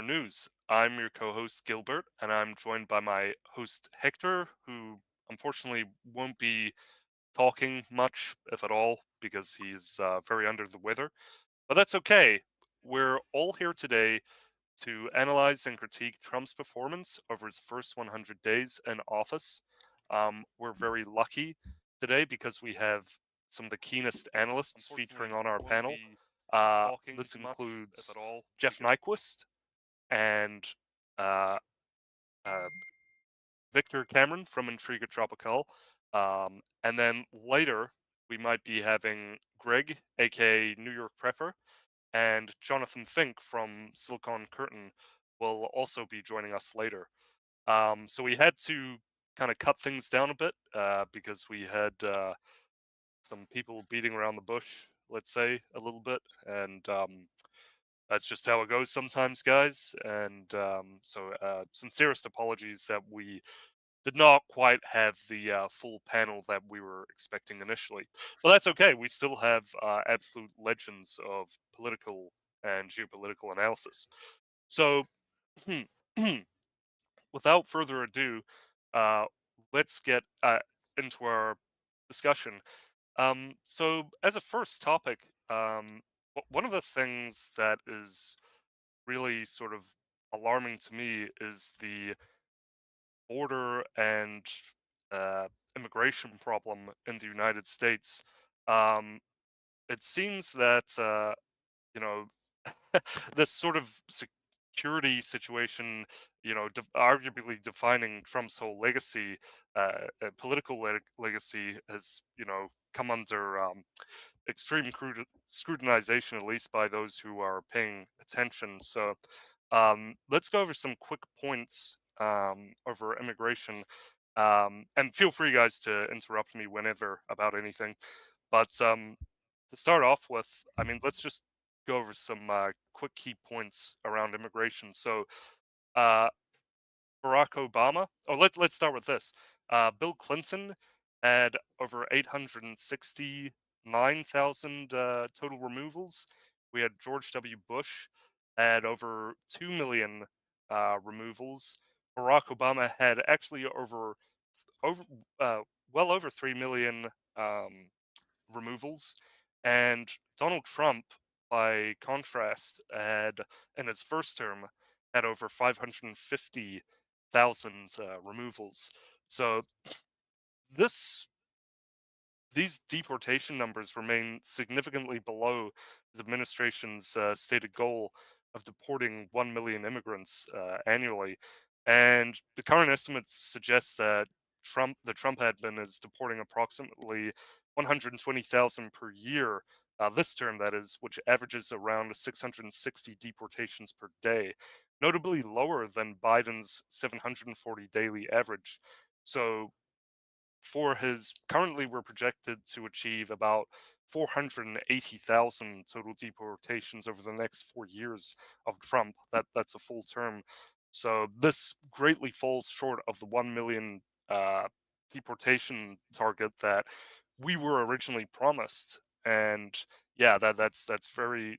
News. I'm your co host, Gilbert, and I'm joined by my host, Hector, who unfortunately won't be talking much, if at all, because he's very under the weather. But that's okay. We're all here today to analyze and critique Trump's performance over his first 100 days in office. We're very lucky today because we have some of the keenest analysts featuring on our panel. This includes Jeff Nyquist and uh, uh, Victor Cameron from Intriga Tropical. And then later, we might be having Greg, aka NYPrepper, and Jonathan Fink from Silicon Curtain will also be joining us later. So we had to kind of cut things down a bit because we had some people beating around the bush, let's say, a little bit. And that's just how it goes sometimes, guys. And sincerest apologies that we did not quite have the full panel that we were expecting initially. But that's okay. We still have absolute legends of political and geopolitical analysis. So, without further ado, uh, let's get into our discussion. So, as a first topic, one of the things that is really sort of alarming to me is the border and immigration problem in the United States. Um, it seems that you know this sort of security situation, arguably defining Trump's whole legacy, political legacy, has come under extreme scrutinization, at least by those who are paying attention. So let's go over some quick points over immigration. And feel free, guys, to interrupt me whenever about anything. But to start off with, I mean, let's just go over some quick key points around immigration. So, uh, Barack Obama. Oh, let's start with this. Bill Clinton had over 869,000 total removals. We had George W. Bush had over 2 million removals. Barack Obama had actually over well over 3 million um, removals, and Donald Trump, by contrast, had in his first term had over 550,000 removals. So this these deportation numbers remain significantly below his administration's stated goal of deporting 1 million immigrants annually. And the current estimates suggest that the Trump admin is deporting approximately 120,000 per year this term, that is, which averages around 660 deportations per day, notably lower than Biden's 740 daily average. So for his currently we're projected to achieve about 480,000 total deportations over the next 4 years of Trump. That's a full term. So this greatly falls short of the 1 million deportation target that we were originally promised. And yeah, that's very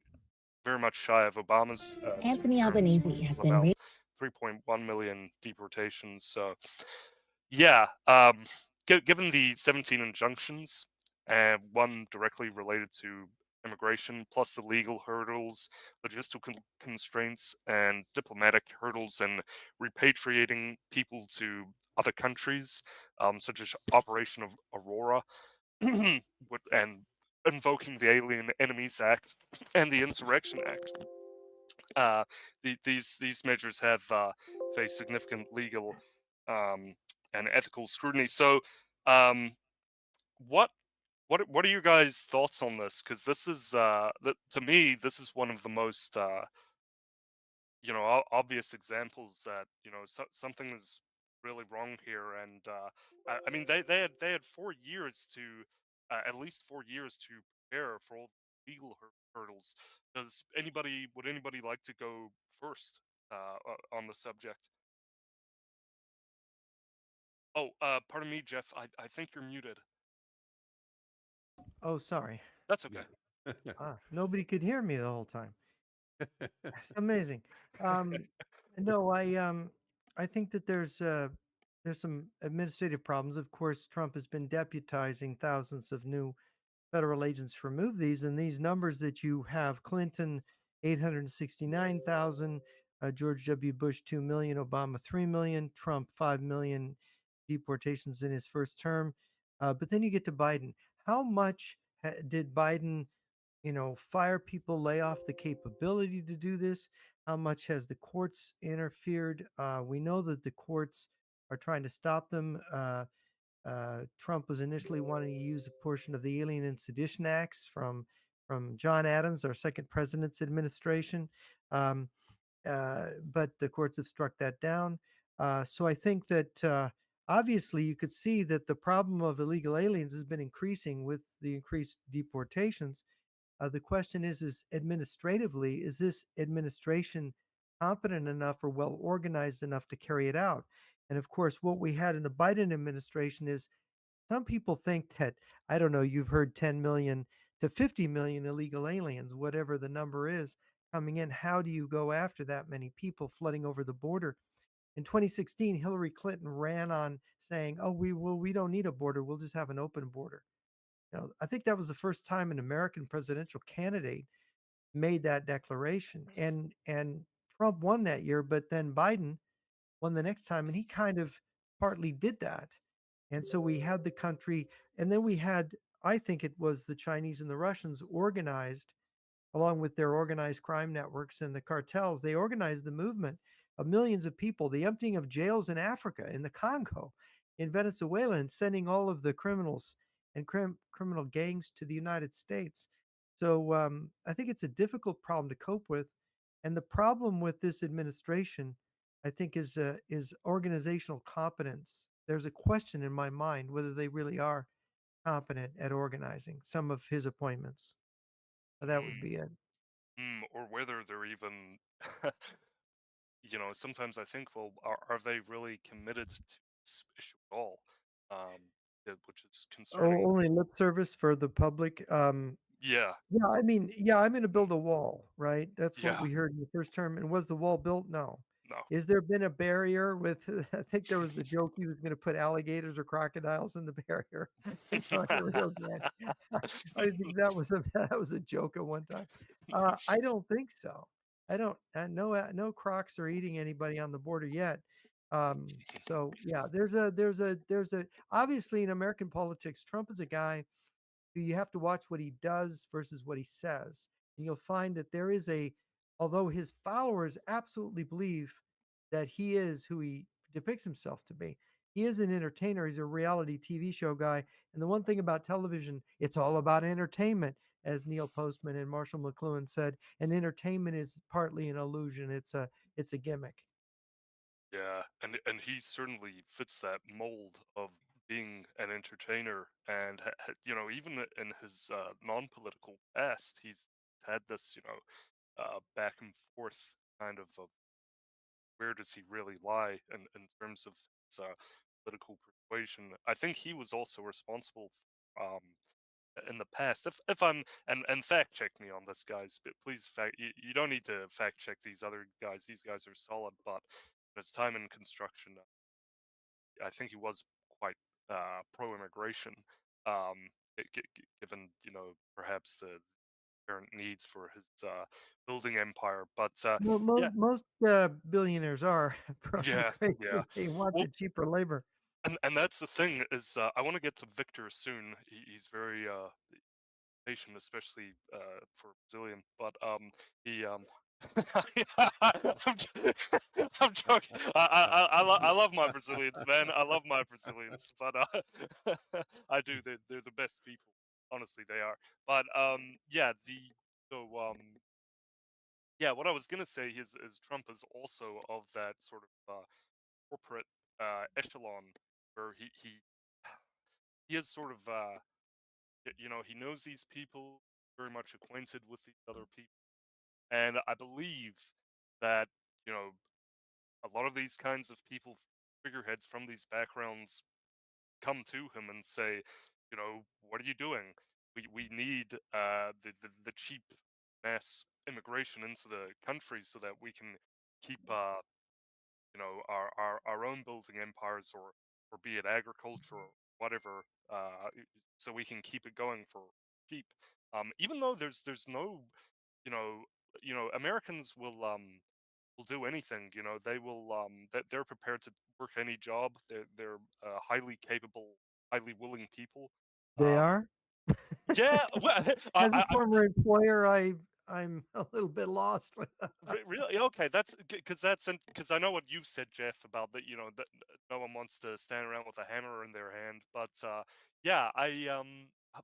much shy of Obama's two Anthony terms, Albanese which was has been about 3.1 million deportations. So yeah, given the 17 injunctions, and one directly related to immigration, plus the legal hurdles, logistical constraints, and diplomatic hurdles, and repatriating people to other countries, such as Operation of Aurora, and invoking the Alien Enemies Act and the Insurrection Act. These measures have faced significant legal um, and ethical scrutiny. So, um, what what are your guys' thoughts on this? Because this is to me, this is one of the most obvious examples that something is really wrong here. And I mean, they had 4 years to at least 4 years to prepare for all the legal hurdles. Would anybody like to go first on the subject? Oh, pardon me, Jeff. I think you're muted. Oh, sorry. That's okay. Yeah. Nobody could hear me the whole time. It's amazing. Um, no, I think that there's some administrative problems. Of course, Trump has been deputizing thousands of new federal agents to remove these, and these numbers that you have: Clinton 869,000, George W. Bush 2 million, Obama 3 million, Trump 5 million deportations in his first term. But then you get to Biden. How much did Biden, fire people, lay off the capability to do this? How much has the courts interfered? We know that the courts are trying to stop them. Trump was initially wanting to use a portion of the Alien and Sedition Acts from John Adams, our second president's administration, um, but the courts have struck that down. So I think that obviously you could see that the problem of illegal aliens has been increasing with the increased deportations. The question is administratively, is this administration competent enough or well organized enough to carry it out? And of course, what we had in the Biden administration is some people think that, I don't know, you've heard 10 million to 50 million illegal aliens, whatever the number is, coming in. How do you go after that many people flooding over the border? In 2016, Hillary Clinton ran on saying, "Oh, we don't need a border. We'll just have an open border." I think that was the first time an American presidential candidate made that declaration. And Trump won that year, but then Biden won the next time, and he kind of partly did that. And so we had the country, and then we had, I think it was the Chinese and the Russians organized, along with their organized crime networks and the cartels. They organized the movement of millions of people, the emptying of jails in Africa, in the Congo, in Venezuela, and sending all of the criminals and criminal gangs to the United States. So I think it's a difficult problem to cope with. And the problem with this administration, I think, is organizational competence. There's a question in my mind whether they really are competent at organizing some of his appointments. That would Mm, be it. or whether they're even, sometimes I think, well, are they really committed to this issue at all? Which is Oh, concerning. only lip service for the public. Yeah, Yeah, I mean, yeah, I'm gonna build a wall, right? That's what yeah, we heard in the first term. And was the wall built? No. no. Is there been a barrier with I think there was a joke he was gonna put alligators or crocodiles in the barrier. Here we go again. I think that was a that was a joke at one time. I don't think so. I don't no crocs are eating anybody on the border yet. So yeah, there's a obviously in American politics, Trump is a guy you have to watch what he does versus what he says. And you'll find that there is although his followers absolutely believe that he is who he depicts himself to be, he is an entertainer. He's a reality TV show guy. And the one thing about television, it's all about entertainment, as Neil Postman and Marshall McLuhan said. And entertainment is partly an illusion. It's a gimmick. Yeah, and he certainly fits that mold of being an entertainer, and even in his non-political past, he's had this, back and forth kind of where does he really lie in terms of his political persuasion. I think he was also responsible in the past. If I'm and fact check me on this, guys. But please you don't need to fact check these other guys. These guys are solid, but his time in construction, I think he was quite pro-immigration, given perhaps the current needs for his building empire. But yeah, Most billionaires are pro yeah, yeah. immigration. They want Well, the cheaper labor. and that's the thing is I want to get to Victor soon. He's very patient, especially for Brazilian. But he I'm, I'm joking. I love my Brazilians, man. I love my Brazilians, but I do. They're the best people. Honestly, they are. But yeah, so yeah, what I was gonna say is Trump is also of that sort of corporate echelon where he is sort of he knows these people, very much acquainted with these other people. And I believe that, you know, a lot of these kinds of people, figureheads from these backgrounds, come to him and say, what are you doing? We need the cheap. mass immigration into the country so that we can keep our own building empires, or be it agriculture or whatever, so we can keep it going for cheap. Even though there's no, you know Americans will do anything. They will, that they're prepared to work any job. They're highly capable, highly willing people. They Um, are? yeah, well, As a former employer, I'm a little bit lost. Really? Okay, that's because I know what you said, Jeff, about that. That no one wants to stand around with a hammer in their hand. But yeah,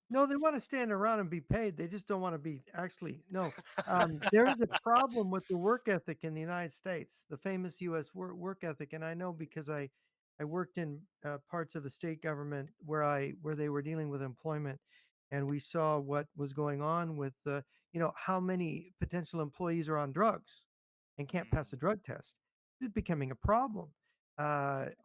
No, they wanna stand around and be paid, they just don't wanna be actually no. There is a problem with the work ethic in the United States, the famous US work ethic, and I know because I worked in, parts of the state government where they were dealing with employment, and we saw what was going on with how many potential employees are on drugs and can't pass a mm, drug test. It's becoming a problem.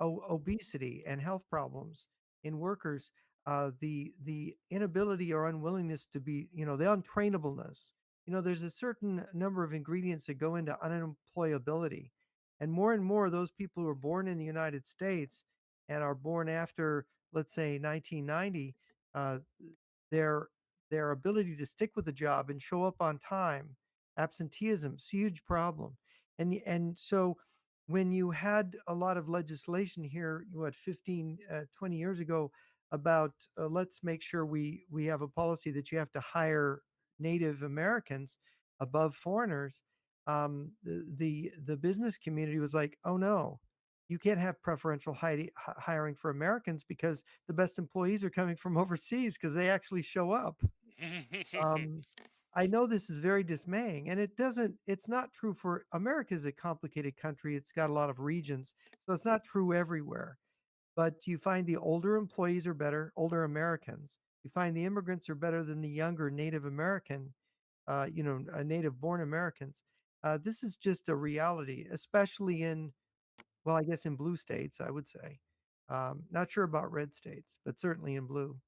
Obesity and health problems in workers, the inability or unwillingness to be, the untrainableness. There's a certain number of ingredients that go into unemployability, and more those people who are born in the United States and are born after, let's say, 1990, uh, their their ability to stick with a job and show up on time, absenteeism's a huge problem. And so when you had a lot of legislation here, what, 15, 20 years ago, about let's make sure we have a policy that you have to hire Native Americans above foreigners. The business community was like, oh no, you can't have preferential hiring for Americans because the best employees are coming from overseas because they actually show up. Um, I know this is very dismaying, and it's not true for America is a complicated country. It's got a lot of regions, so it's not true everywhere. But you find the older employees are better, older Americans. You find the immigrants are better than the younger Native American, native born Americans. This is just a reality, especially in, well, I guess in blue states, I would say. Not sure about red states, but certainly in blue.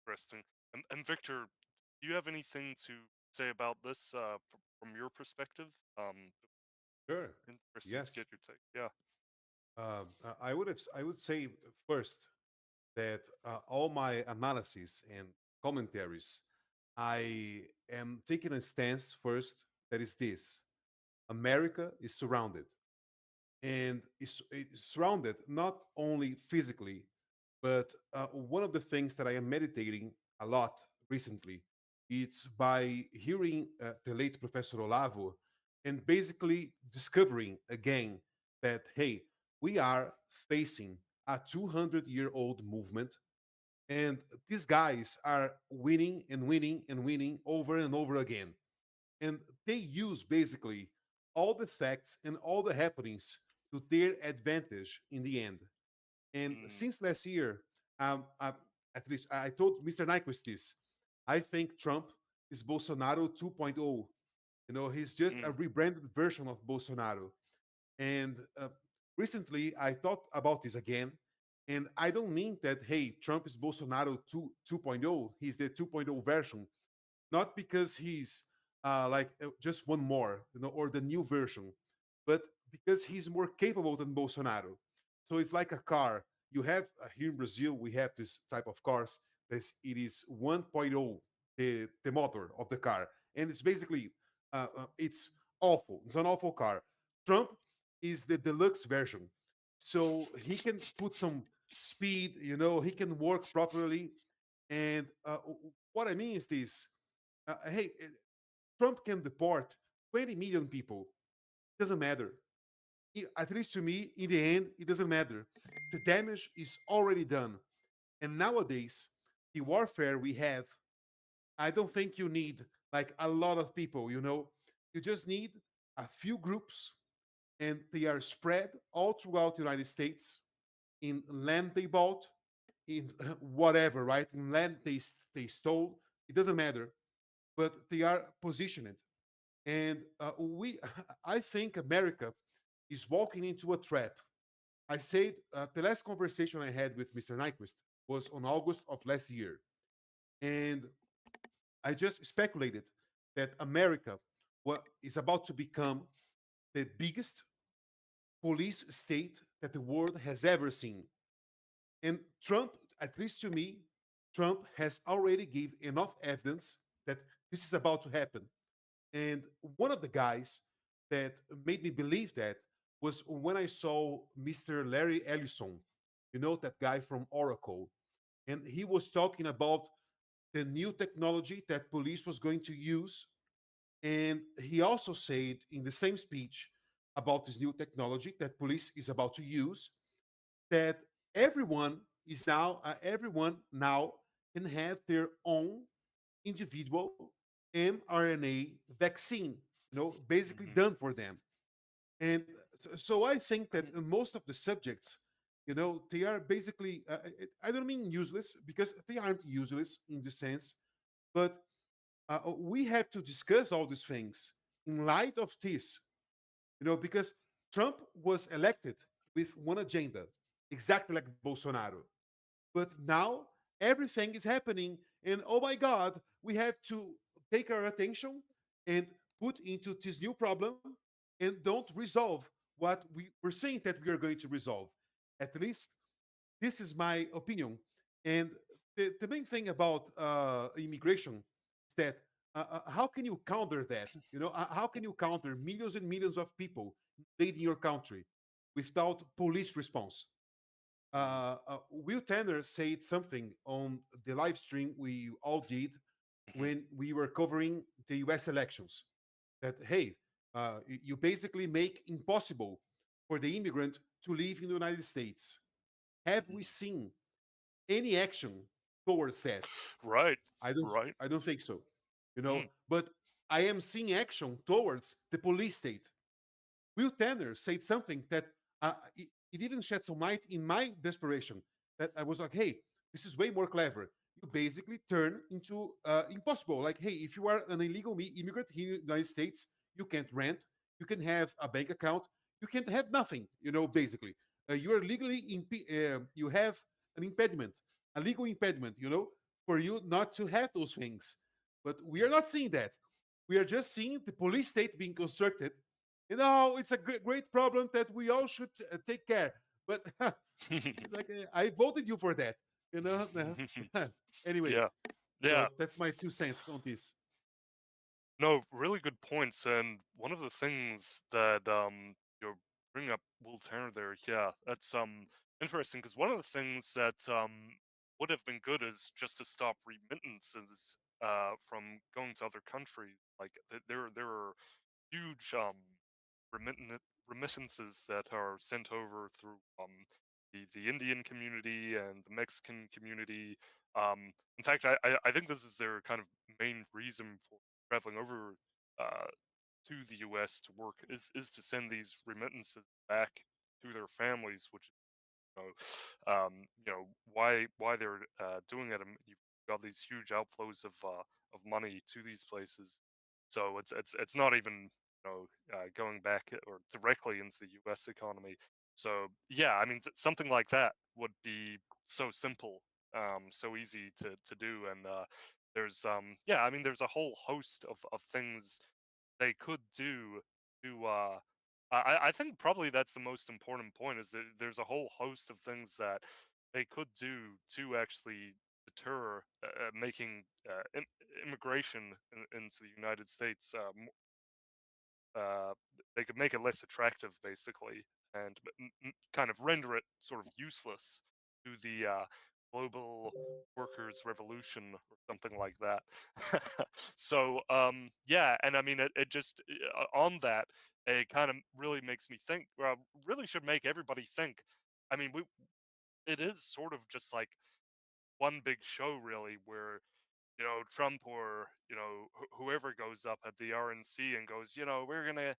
interesting. And Victor, do you have anything to say about this, from your perspective? Sure. Interesting to Yes. get your take. Yeah. I would say first that all my analysis and commentaries, I am taking a stance first that is this: America is surrounded, and is surrounded not only physically, but one of the things that I am meditating a lot recently, it's by hearing the late Professor Olavo and basically discovering again that, hey, we are facing a 200-year-old movement, and these guys are winning and winning and winning over and over again. And they use basically all the facts and all the happenings to their advantage in the end. And Mm, since last year, at least I told Mr. Nyquist this. I think Trump is Bolsonaro 2.0. He's just a mm, rebranded version of Bolsonaro. And recently, I thought about this again. And I don't mean that, hey, Trump is Bolsonaro 2.0. He's the 2.0 version, not because he's just one more, or the new version, but because he's more capable than Bolsonaro. So it's like a car. You have here in Brazil, we have this type of cars. It is 1.0, the motor of the car, and it's basically it's awful. It's an awful car. Trump is the deluxe version, so he can put some speed. He can work properly, and what I mean is this: hey, Trump can deport 20 million people. Doesn't matter. At least to me, in the end, it doesn't matter. The damage is already done. And nowadays, the warfare we have, I don't think you need like a lot of people. You just need a few groups, and they are spread all throughout the United States in land they bought, in whatever, right? In land they stole. It doesn't matter, but they are positioned. And I think America is walking into a trap. I said the last conversation I had with Mr. Nyquist was on August of last year, and I just speculated that America is about to become the biggest police state that the world has ever seen. And Trump, at least to me, Trump has already given enough evidence that this is about to happen. And one of the guys that made me believe that was when I saw Mr. Larry Ellison, you know, that guy from Oracle. And he was talking about the new technology that police was going to use. And he also said in the same speech about this new technology that police is about to use that everyone now can have their own individual mRNA vaccine, basically Mhm. done for them. And so I think that most of the subjects, they are basically, I don't mean useless because they aren't useless in the sense, but we have to discuss all these things in light of this, because Trump was elected with one agenda, exactly like Bolsonaro. But now everything is happening, and oh my God, we have to take our attention and put into this new problem and don't resolve what we were saying that we are going to resolve. At least this is my opinion. And the main thing about immigration is that how can you counter that? How can you counter millions and millions of people invading your country without police response? Will Tanner said something on the live stream we all did Mhm. when we were covering the US elections that, hey, you basically make impossible for the immigrant to live in the United States. Have we Mhm. seen any action towards that? Right. I don't Right. I don't think so. Mm. But I am seeing action towards the police state. Will Tanner said something that it even shed some light in my desperation. That I was like, hey, this is way more clever. You basically turn into impossible. Like, hey, if you are an illegal immigrant here in the United States, you can't rent, you can have a bank account, you can't have nothing. Basically, you are legally you have an impediment, a legal impediment. For you not to have those things. But we are not seeing that. We are just seeing the police state being constructed. It's a great problem that we all should take care. But it's like I voted you for that. You know. Anyway, Yeah. so Yeah. that's my 2 cents on this. No, really good points. And one of the things that you're bringing up Will Turner there, yeah, that's interesting because one of the things that would have been good is just to stop remittances from going to other countries. Like there are huge remittances that are sent over through the Indian community and the Mexican community. In fact, I think this is their kind of main reason for traveling over uh, to the U.S. to work is to send these remittances back to their families, which why they're doing it. You've got these huge outflows of money to these places, so it's not even going back or directly into the U.S. economy. So yeah, I mean something like that would be so simple, so easy to do, and there's yeah, I mean there's a whole host of things they could do to I think probably that's the most important point is that there's a whole host of things that they could do to actually deter making immigration into the United States. Uh, they could make it less attractive, basically, and kind of render it sort of useless to the global workers' revolution or something like that. So, yeah, and I mean, it just on that, it kind of really makes me think. Well, really should make everybody think. I mean, it is sort of just like one big show, really, where Trump or whoever goes up at the RNC and goes, we're gonna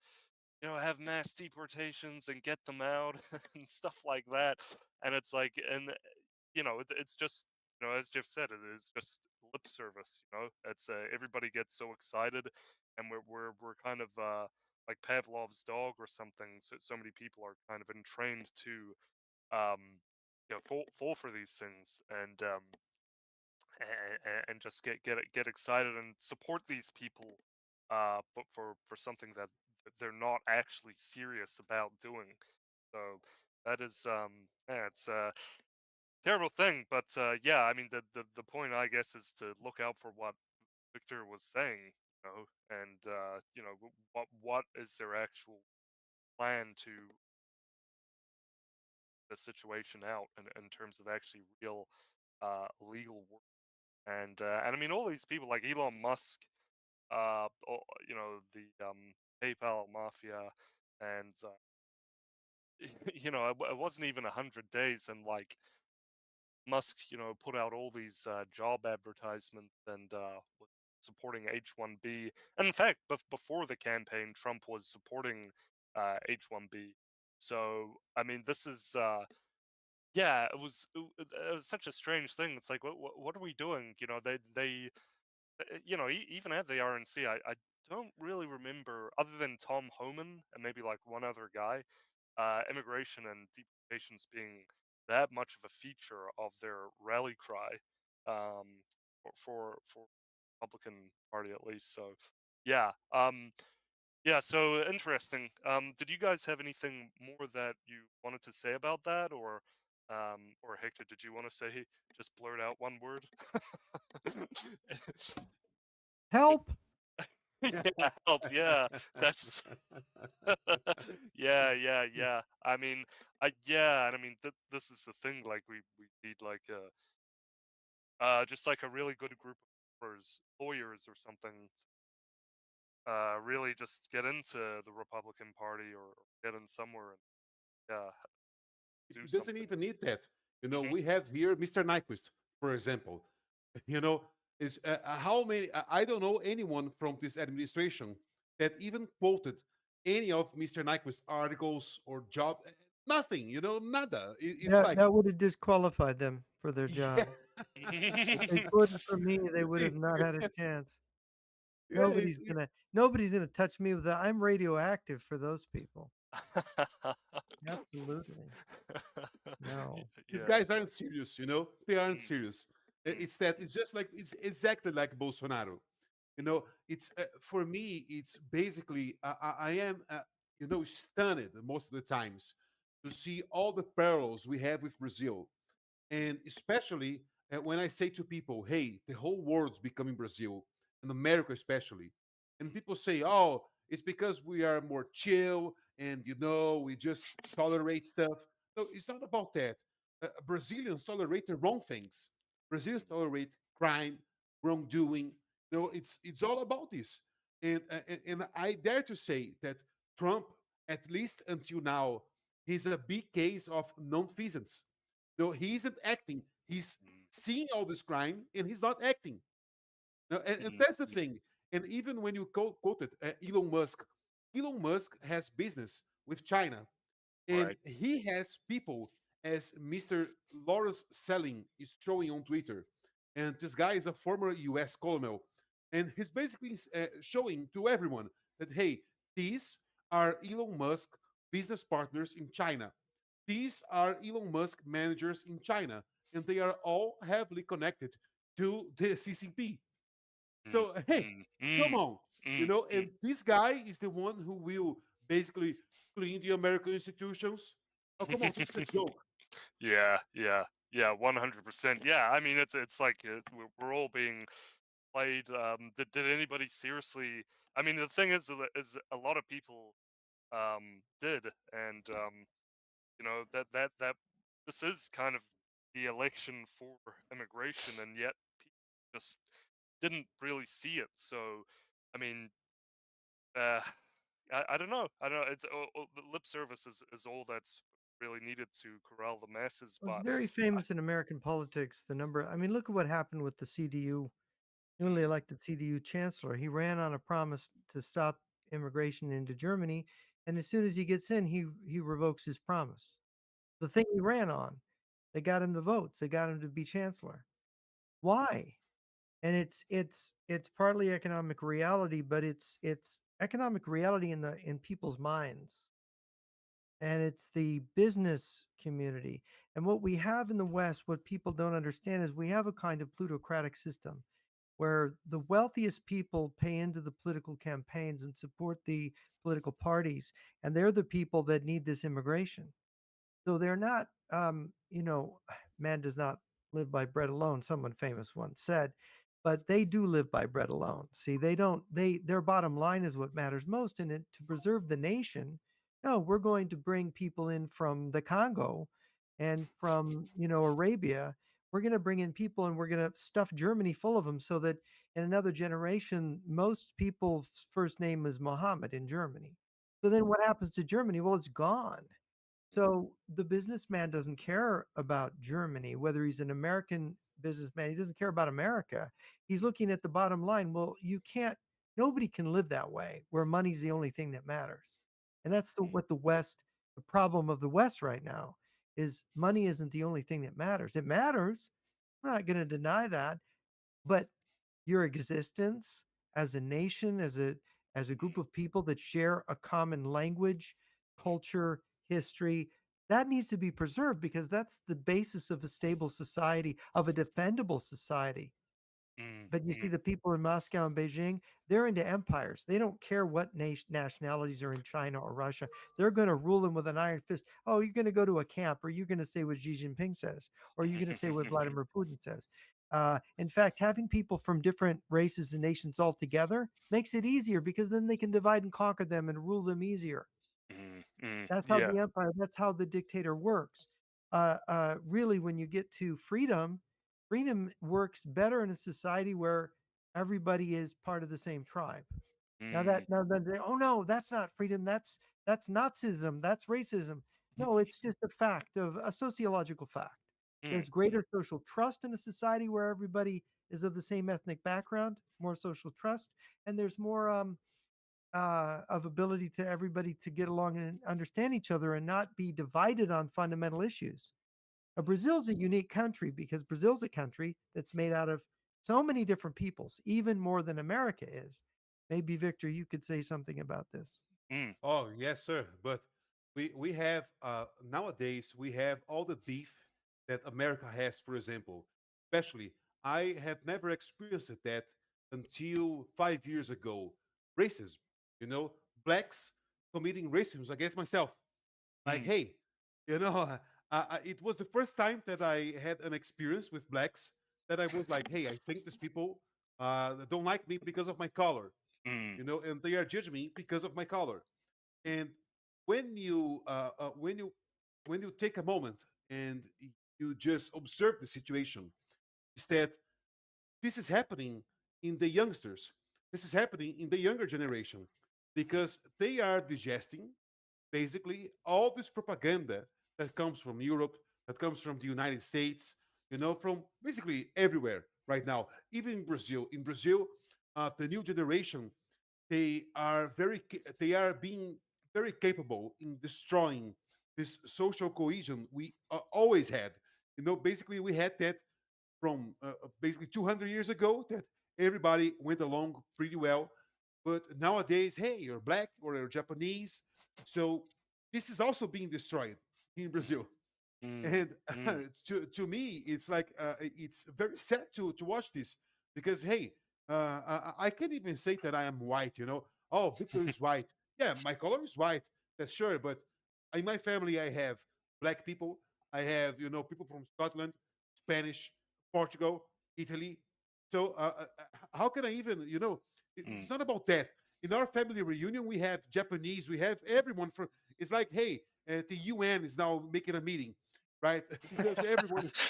have mass deportations and get them out and stuff like that. And it's like, and it's just, as Jeff said, it is just lip service. It's everybody gets so excited, and we're kind of like Pavlov's dog or something. So many people are kind of entrained to fall for these things and just get excited and support these people but for something that they're not actually serious about doing. So that is yeah, it's a terrible thing. But yeah, I mean the point I guess is to look out for what Victor was saying, and what is their actual plan to the situation out in terms of actually real legal work. And I mean all these people like Elon Musk, the PayPal mafia, and it wasn't even 100 days, and like Musk, put out all these job advertisements and was supporting H-1B. And in fact, before the campaign, Trump was supporting H-1B. So I mean, this is yeah, it was such a strange thing. It's like, what are we doing? Even at the RNC, I don't really remember, other than Tom Homan and maybe like one other guy, immigration and deportations being that much of a feature of their rally cry, um, for Republican Party at least. So yeah, yeah. So interesting. Did you guys have anything more that you wanted to say about that, or Hector, did you want to say just blurt out one word? Help! Yeah, help. Yeah, that's yeah, yeah, yeah. I mean, yeah, and I mean this is the thing. Like we need like just like a really good group of lawyers or something. Really just get into the Republican Party, or get in somewhere and yeah, do It doesn't something. even need that. Hmm. We have here Mr. Nyquist, for example. You know, is how many? I don't know anyone from this administration that even quoted any of Mr. Nyquist articles or job. Nothing. Nada. It's That like, that would have disqualified them for their yeah, job. If they voted for me, they you would see, have not had a chance. yeah, Nobody's gonna touch me with that. I'm radioactive for those people. Absolutely. No. these Yeah. guys aren't serious. They aren't Mm, serious. mm, It's that it's just like it's exactly like Bolsonaro. It's for me. It's basically I am stunned most of the times to see all the perils we have with Brazil, and especially when I say to people, "Hey, the whole world's becoming Brazil, and America especially," and people say, "Oh, it's because we are more chill and we just tolerate stuff." No, it's not about that. Brazilians tolerate the wrong things. Brazilians tolerate crime, wrongdoing. It's all about this, and I dare to say that Trump, at least until now, he's a big case of nonfeasance. No, he isn't acting. He's mm, seeing all this crime and he's not acting. No, and mm, that's the mm. thing. And even when you quoted Elon Musk has business with China, and Right. he has people, as Mr. Lawrence Selling is showing on Twitter. And this guy is a former US colonel. And he's basically showing to everyone that, hey, these are Elon Musk business partners in China. These are Elon Musk managers in China. And they are all heavily connected to the CCP. Mm, So, hey, mm, come mm, on. mm, mm. And this guy is the one who will basically clean the American institutions. Oh, come on, this is a joke. Yeah, yeah, yeah, 100%. Yeah, I mean, it's like we're all being played. Did anybody seriously? I mean, the thing is a lot of people did, and that this is kind of the election for immigration, and yet people just didn't really see it. So, I mean, uh, I don't know. I don't know. The lip service is all that's really needed to corral the masses, Well, it's but. very famous in American politics, the number I mean, look at what happened with the CDU, newly elected CDU chancellor. He ran on a promise to stop immigration into Germany, and as soon as he gets in, he revokes his promise. The thing he ran on, they got him the votes. They got him to be chancellor. Why? And it's partly economic reality, but it's economic reality in people's minds, and it's the business community. And what we have in the West, what people don't understand is we have a kind of plutocratic system. where the wealthiest people pay into the political campaigns and support the political parties, and they're the people that need this immigration. So they're not, man does not live by bread alone, someone famous once said, but they do live by bread alone. See, they don't, their bottom line is what matters most. And to preserve the nation, no, we're going to bring people in from the Congo and from, Arabia. We're going to bring in people and we're going to stuff Germany full of them so that in another generation, most people's first name is Mohammed in Germany. So then what happens to Germany? Well, it's gone. So the businessman doesn't care about Germany, whether he's an American businessman, he doesn't care about America. He's looking at the bottom line. Well, nobody can live that way where money's the only thing that matters. And that's the problem of the West right now is money isn't the only thing that matters. It matters. I'm not going to deny that, but your existence as a nation, as a group of people that share a common language, culture, history, that needs to be preserved because that's the basis of a stable society, of a defendable society. Mm, But you see, mm, the people in Moscow and Beijing, they're into empires. They don't care what nationalities are in China or Russia. They're going to rule them with an iron fist. Oh, you're going to go to a camp, or you're going to say what Xi Jinping says, or you're going to say what Vladimir Putin says. In fact, having people from different races and nations all together makes it easier because then they can divide and conquer them and rule them easier. That's how yeah. the empire, that's how the dictator works. Really, when you get to freedom, freedom works better in a society where everybody is part of the same tribe. Mm, Oh no, that's not freedom. That's Nazism. That's racism. No, it's just a fact of a sociological fact. mm, There's greater social trust in a society where everybody is of the same ethnic background, more social trust, and there's more of ability to everybody to get along and understand each other and not be divided on fundamental issues. Brazil's a unique country because Brazil's a country that's made out of so many different peoples, even more than America is. Maybe Victor, you could say something about this. mm, Oh yes, sir. But we have nowadays we have all the beef that America has, for example. Especially, I have never experienced that until 5 years ago. Racism, you know, blacks committing racism against myself. Like, mm, hey, you know, it was the first time that I had an experience with blacks that I was like, hey, I think these people don't like me because of my color, mm, you know, and they are judging me because of my color. And when you uh, uh, when you when you take a moment and you just observe the situation, is that this is happening in the youngsters. This is happening in the younger generation because they are digesting basically all this propaganda that comes from Europe, that comes from the United States, you know, from basically everywhere right now, even in Brazil. In Brazil, the new generation, they are being very capable in destroying this social cohesion we always had. You know, basically we had that from basically 200 years ago that everybody went along pretty well. But nowadays, hey, you're black or you're Japanese. So this is also being destroyed in Brazil. mm, And mm, to me, it's like it's very sad to watch this because, hey, I can't even say that I am white, you know. Oh, Victor is white. Yeah, my color is white. That's sure. But in my family, I have black people. I have, you know, people from Scotland, Spanish, Portugal, Italy. So how can I even, you know, it's mm. not about that. In our family reunion, we have Japanese, we have everyone from, it's like, hey, the UN is now making a meeting, right? Because everyone is,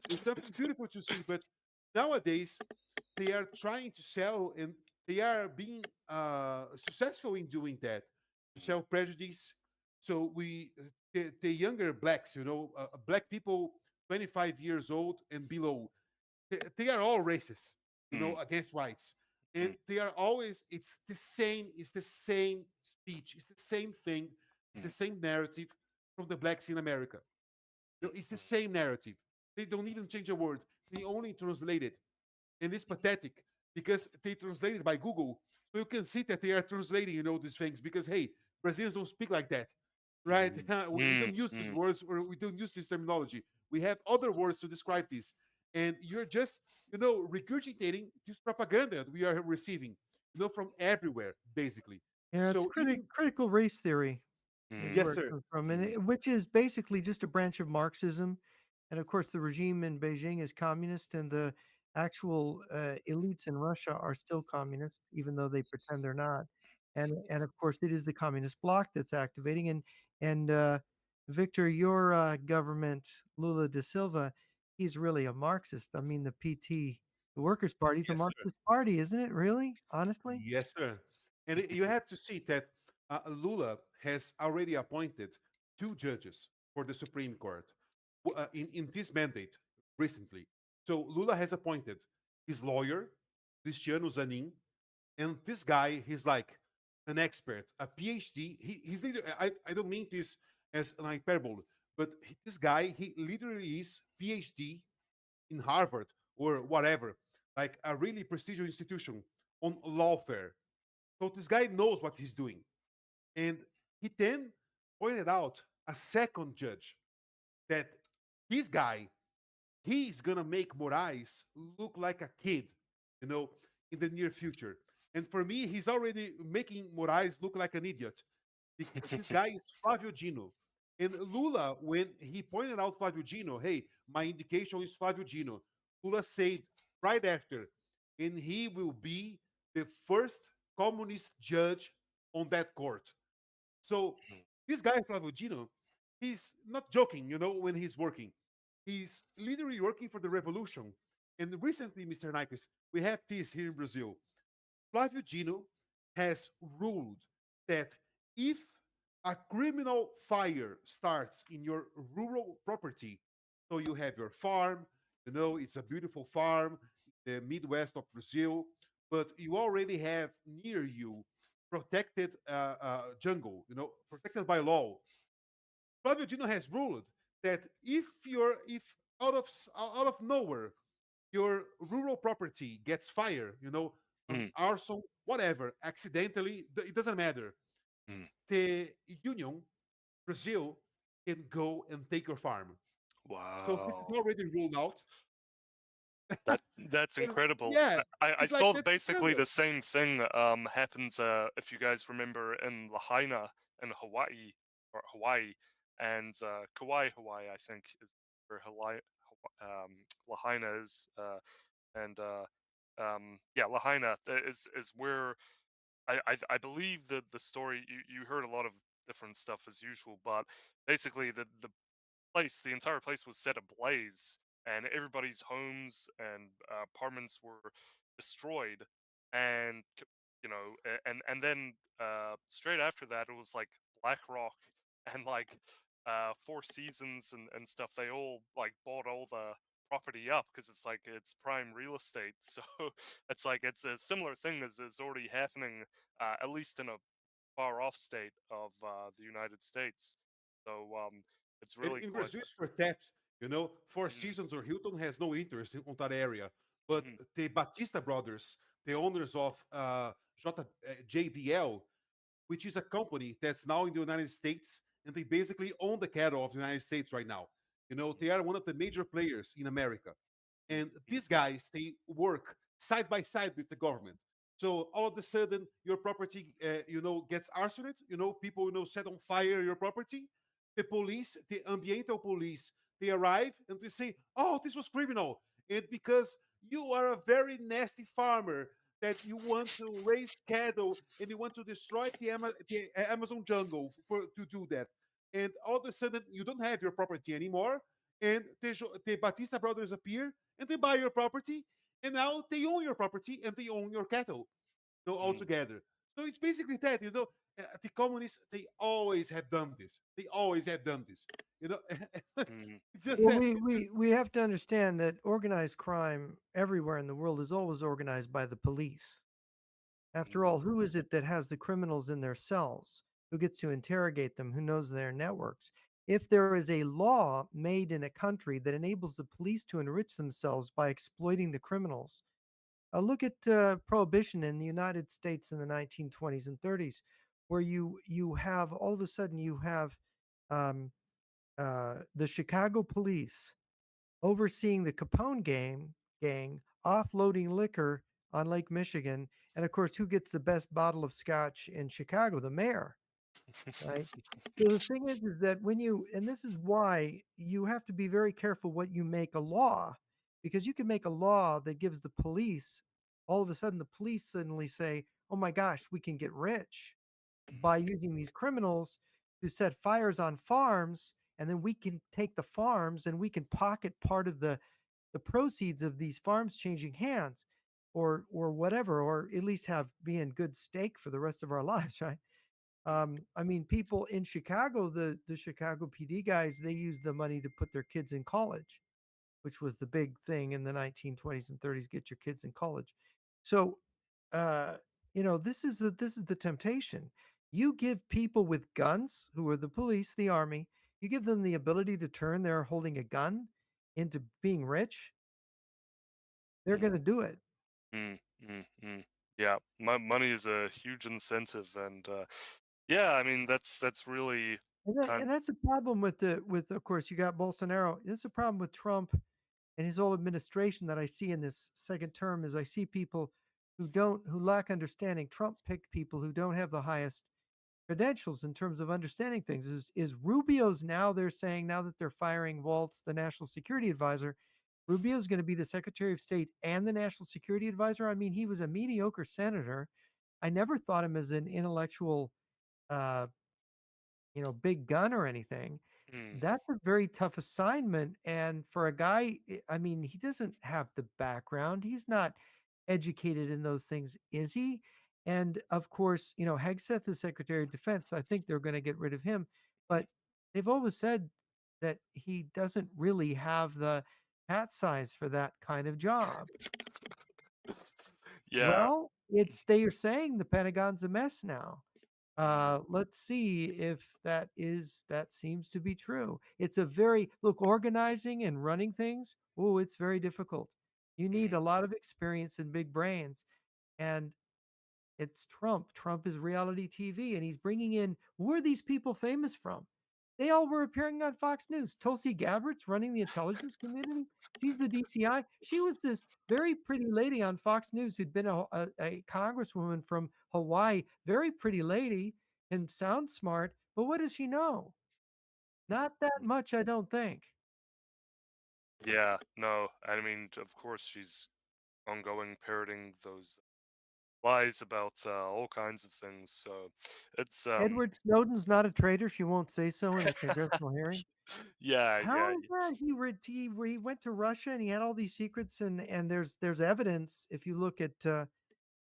it's something beautiful to see. But nowadays, they are trying to sell and they are being successful in doing that, to sell prejudice. So the younger blacks, you know, black people 25 years old and below, they are all racist, you know, Mm, against whites. mm, And they are always, it's the same speech, it's the same thing, it's the mm, same narrative from the blacks in America. You know, it's the mm, same narrative. They don't even change a word. They only translate it. And it's pathetic because they translate it by Google. So you can see that they are translating, you know, these things because, hey, Brazilians don't speak like that, right? mm, We mm, don't use these mm, words or we don't use this terminology. We have other words to describe this. and you're just regurgitating this propaganda that we are receiving from everywhere, basically. Yeah, it's So even critical race theory is Mm, yes, where it sir. comes from, and mm, which is basically just a branch of Marxism. And of course, the regime in Beijing is communist, and the actual elites in Russia are still communist, even though they pretend they're not. And of course, it is the communist bloc that's activating. And Victor, your government, Lula da Silva, he's really a Marxist. I mean, the PT, the Workers' Party, is a Yes, sir. Marxist party, isn't it? Really, honestly. Yes, sir. And you have to see that Lula has already appointed two judges for the Supreme Court in this mandate recently. So Lula has appointed his lawyer, Cristiano Zanin, and this guy, he's like an expert, a PhD. He's literally, I don't mean this as an hyperbole, but this guy, he literally is PhD in Harvard or whatever, like a really prestigious institution on lawfare. So this guy knows what he's doing. And he then pointed out a second judge that this guy, he's gonna make Moraes look like a kid, you know, in the near future. And for me, he's already making Moraes look like an idiot. This guy is Flavio Gino. And Lula, when he pointed out Flavio Gino, hey, my indication is Flavio Gino, Lula said right after, and he will be the first communist judge on that court. So mm. this guy, Flavio Gino, he's not joking, when he's working. He's literally working for the revolution. And recently, Mr. Nyquist, we have this here in Brazil. Flavio Gino has ruled that if a criminal fire starts in your rural property, so you have your farm, it's a beautiful farm, the Midwest of Brazil, but you already have near you protected jungle, protected by law. Flavio Gino has ruled that if out of nowhere your rural property gets fire, Mm, arson, whatever, accidentally, it doesn't matter. mm. The union, Brazil, can go and take your farm. So this is Wow. already ruled out. That's And incredible. yeah, I it's like saw that's basically the scandal. same thing happens if you guys remember in Lahaina in Hawaii and Kauai, Hawaii, I think is where Lahaina is and yeah, Lahaina is where I believe that the story you heard a lot of different stuff as usual, but basically the entire place was set ablaze, and everybody's homes and apartments were destroyed, and and then straight after that, it was like BlackRock and like Four Seasons and stuff. They all like bought all the property up because it's like it's prime real estate. So it's like it's a similar thing as is already happening, at least in a far off state of the United States. So it's And really in quite. Brazil, it's for theft. Four Mm, Seasons or Hilton has no interest on that area. But mhm, the Batista brothers, the owners of JBL, which is a company that's now in the United States, and they basically own the cattle of the United States right now. They are one of the major players in America. mm, And these guys, they work side by side with the government. So all of a sudden, your property, gets arsoned. People, set on fire your property. The police, the ambiental police, they arrive and they say, "Oh, this was criminal," and because you are a very nasty farmer that you want to raise cattle and you want to destroy the Amazon jungle to do that, and all of a sudden you don't have your property anymore, and the Batista brothers appear and they buy your property, and now they own your property and they own your cattle, all mm, together. So it's basically that, the communists, they always have done this. They always have done this. You know, mm, it's just Well, that. we have to understand that organized crime everywhere in the world is always organized by the police. After mm, all, who is it that has the criminals in their cells? Who gets to interrogate them? Who knows their networks? If there is a law made in a country that enables the police to enrich themselves by exploiting the criminals, look at prohibition in the United States in the 1920s and 30s, where you have all of a sudden you have um, the Chicago police. overseeing the Capone gang offloading liquor on Lake Michigan. And of course, who gets the best bottle of scotch in Chicago? The mayor, right? So the thing is that when you, and this is why you have to be very careful what you make a law, because you can make a law that gives the police, all of a sudden, the police suddenly say, oh my gosh, we can get rich by using these criminals to set fires on farms, and then we can take the farms and we can pocket part of the proceeds of these farms changing hands, or whatever, or at least have being good steak for the rest of our lives, right? I mean, people in Chicago, the Chicago PD guys, they use the money to put their kids in college, which was the big thing in the 1920s and 30s, get your kids in college. So, uh, this is the temptation. You give people with guns, who are the police, the army, you give them the ability to turn their holding a gun into being rich, they're going to do it. Mm, mm, mm. Yeah, money is a huge incentive, and yeah, I mean that's really kind. And that's a problem with of course, you got Bolsonaro. It's a problem with Trump and his whole administration that I see in this second term is I see people who lack understanding. Trump picked people who don't have the highest credentials in terms of understanding things. Is Rubio's now they're saying now that they're firing Waltz, the national security advisor, Rubio's going to be the Secretary of State and the national security advisor. I mean, he was a mediocre senator. I never thought him as an intellectual uh, big gun or anything. Mm, That's a very tough assignment. And for a guy, I mean, he doesn't have the background. He's not educated in those things, is he? And of course, Hegseth is Secretary of Defense. I think they're going to get rid of him. But they've always said that he doesn't really have the hat size for that kind of job. yeah. Well, it's they are saying the Pentagon's a mess now. Mm, Let's see if that seems to be true. It's a very look organizing and running things. Oh, it's very difficult. You need mm. a lot of experience and big brains, and it's Trump. Trump is reality TV, and he's bringing in where are these people famous from? They all were appearing on Fox News. Tulsi Gabbard's running the intelligence community. She's the DCI. She was this very pretty lady on Fox News who'd been a congresswoman from Hawaii. Very pretty lady and sounds smart, but what does she know? Not that much, I don't think. Yeah, no, I mean, of course, she's ongoing parroting those lies about all kinds of things. So it's Edward Snowden's not a traitor. She won't say so in a congressional hearing. yeah, How yeah, is that? He went to Russia and he had all these secrets and there's evidence if you look at the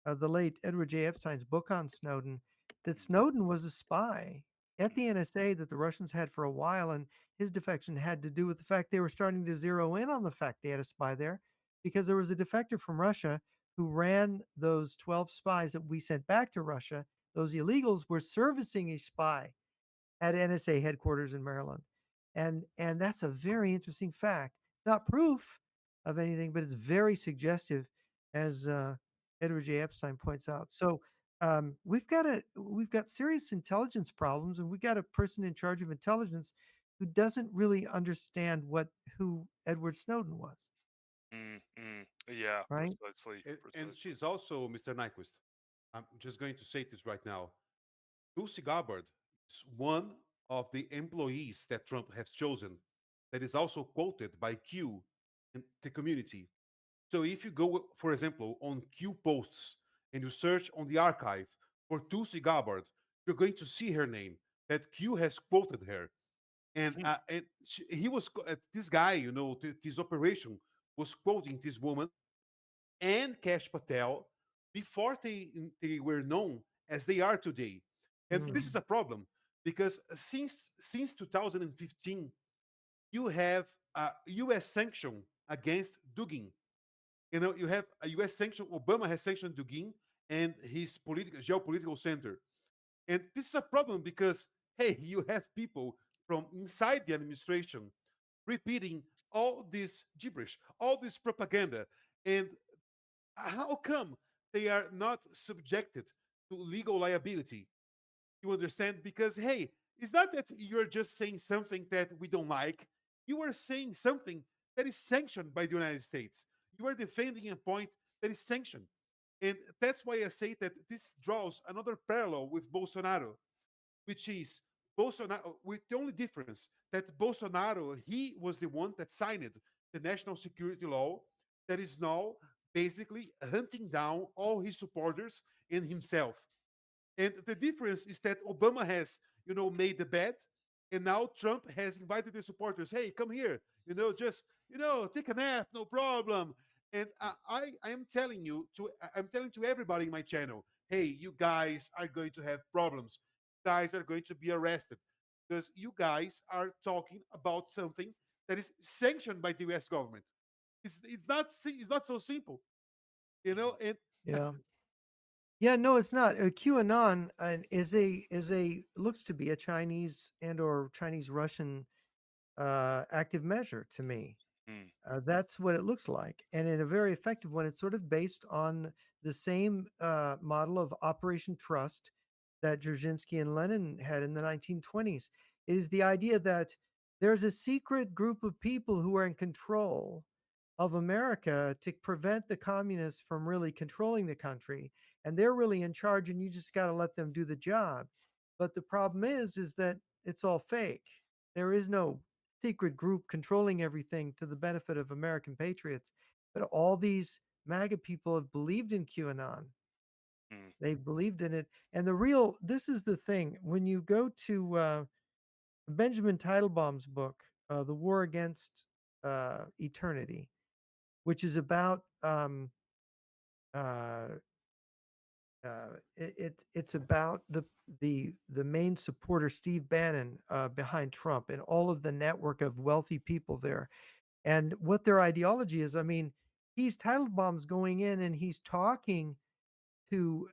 late Edward J. Epstein's book on Snowden that Snowden was a spy at the NSA that the Russians had for a while, and his defection had to do with the fact they were starting to zero in on the fact they had a spy there because there was a defector from Russia who ran those 12 spies that we sent back to Russia. Those illegals were servicing a spy at NSA headquarters in Maryland. And that's a very interesting fact. It's not proof of anything, but it's very suggestive, as Edward J. Epstein points out. So we've got serious intelligence problems, and we've got a person in charge of intelligence who doesn't really understand who Edward Snowden was, yeah, right? precisely, And precisely. she's also Mr. Nyquist. I'm just going to say this right now. Tulsi Gabbard is one of the employees that Trump has chosen that is also quoted by Q in the community. So if you go, for example, on Q posts and you search on the archive for Tulsi Gabbard, you're going to see her name that Q has quoted her. And he was this guy, this operation was quoting this woman and Cash Patel before they were known as they are today. And this is Mm, a problem because since 2015, you have a U.S. sanction against Dugin. You have a U.S. sanction. Obama has sanctioned Dugin and his geopolitical center. And this is a problem because hey, you have people from inside the administration repeating all this gibberish, all this propaganda, and how come they are not subjected to legal liability? You understand? Because, hey, it's not that you're just saying something that we don't like. You are saying something that is sanctioned by the United States. You are defending a point that is sanctioned. And that's why I say that this draws another parallel with Bolsonaro, which is Bolsonaro, with the only difference that Bolsonaro, he was the one that signed the national security law that is now basically hunting down all his supporters and himself. And the difference is that Obama has, made the bet, and now Trump has invited the supporters. Hey, come here. Just take a nap, no problem. And I am telling you I'm telling to everybody in my channel, hey, you guys are going to have problems. You guys are going to be arrested because you guys are talking about something that is sanctioned by the U.S. government. It's not so simple, Mhm. and Yeah. Yeah, no, it's not. QAnon is a looks to be a Chinese and or Chinese Russian active measure to me. Mm. That's what it looks like, and in a very effective one. It's sort of based on the same model of Operation Trust that Dzerzhinsky and Lenin had in the 1920s. It is the idea that there's a secret group of people who are in control of America to prevent the communists from really controlling the country, and they're really in charge, and you just got to let them do the job. But the problem is that it's all fake. There is no secret group controlling everything to the benefit of American patriots. But all these MAGA people have believed in QAnon. Mm. They've believed in it. And this is the thing. When you go to Benjamin Teitelbaum's book, The War Against Eternity, which is about uh, it's about the main supporter Steve Bannon behind Trump and all of the network of wealthy people there and what their ideology is. I mean, he's Teitelbaum's going in and he's talking to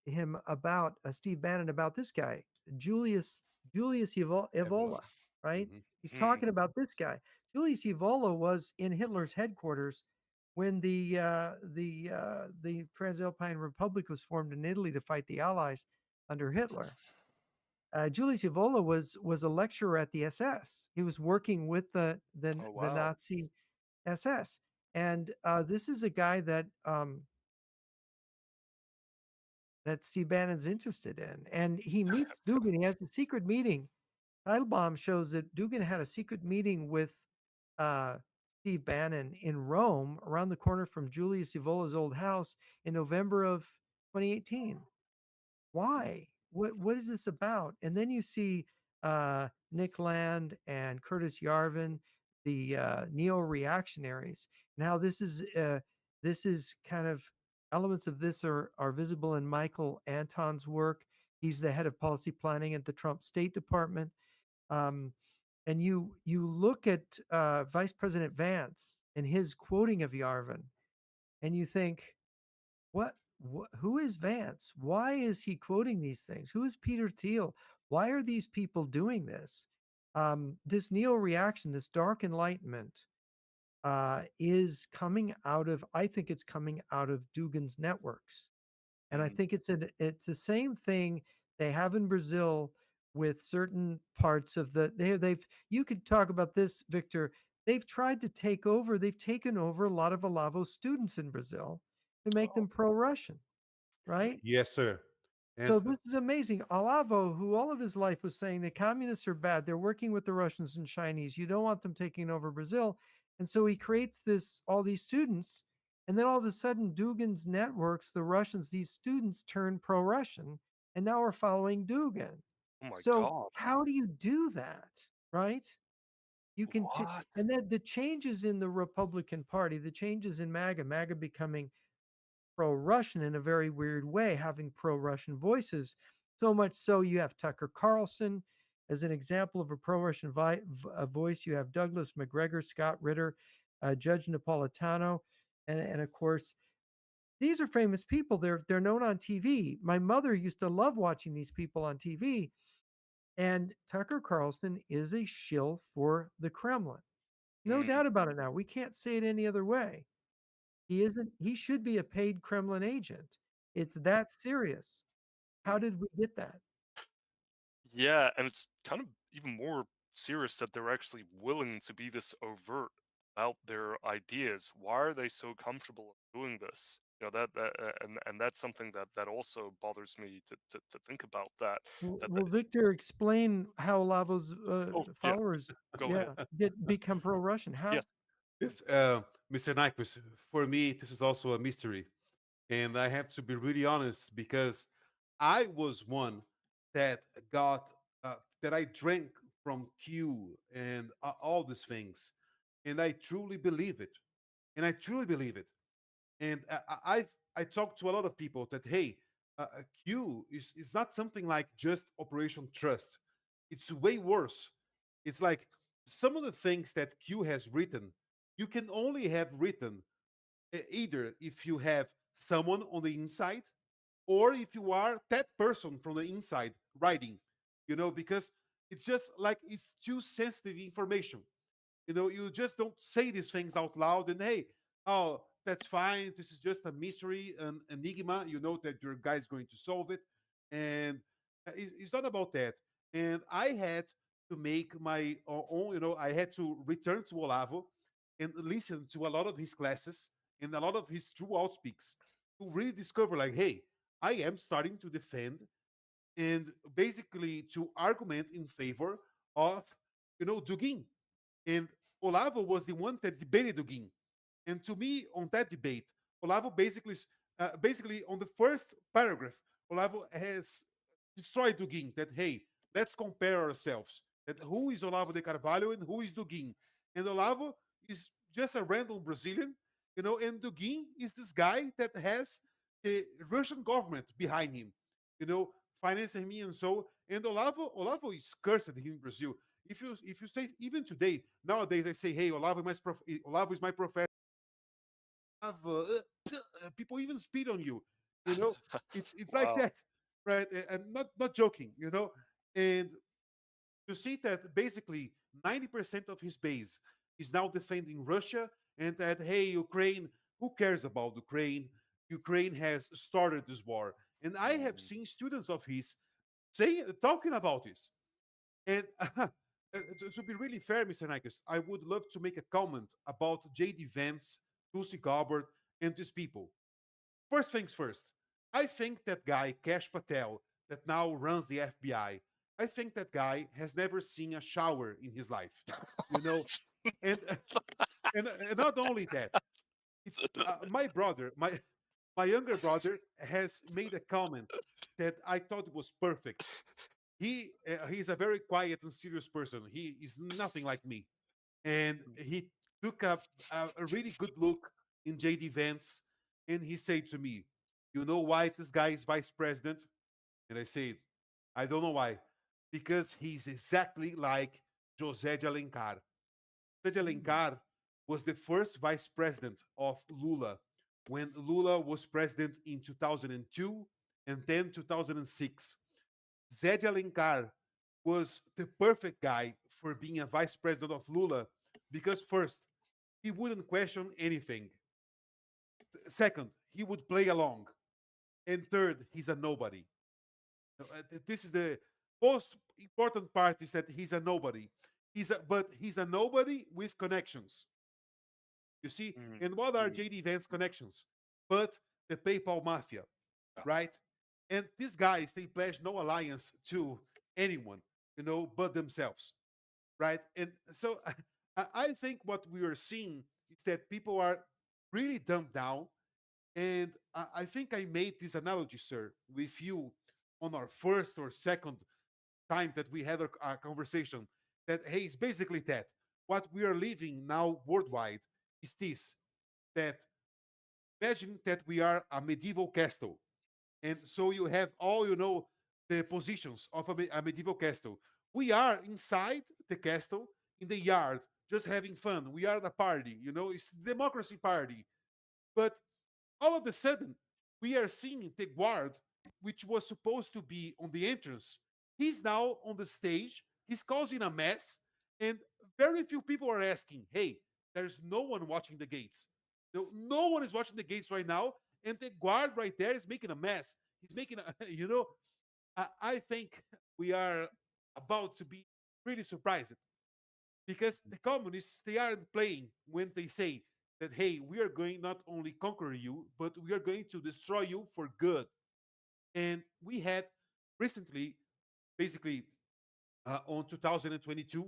him about Steve Bannon about this guy, Julius Evola. Evola, right? Mhm. He's Mm. talking about this guy. Julius Evola was in Hitler's headquarters when the Transalpine Republic was formed in Italy to fight the Allies under Hitler. Julius Evola was a lecturer at the SS. He was working with Oh the wow. Nazi SS, and this is a guy that Steve Bannon's interested in. And he meets Dugan. He has a secret meeting. Teitelbaum shows that Dugan had a secret meeting with uh, Steve Bannon in Rome, around the corner from Julius Evola's old house in November of 2018. Why? What is this about? And then you see Nick Land and Curtis Yarvin, the neo-reactionaries, and how this is kind of elements of this are visible in Michael Anton's work. He's the head of policy planning at the Trump State Department. Um, and you look at Vice President Vance and his quoting of Yarvin, and you think, what, who is Vance? Why is he quoting these things? Who is Peter Thiel? Why are these people doing this? This neo reaction, this dark enlightenment, is coming out of. I think it's coming out of Dugan's networks, and I Mm. think it's the same thing they have in Brazil with certain parts of they've. You could talk about this, Victor. They've tried to take over. They've taken over a lot of Olavo students in Brazil to make Oh. them pro-Russian, right? Yes, sir. And So this is amazing. Olavo, who all of his life was saying the communists are bad, they're working with the Russians and Chinese. You don't want them taking over Brazil. And so he creates all these students. And then all of a sudden, Dugan's networks, the Russians, these students turn pro-Russian, and now we're following Dugan. Oh my So god. how do you do that, right? You can, What? and then the changes in the Republican Party, the changes in MAGA becoming pro-Russian in a very weird way, having pro-Russian voices. So much so you have Tucker Carlson as an example of a pro-Russian voice. You have Douglas McGregor, Scott Ritter, Judge Napolitano, and of course these are famous people. They're known on TV. My mother used to love watching these people on TV, and Tucker Carlson is a shill for the Kremlin. No Mm. doubt about it. Now we can't say it any other way. He isn't. He should be a paid Kremlin agent. It's that serious. How Mm. did we get that? Yeah, and it's kind of even more serious that they're actually willing to be this overt. about their ideas. Why are they so comfortable doing this? And that's something that also bothers me to think about that. That Well, Victor, explain how Olavo's oh yeah, followers, go ahead. yeah, become pro-Russian. How? Yes. Yes, Mr. Nyquist, for me, this is also a mystery. And I have to be really honest because I was one that got, that I drank from Q and all these things. And I truly believe it. And I truly believe it. And I talked to a lot of people that, hey, Q is not something like just Operation Trust. It's way worse. It's like some of the things that Q has written, you can only have written either if you have someone on the inside or if you are that person from the inside writing, because it's just like it's too sensitive information. You just don't say these things out loud and hey, oh, that's fine. This is just a mystery, an enigma. You know that your guy's going to solve it. And it's not about that. And I had to make my own, I had to return to Olavo and listen to a lot of his classes and a lot of his true outspeaks to really discover like, hey, I am starting to defend and basically to argument in favor of, Dugin. And Olavo was the one that debated Dugin. And to me, on that debate, Olavo basically on the first paragraph, Olavo has destroyed Dugin. That hey, let's compare ourselves. That who is Olavo de Carvalho and who is Dugin? And Olavo is just a random Brazilian, and Dugin is this guy that has the Russian government behind him, you know, financing me and so. And Olavo is cursed in Brazil. If you say even today nowadays they say hey Olavo is my professor, people even spit on you, you know it's like Wow. that, right? And not joking, and you see that basically 90% of his base is now defending Russia, and that hey Ukraine, who cares about Ukraine has started this war. And I have Mm. seen students of his talking about this. And to be really fair, Mr. Nikes, I would love to make a comment about J.D. Vance, Tulsi Gabbard, and these people. First things first, I think that guy, Cash Patel, that now runs the FBI, I think that guy has never seen a shower in his life. You know, and and not only that, it's my brother, my younger brother has made a comment that I thought was perfect. He's a very quiet and serious person. He is nothing like me, and he took a really good look in JD Vance, and he said to me, "You know why this guy is vice president?" And I said, "I don't know why, because he's exactly like José de Alencar. José de Mm. Alencar was the first vice president of Lula when Lula was president in 2002 and then 2006. Zé de Alencar was the perfect guy for being a vice president of Lula because, first, he wouldn't question anything. Second, he would play along. And third, he's a nobody. This is the most important part is that he's a nobody. But he's a nobody with connections. You see, Mm, and what are mm, JD Vance connections? But the PayPal mafia, yeah. right? And these guys, they pledge no alliance to anyone, but themselves, right? And so I think what we are seeing is that people are really dumbed down. And I think I made this analogy, sir, with you on our first or second time that we had a conversation that, hey, it's basically that. What we are living now worldwide is this, that imagine that we are a medieval castle. And so you have all, the positions of a medieval castle. We are inside the castle in the yard, just having fun. We are the party, it's democracy party. But all of a sudden, we are seeing the guard, which was supposed to be on the entrance. He's now on the stage. He's causing a mess. And very few people are asking, hey, there's no one watching the gates. No one is watching the gates right now. And the guard right there is making a mess. He's making a, I think we are about to be really surprised. because the communists, they aren't playing when they say that, hey, we are going not only conquer you, but we are going to destroy you for good. And we had recently, basically on 2022,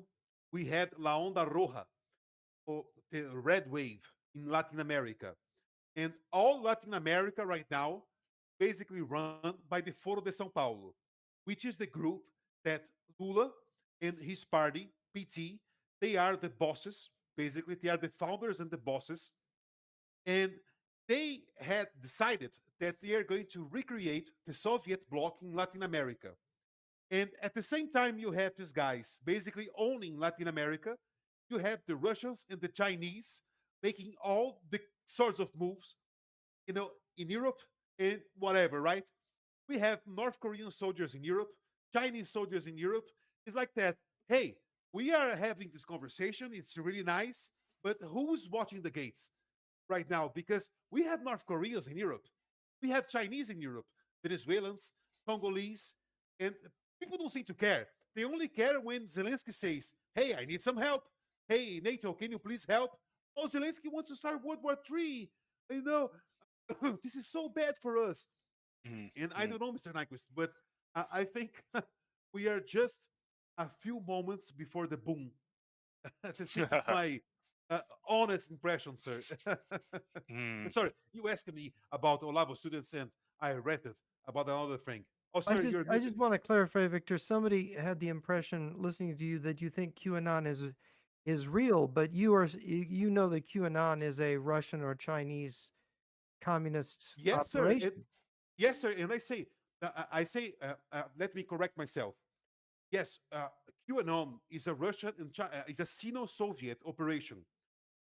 we had La Onda Roja, or the red wave in Latin America. And all Latin America right now basically run by the Foro de São Paulo, which is the group that Lula and his party, PT, they are the bosses. Basically, they are the founders and the bosses. And they had decided that they are going to recreate the Soviet bloc in Latin America. And at the same time, you have these guys basically owning Latin America. You have the Russians and the Chinese making all the sorts of moves, in Europe and whatever, right? We have North Korean soldiers in Europe, Chinese soldiers in Europe. It's like that. Hey, we are having this conversation. It's really nice, but who's watching the gates right now? Because we have North Koreans in Europe, we have Chinese in Europe, Venezuelans, Congolese, and people don't seem to care. They only care when Zelensky says, "Hey, I need some help. Hey, NATO, can you please help?" Oh, Zelensky wants to start World War III. You know, this is so bad for us. And I Mm-hmm. don't know, Mr. Nyquist, but I think we are just a few moments before the boom. This is my honest impression, sir. Mm. Sorry, you asked me about Olavo students, and I read it about another thing. Oh, I sir, just you're I muted. just want to clarify, Victor. Somebody had the impression listening to you that you think QAnon is real, but you know that QAnon is a Russian or Chinese communist Yes, sir. operation. Yes, sir. And let me correct myself. Yes, QAnon is a Russian and is a Sino-Soviet operation.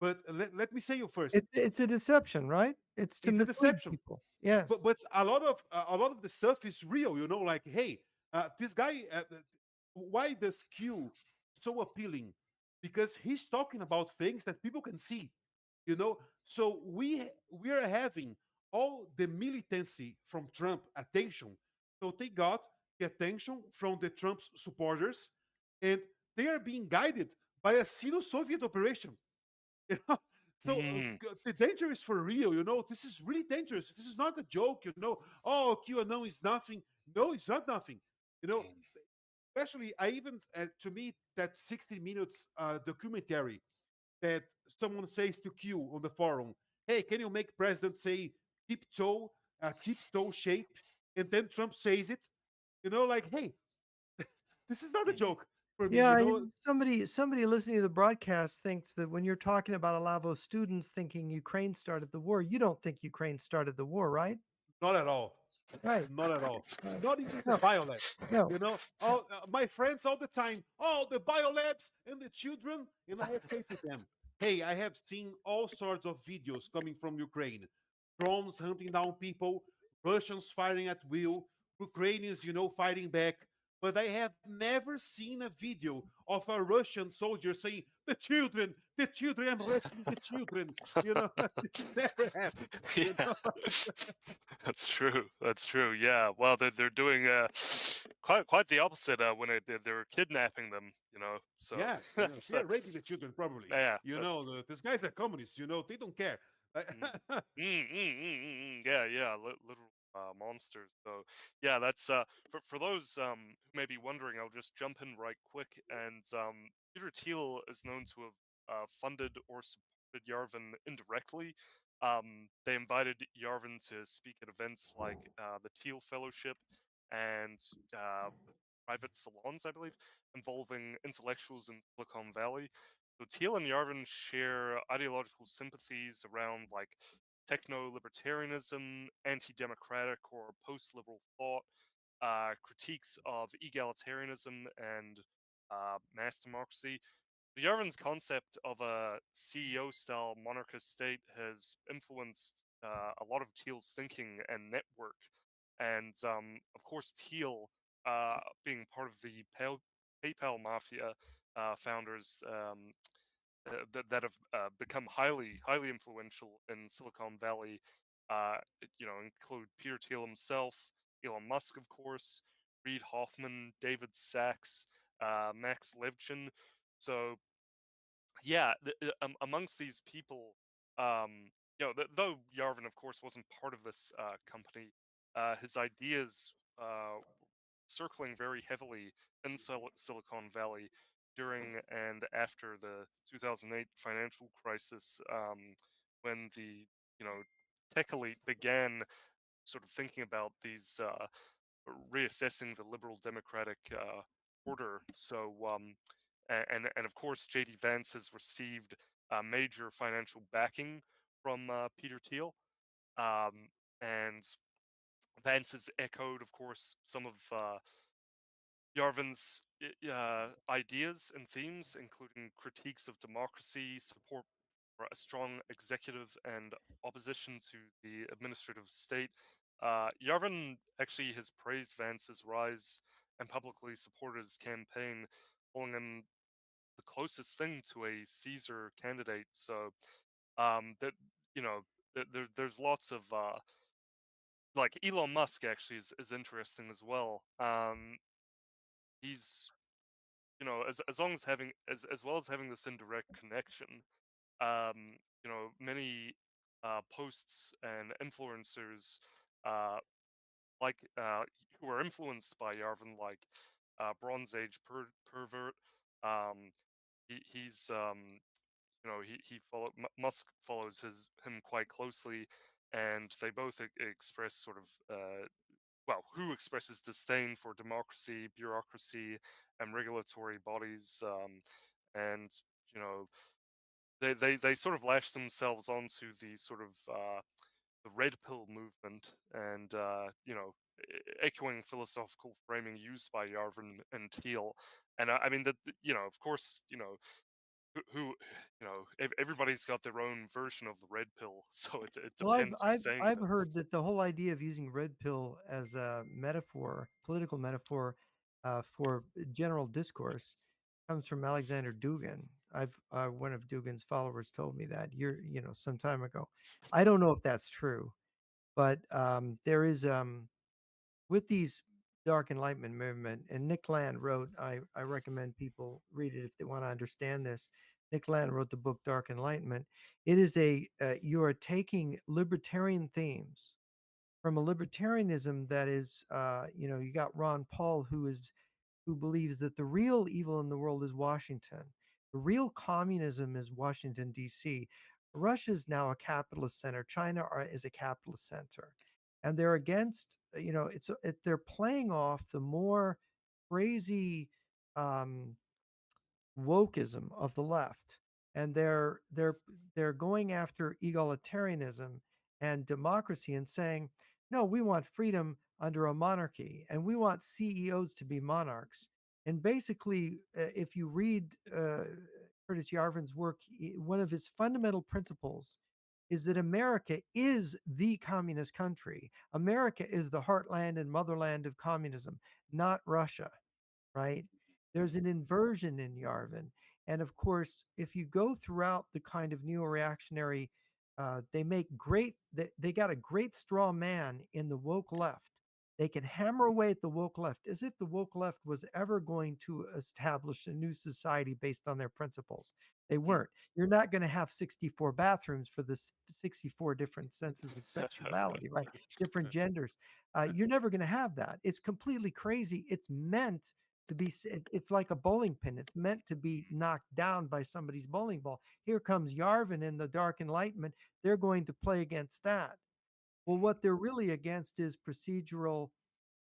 But let me say you first. It's a deception, right? It's to It's a mislead deception. people. Yes. But a lot of the stuff is real. Like, hey, this guy. Why does Q so appealing? Because he's talking about things that people can see. So we are having all the militancy from Trump attention. So they got the attention from the Trump's supporters, and they are being guided by a Sino-Soviet operation. You know? So Mm. the danger is for real. This is really dangerous. This is not a joke. Oh, QAnon is nothing. No, it's not nothing. You know, especially I even to me that 60 minutes documentary that someone says to Q on the forum, "Hey, can you make president say tiptoe shape?" And then Trump says it. Like, hey, this is not a Mm. joke for me. Yeah, and somebody listening to the broadcast thinks that when you're talking about Olavo students thinking Ukraine started the war, you don't think Ukraine started the war, right? Not at all. Right. Not at all. Right. Not even the No, biolabs. no. All my friends all the time. Oh, the biolabs and the children. And I have said to them, "Hey, I have seen all sorts of videos coming from Ukraine. Drones hunting down people, Russians firing at will, Ukrainians, fighting back. But I have never seen a video of a Russian soldier saying, the children, I'm rescuing the children." This never happened. You Yeah, know? that's true. That's true. Yeah. Well, they're doing quite the opposite when they're kidnapping them. So Yeah, so they're raping the children probably. yeah. These guys are communists. They don't care. Mm. Yeah, yeah, literal monsters. So, yeah, that's for those who may be wondering. I'll just jump in right quick. And Peter Thiel is known to have funded or supported Yarvin indirectly. They invited Yarvin to speak at events like the Thiel Fellowship and private salons, I believe, involving intellectuals in Silicon Valley. So Thiel and Yarvin share ideological sympathies around like techno-libertarianism, anti-democratic or post-liberal thought, critiques of egalitarianism and mass democracy. Yarvin's concept of a CEO-style monarchist state has influenced a lot of Thiel's thinking and network, and of course Thiel, being part of the PayPal mafia founders, that have become highly influential in Silicon Valley. Include Peter Thiel himself, Elon Musk, of course, Reid Hoffman, David Sachs, Max Levchin. So yeah, amongst these people, though Yarvin, of course, wasn't part of this company, his ideas circling very heavily in Silicon Valley during and after the 2008 financial crisis, when the tech elite began sort of thinking about these reassessing the liberal democratic order. So and of course, JD Vance has received major financial backing from Peter Thiel, um, and Vance has echoed, of course, some of Yarvin's ideas and themes, including critiques of democracy, support for a strong executive, and opposition to the administrative state. Yarvin actually has praised Vance's rise and publicly supported his campaign, calling him the closest thing to a Caesar candidate. So that you know, there's lots of like Elon Musk actually is interesting as well. He's as long as having as well as having this indirect connection, many posts and influencers uh, like who are influenced by Yarvin, like Bronze Age pervert. Um, he's he Musk follows him quite closely, and they both express sort of who expresses disdain for democracy, bureaucracy, and regulatory bodies, and you know they sort of latch themselves onto the sort of the red pill movement, and echoing philosophical framing used by Yarvin and Thiel, and I mean that of course who everybody's got their own version of the red pill, so it Well, I've depends who's I've saying I've it. heard that the whole idea of using red pill as a metaphor, political metaphor, for general discourse, comes from Alexander Dugin. I've one of Dugin's followers told me that some time ago. I don't know if that's true, but there is with these dark enlightenment movement, and Nick Land wrote. I recommend people read it if they want to understand this. Nick Land wrote the book Dark Enlightenment. It is you are taking libertarian themes from a libertarianism that is, you got Ron Paul, who believes that the real evil in the world is Washington. The real communism is Washington, D.C. Russia is now a capitalist center. China is a capitalist center. And they're against, they're playing off the more crazy um, wokeism of the left, and they're going after egalitarianism and democracy and saying, no, we want freedom under a monarchy, and we want CEOs to be monarchs. And basically, if you read Curtis Yarvin's work, one of his fundamental principles is that America is the communist country. America is the heartland and motherland of communism, not Russia, right? There's an inversion in Yarvin. And of course, if you go throughout the kind of neo-reactionary, they got a great straw man in the woke left. They can hammer away at the woke left as if the woke left was ever going to establish a new society based on their principles. They weren't. You're not going to have 64 bathrooms for the 64 different senses of sexuality, right? Different genders. You're never going to have that. It's completely crazy. It's meant to be, it's like a bowling pin. It's meant to be knocked down by somebody's bowling ball. Here comes Yarvin in the Dark Enlightenment. They're going to play against that. Well, what they're really against is procedural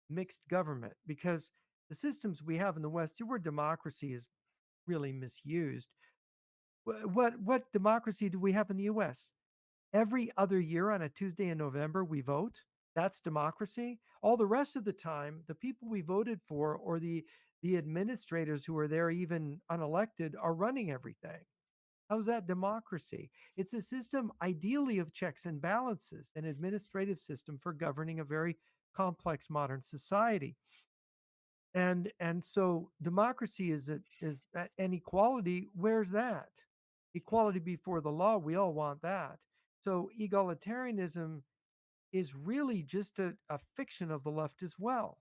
mixed government, because the systems we have in the West, where democracy is really misused. What democracy do we have in the U.S.? Every other year on a Tuesday in November, we vote. That's democracy. All the rest of the time, the people we voted for, or the administrators who are there, even unelected, are running everything. How's that democracy? It's a system ideally of checks and balances, an administrative system for governing a very complex modern society. And so democracy and equality. Where's that? Equality before the law. We all want that. So egalitarianism is really just a fiction of the left as well.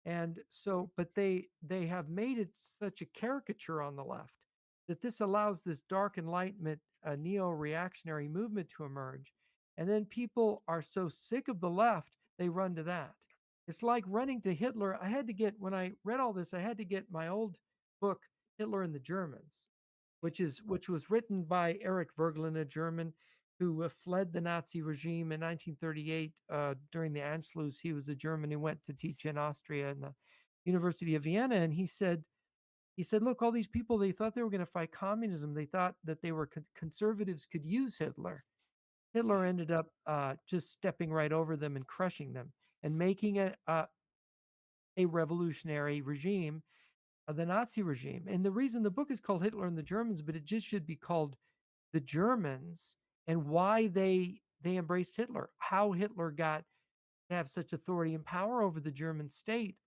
And so, but they have made it such a caricature on the left that this allows this dark enlightenment, neo-reactionary movement to emerge. And then people are so sick of the left, they run to that. It's like running to Hitler. I had to get, when I read all this, I had to get my old book, Hitler and the Germans, which was written by Erich Voegelin, a German who fled the Nazi regime in 1938 during the Anschluss. He was a German who went to teach in Austria in the University of Vienna, and he said, look, all these people, they thought they were going to fight communism. They thought that they were conservatives could use Hitler. Hitler ended up just stepping right over them and crushing them and making a revolutionary regime, the Nazi regime. And the reason the book is called Hitler and the Germans, but it just should be called The Germans and why they embraced Hitler, how Hitler got to have such authority and power over the German state.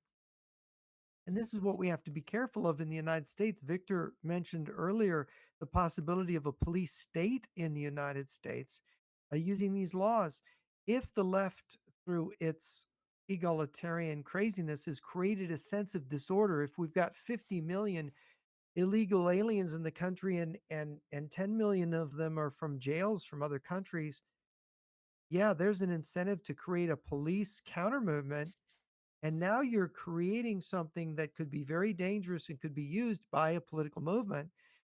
And this is what we have to be careful of in the United States. Victor mentioned earlier the possibility of a police state in the United States using these laws. If the left, through its egalitarian craziness, has created a sense of disorder, if we've got 50 million illegal aliens in the country and 10 million of them are from jails from other countries, yeah, there's an incentive to create a police counter movement, and now you're creating something that could be very dangerous and could be used by a political movement.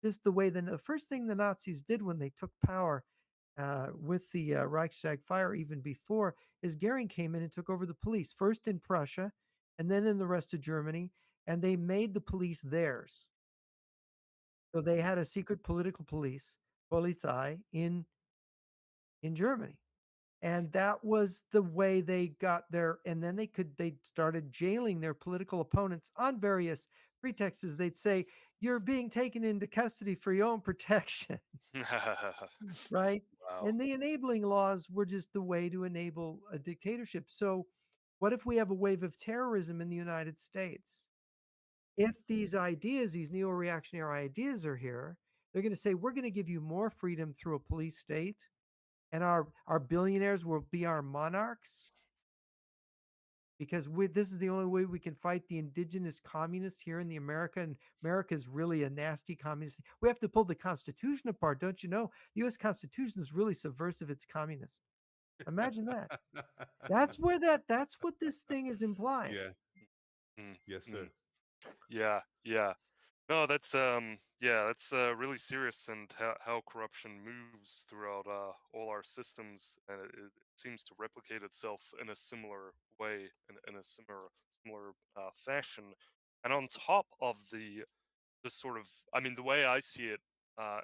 Just the way the first thing the Nazis did when they took power with the Reichstag fire, even before, is Goering came in and took over the police, first in Prussia and then in the rest of Germany, and they made the police theirs. So they had a secret political police, Polizei, in Germany. And that was the way they got their, and then they started jailing their political opponents on various pretexts. They'd say, you're being taken into custody for your own protection, right? Wow. And the enabling laws were just the way to enable a dictatorship. So what if we have a wave of terrorism in the United States? If these ideas, these neo-reactionary ideas are here, they're going to say, we're going to give you more freedom through a police state, and our billionaires will be our monarchs because this is the only way we can fight the indigenous communists here in the America. And America is really a nasty communist. We have to pull the Constitution apart, don't you know? The U.S. Constitution is really subversive. It's communist. Imagine that. That's what this thing is implying. Yeah. Mm, Yes, mm. sir. Yeah, yeah. No, that's really serious, and how corruption moves throughout all our systems, and it seems to replicate itself in a similar way, in a similar fashion. And on top of the sort of, I mean, the way I see it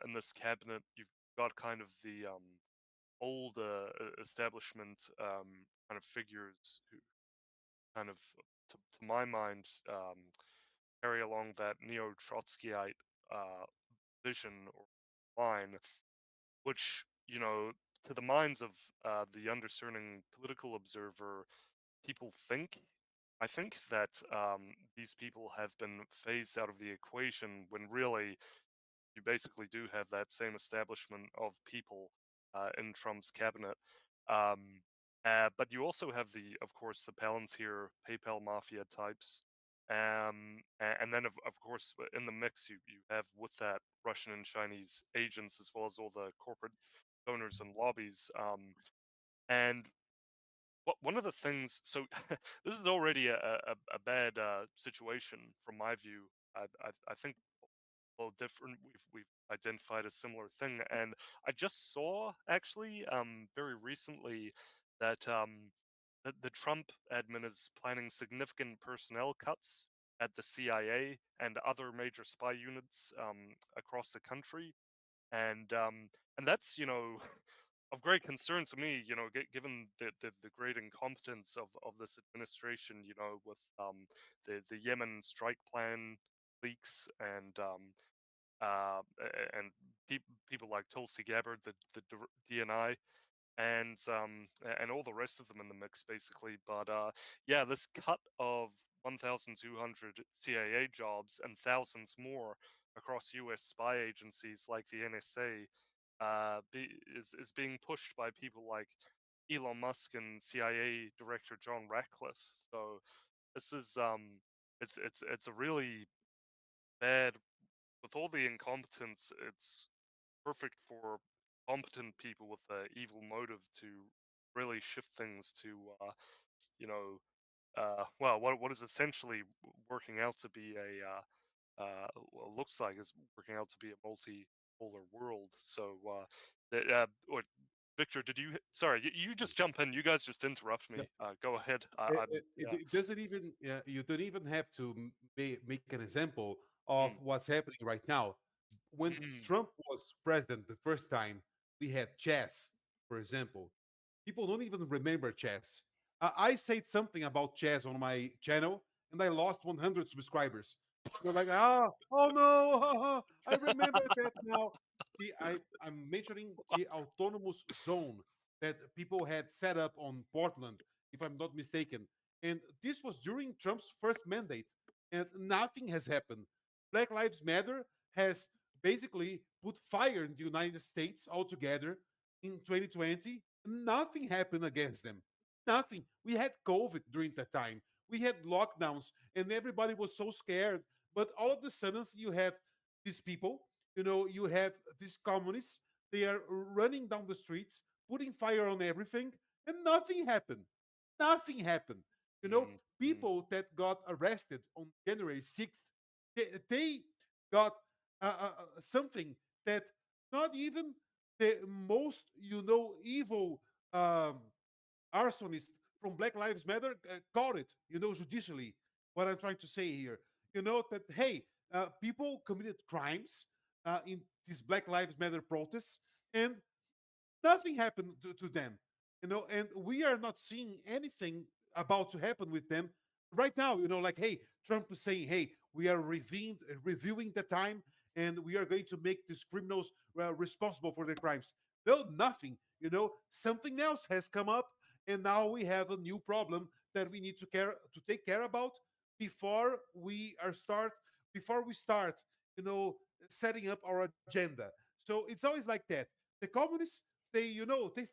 in this cabinet, you've got kind of the old establishment kind of figures who kind of, to my mind, carry along that neo-Trotskyite vision or line, which, to the minds of the undiscerning political observer, people think. I think that these people have been phased out of the equation when really you basically do have that same establishment of people in Trump's cabinet. Um, but you also have of course, the Palantir, PayPal mafia types. And then, of course, in the mix, you have with that Russian and Chinese agents, as well as all the corporate donors and lobbies. And one of the things, so this is already a bad situation from my view. I think well different we've identified a similar thing, and I just saw actually very recently that the Trump admin is planning significant personnel cuts at the CIA and other major spy units across the country, and that's of great concern to me, given the great incompetence of this administration, with the Yemen strike plan leaks and people like Tulsi Gabbard, the DNI, and all the rest of them in the mix, basically. But yeah, this cut of 1,200 CIA jobs and thousands more across U.S. spy agencies like the NSA is being pushed by people like Elon Musk and CIA Director John Ratcliffe. So this is it's a really bad with all the incompetence, it's perfect for competent people with an evil motive to really shift things to, you know, well, what is essentially working out to be well, looks like is working out to be a multipolar world. So, or Victor, did you? Sorry, you just jump in. You guys just interrupt me. Go ahead. Yeah. It doesn't even you don't even have to make an example of Mm, what's happening right now. When mm, Trump was president the first time, we had chess, for example. People don't even remember chess. I said something about chess on my channel, and I lost 100 subscribers. They're like, oh no, I remember that now. I'm mentioning the autonomous zone that people had set up on Portland, if I'm not mistaken. And this was during Trump's first mandate, and nothing has happened. Black Lives Matter has basically put fire in the United States altogether in 2020. Nothing happened against them. Nothing. We had COVID during that time. We had lockdowns, and everybody was so scared. But all of a sudden, you have these people, you have these communists. They are running down the streets, putting fire on everything, and nothing happened. Nothing happened. You know, mm, mm, people that got arrested on January 6th, they got something that not even the most, evil um, arsonist from Black Lives Matter caught it, judicially. What I'm trying to say here, that, hey, people committed crimes in these Black Lives Matter protests, and nothing happened to them, and we are not seeing anything about to happen with them right now. Like, hey, Trump is saying, hey, we are reviewing the time, and we are going to make these criminals responsible for their crimes. No, nothing. Something else has come up, and now we have a new problem that we need to take care about before we start you know setting up our agenda. So it's always like that. The communists, they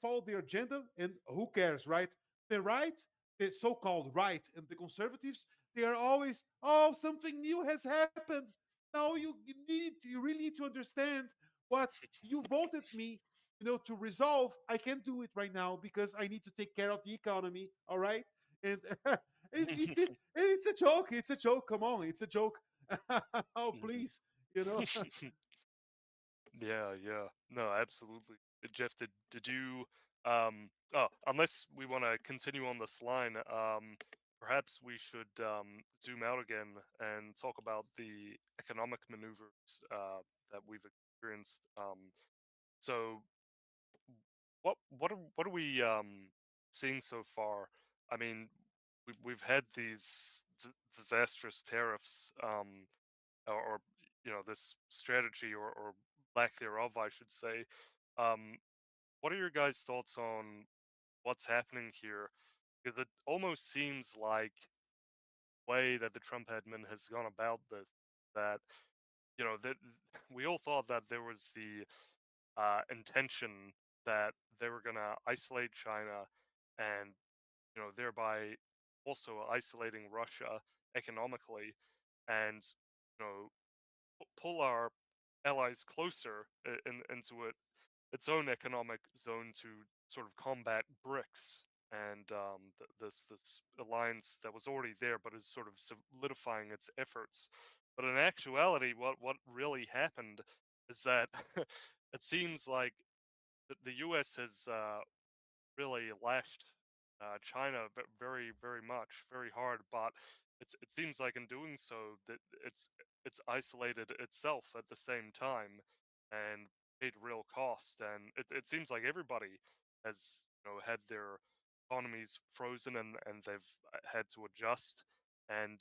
follow their agenda, and who cares, right? The right, the so-called right, and the conservatives, they are always, oh, something new has happened. Now you really need to understand what you voted me, to resolve. I can't do it right now because I need to take care of the economy. All right, and it's a joke. It's a joke. Come on, it's a joke. Oh, mm. please, you know. Yeah, yeah. No, absolutely. Jeff, did you oh, unless we want to continue on this line, perhaps we should zoom out again and talk about the economic maneuvers that we've experienced. So what are we seeing so far? I mean, we've had these disastrous tariffs, or this strategy, or lack thereof, I should say. Um, what are your guys' thoughts on what's happening here? Because it almost seems like the way that the Trump admin has gone about this, that that we all thought that there was the intention that they were going to isolate China, and thereby also isolating Russia economically, and pull our allies closer into its own economic zone to sort of combat BRICS, and this alliance that was already there but is sort of solidifying its efforts. But in actuality, what really happened is that it seems like the U.S. has really lashed China very, very much, very hard. But it seems like in doing so that it's isolated itself at the same time and paid real cost. And it seems like everybody has had their economies frozen, and they've had to adjust. And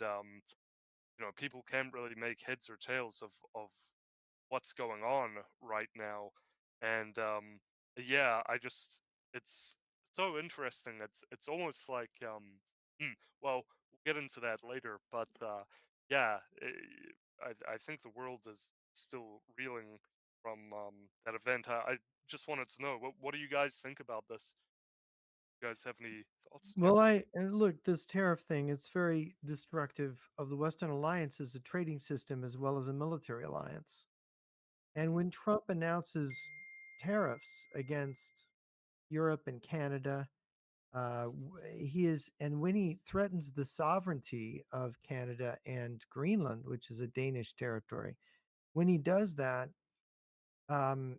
people can't really make heads or tails of what's going on right now. And yeah, it's so interesting. It's almost like well, we'll get into that later, but yeah, I think the world is still reeling from that event. I just wanted to know, what do you guys think about this? You guys have any thoughts? Yeah. Well, and look, this tariff thing, it's very destructive of the Western alliance as a trading system as well as a military alliance. And when Trump announces tariffs against Europe and Canada, he is, and when he threatens the sovereignty of Canada and Greenland, which is a Danish territory, when he does that,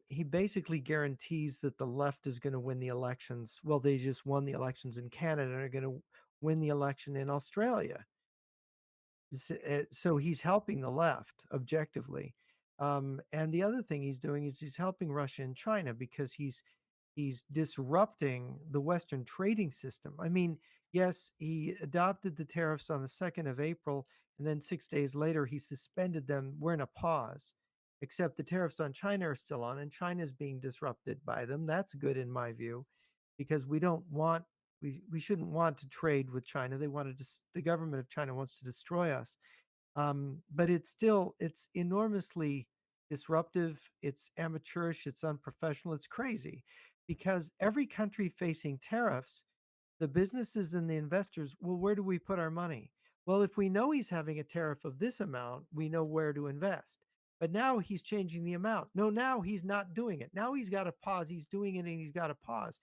he basically guarantees that the left is going to win the elections. Well, they just won the elections in Canada and are going to win the election in Australia. So he's helping the left objectively. And the other thing he's doing is he's helping Russia and China because he's disrupting the Western trading system. I mean, yes, he adopted the tariffs on the 2nd of April, and then 6 days later he suspended them. We're in a pause, except the tariffs on China are still on, and China is being disrupted by them. That's good in my view, because we shouldn't want to trade with China. They want to just the government of China wants to destroy us. But it's enormously disruptive. It's amateurish. It's unprofessional. It's crazy because every country facing tariffs, the businesses and the investors, well, where do we put our money? Well, if we know he's having a tariff of this amount, we know where to invest. But now he's changing the amount. No, now he's not doing it. Now he's got to pause. He's doing it and he's got to pause.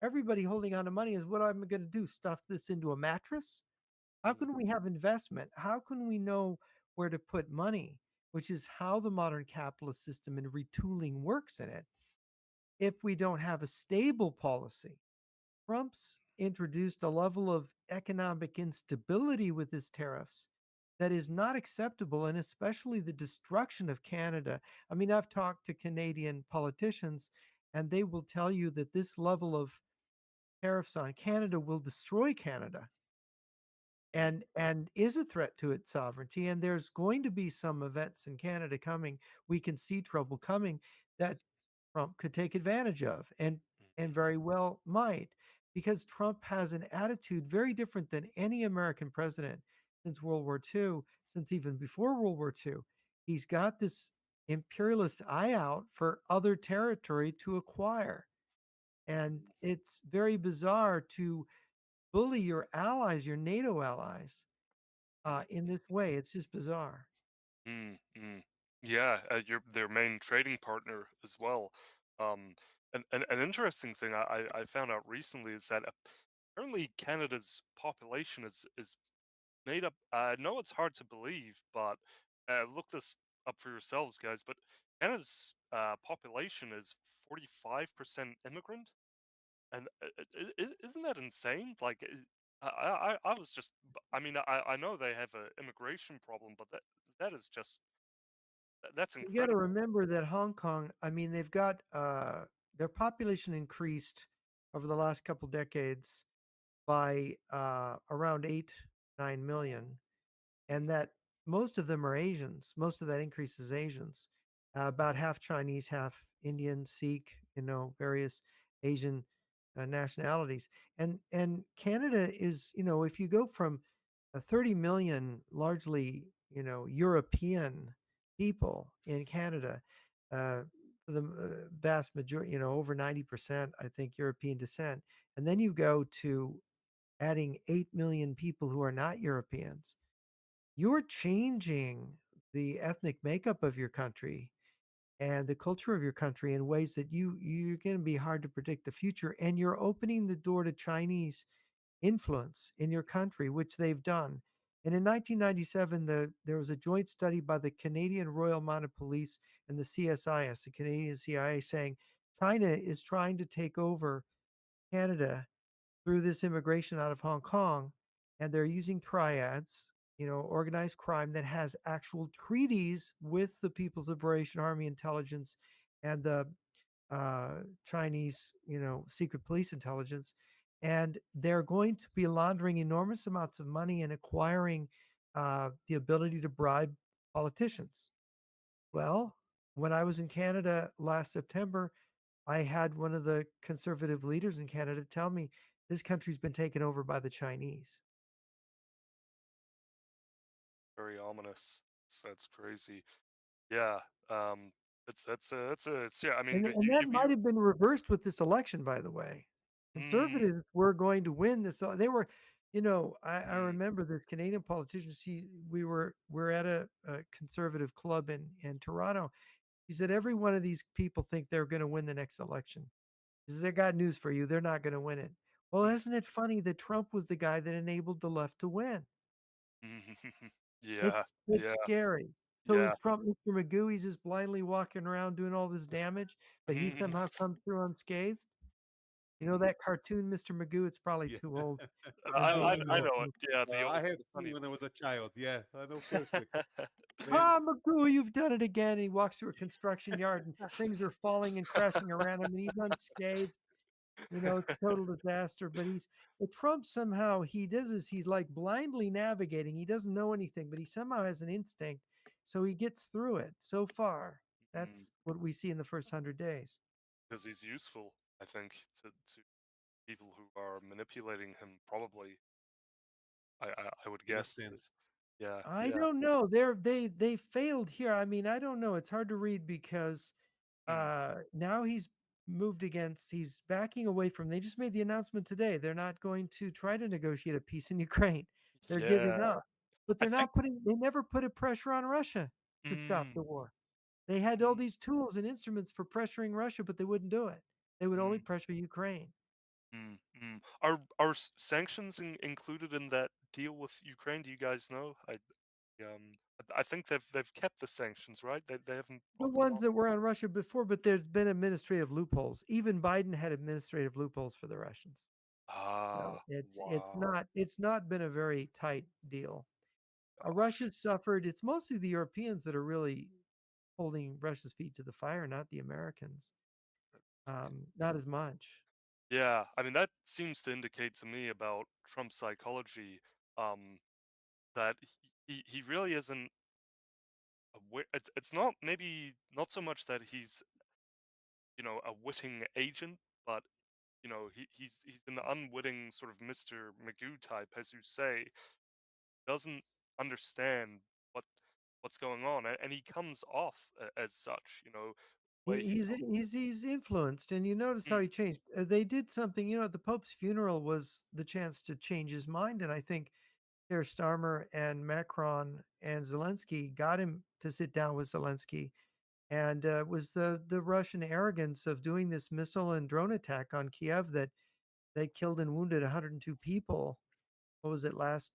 Everybody holding on to money is what I'm going to do? Stuff this into a mattress? How Mm, can we have investment? How can we know where to put money, which is how the modern capitalist system and retooling works in it, if we don't have a stable policy? Trump's introduced a level of economic instability with his tariffs that is not acceptable, and especially the destruction of Canada. I mean, I've talked to Canadian politicians, and they will tell you that this level of tariffs on Canada will destroy Canada mm, and is a threat to its sovereignty. And there's going to be some events in Canada coming. We can see trouble coming that Trump could take advantage of, and mhm. very well might, because Trump has an attitude very different than any American president since World War II, since even before World War II. He's got this imperialist eye out for other territory to acquire. And it's very bizarre to bully your allies, your NATO allies, in this way. It's just bizarre. Mm, mm. Yeah, their main trading partner as well. Um, and an interesting thing I found out recently is that apparently Canada's population is made up. I know it's hard to believe, but look this up for yourselves, guys. But Canada's population is 45% immigrant, and isn't that insane? Like, I was just, I mean, I know they have an immigration problem, but that is just that's You got to incredible. remember that Hong Kong, I mean, they've got their population increased over the last couple decades by around 8, 9 million, and that most of them are Asians. Most of that increase is Asians, about half Chinese, half Indian, Sikh, various Asian nationalities. And Canada is, if you go from 30 million, largely, European people in Canada, uh, for the vast majority, over 90%, I think, European descent, and then you go to adding 8 million people who are not Europeans, you're changing the ethnic makeup of your country and the culture of your country in ways that you're going to be hard to predict the future, and you're opening the door to Chinese influence in your country, which they've done. And in 1997, there was a joint study by the Canadian Royal Mounted Police and the CSIS, the Canadian CIA, saying China is trying to take over Canada through this immigration out of Hong Kong, and they're using triads, organized crime that has actual treaties with the People's Liberation Army intelligence and the Chinese, secret police intelligence, and they're going to be laundering enormous amounts of money and acquiring the ability to bribe politicians. Well, when I was in Canada last September, I had one of the conservative leaders in Canada tell me this country's been taken over by the Chinese. Very ominous. That's crazy. Yeah. Um, it's yeah. I mean, And that might you have been reversed with this election, by the way. Mm, Conservatives were going to win this. They were, I mm, remember this Canadian politician. We're at a conservative club in Toronto. He said every one of these people think they're going to win the next election. He said, I got news for you. They're not going to win it. Well, isn't it funny that Trump was the guy that enabled the left to win? mm. Yeah, It's yeah, scary. So yeah. is Trump Mr. Magoo? He's just blindly walking around doing all this damage, but he Mm, somehow comes through unscathed. You know mm. that cartoon, Mr. Magoo? It's probably Yeah. too old, but I, maybe I I I know. you know it. know. Yeah, the I old, have the funny seen when I old. was a child. Yeah, I know perfect. Man, "Ah, Magoo, you've done it again." And he walks through a construction yard and things are falling and crashing around him and he's unscathed. It's total disaster. But Trump somehow he does this, he's like blindly navigating. He doesn't know anything, but he somehow has an instinct. So he gets through it so far. Mm, That's what we see in the first 100 days. because he's useful, I think, to people who are manipulating him. Probably, I would in a guess. sense. Yeah, I yeah. don't know. They failed here. I mean, I don't know. It's hard to read because Mm, now he's backing away from. They just made the announcement today. They're not going to try to negotiate a peace in Ukraine. They're yeah. giving up. But I think. they never put a pressure on Russia to stop Mm, the war. They had all mm, these tools and instruments for pressuring Russia, but they wouldn't do it. They would only mm, pressure Ukraine. Are sanctions included in that deal with Ukraine? Do you guys know? I think they've kept the sanctions, right? They haven't The brought them ones off. that were on Russia before, but there's been administrative loopholes. Even Biden had administrative loopholes for the Russians. So Ah, wow. it's not been a very tight deal. Gosh. Russia's suffered. It's mostly the Europeans that are really holding Russia's feet to the fire, not the Americans. Not as much. Yeah, I mean that seems to indicate to me about Trump's psychology, um, that he really isn't aware. It's not maybe not so much that he's a witting agent, but he's an unwitting sort of Mr. Magoo type, as you say, doesn't understand what what's going on, and he comes off as such. Way he talks. He's influenced, and you notice how Mm, he changed. They did something. The Pope's funeral was the chance to change his mind, and I think Keir Starmer and Macron and Zelensky got him to sit down with Zelensky. And it was the Russian arrogance of doing this missile and drone attack on Kiev that they killed and wounded 102 people. What was it last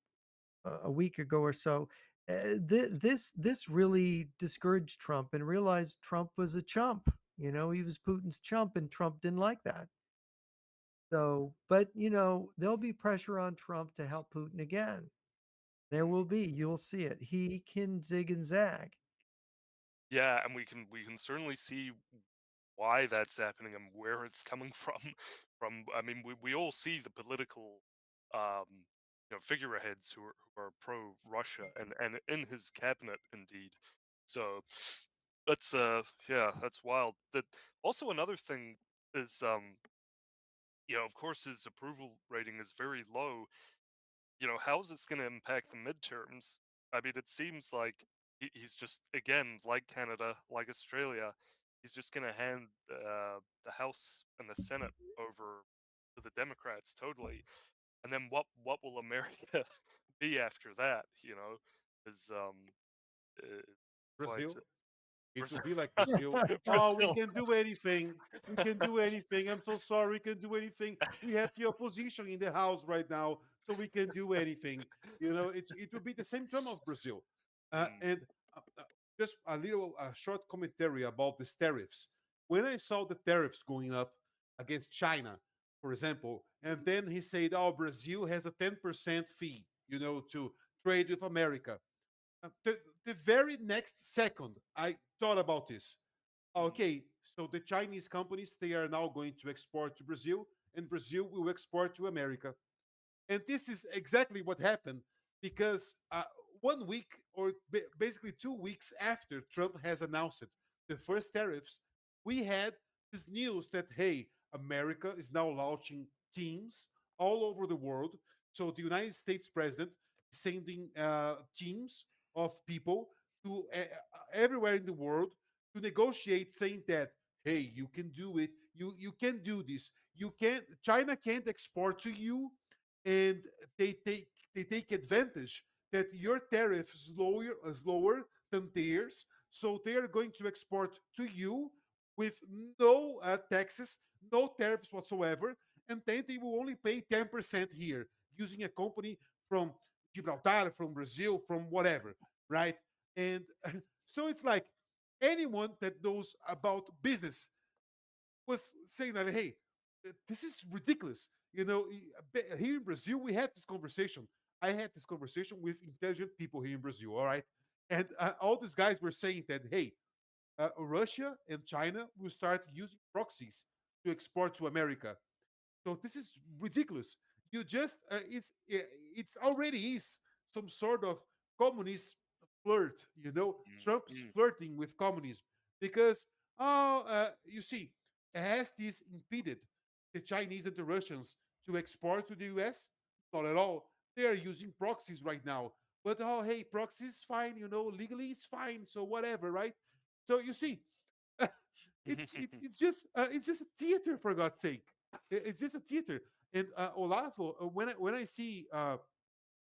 a week ago or so? This really discouraged Trump and realized Trump was a chump. He was Putin's chump, and Trump didn't like that. So, but there'll be pressure on Trump to help Putin again. There mm. will be. You'll see it. He can zig and zag. Yeah, and we can certainly see why that's happening and where it's coming from. I mean, we all see the political, um, figureheads who are pro Russia and in his cabinet indeed. So that's yeah, that's wild. That also another thing is of course his approval rating is very low. How's this going to impact the midterms? I mean, it seems like he's just, again, like Canada, like Australia, he's just going to hand the House and the Senate over to the Democrats totally. And then what will America be after that? Is uh, quite Brazil. It will Brazil. be like Brazil. Oh, we Brazil. can do anything. We can do anything. I'm so sorry. We can do anything. We have the opposition in the house right now, so we can do anything. It will be the same term of Brazil. Mm, And just a little short commentary about these tariffs. When I saw the tariffs going up against China, for example, and then he said, "Oh, Brazil has a 10% fee, to trade with America." The very next second, I thought about this. mm, Okay, so the Chinese companies, they are now going to export to Brazil, and Brazil will export to America. And this is exactly what happened because 1 week or basically 2 weeks after Trump has announced it, the first tariffs, we had this news that, hey, America is now launching teams all over the world. So the United States president is sending teams of people to everywhere in the world to negotiate, saying that, hey, you can do it. You can do this. you can't. China can't export to you, and they take advantage that your tariff is lower than theirs, so they are going to export to you with no taxes, no tariffs whatsoever, and then they will only pay 10% here using a company from Gibraltar, from Brazil, from whatever, right? And so it's like anyone that knows about business was saying that, hey, this is ridiculous. You know, here in Brazil, we had this conversation. I had this conversation with intelligent people here in Brazil, all right? And all these guys were saying that, hey, Russia and China will start using proxies to export to America. So this is ridiculous. You just it's already is some sort of communist flirt. You know, Trump's Mm, flirting with communism because you see, has this impeded the Chinese and the Russians to export to the U.S.? Not at all. They are using proxies right now. But oh, hey, proxies is fine. You know, legally it's fine. So whatever, right? So you see, it's just a theater for God's sake. It's just a theater. And Olafo, when I see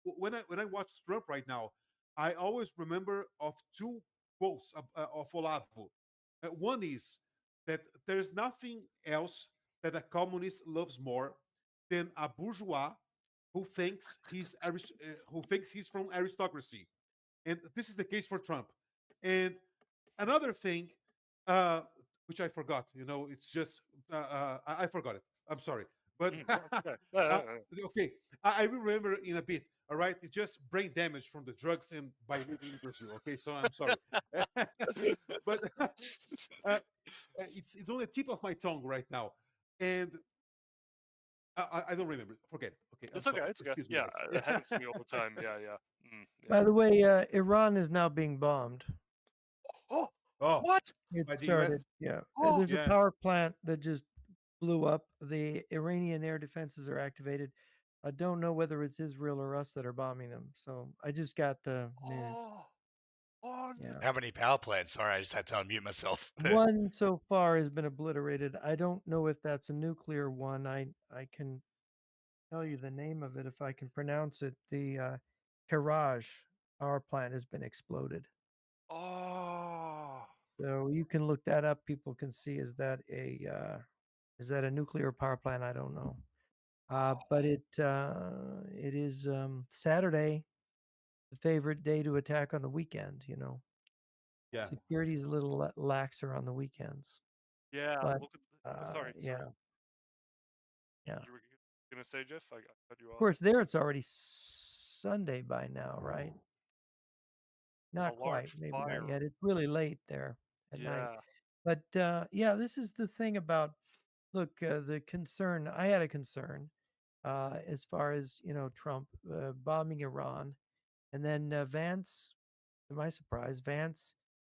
when I watch Trump right now, I always remember of two quotes of Olavo. One is that there's nothing else that a communist loves more than a bourgeois who thinks he's from aristocracy, and this is the case for Trump. And another thing, uh, which I forgot, you know, it's just I forgot it. I'm sorry, but that's okay. Yeah, uh, yeah, yeah. okay, I will remember in a bit. All right, it's just brain damage from the drugs and by living in Brazil. Okay, so I'm sorry, but it's on the tip of my tongue right now, and I don't remember. Forget it. Okay, I'm It's okay. sorry. It's okay. Excuse me, Yeah, guys. it happens to me all the time. Yeah, yeah. By Yeah. the way, Iran is now being bombed. Oh, Oh, what? It by the started. U.S. Yeah. Oh, There's a Yeah, power plant that just blew up. The Iranian air defenses are activated. I don't know whether it's Israel or us that are bombing them. So I just got the news. oh, oh Yeah. How many power plants? Sorry, I just had to unmute myself. One so far has been obliterated. I don't know if that's a nuclear one. I can tell you the name of it if I can pronounce it. The Karaj power plant has been exploded. oh. So you can look that up. People can see is that a nuclear power plant? I don't know. But it is Saturday, the favorite day to attack on the weekend. You know, yeah, security is a little laxer on the weekends. Yeah, But look at sorry, sorry. yeah, yeah. You were gonna say, Jeff? I cut you Of off. course, there it's already Sunday by now, right? A Not quite, large maybe not fire. yet. It's really late there at night. Yeah. But yeah, this is the thing about look, the concern. I had a concern as far as Trump bombing Iran, and then Vance. To my surprise, Vance,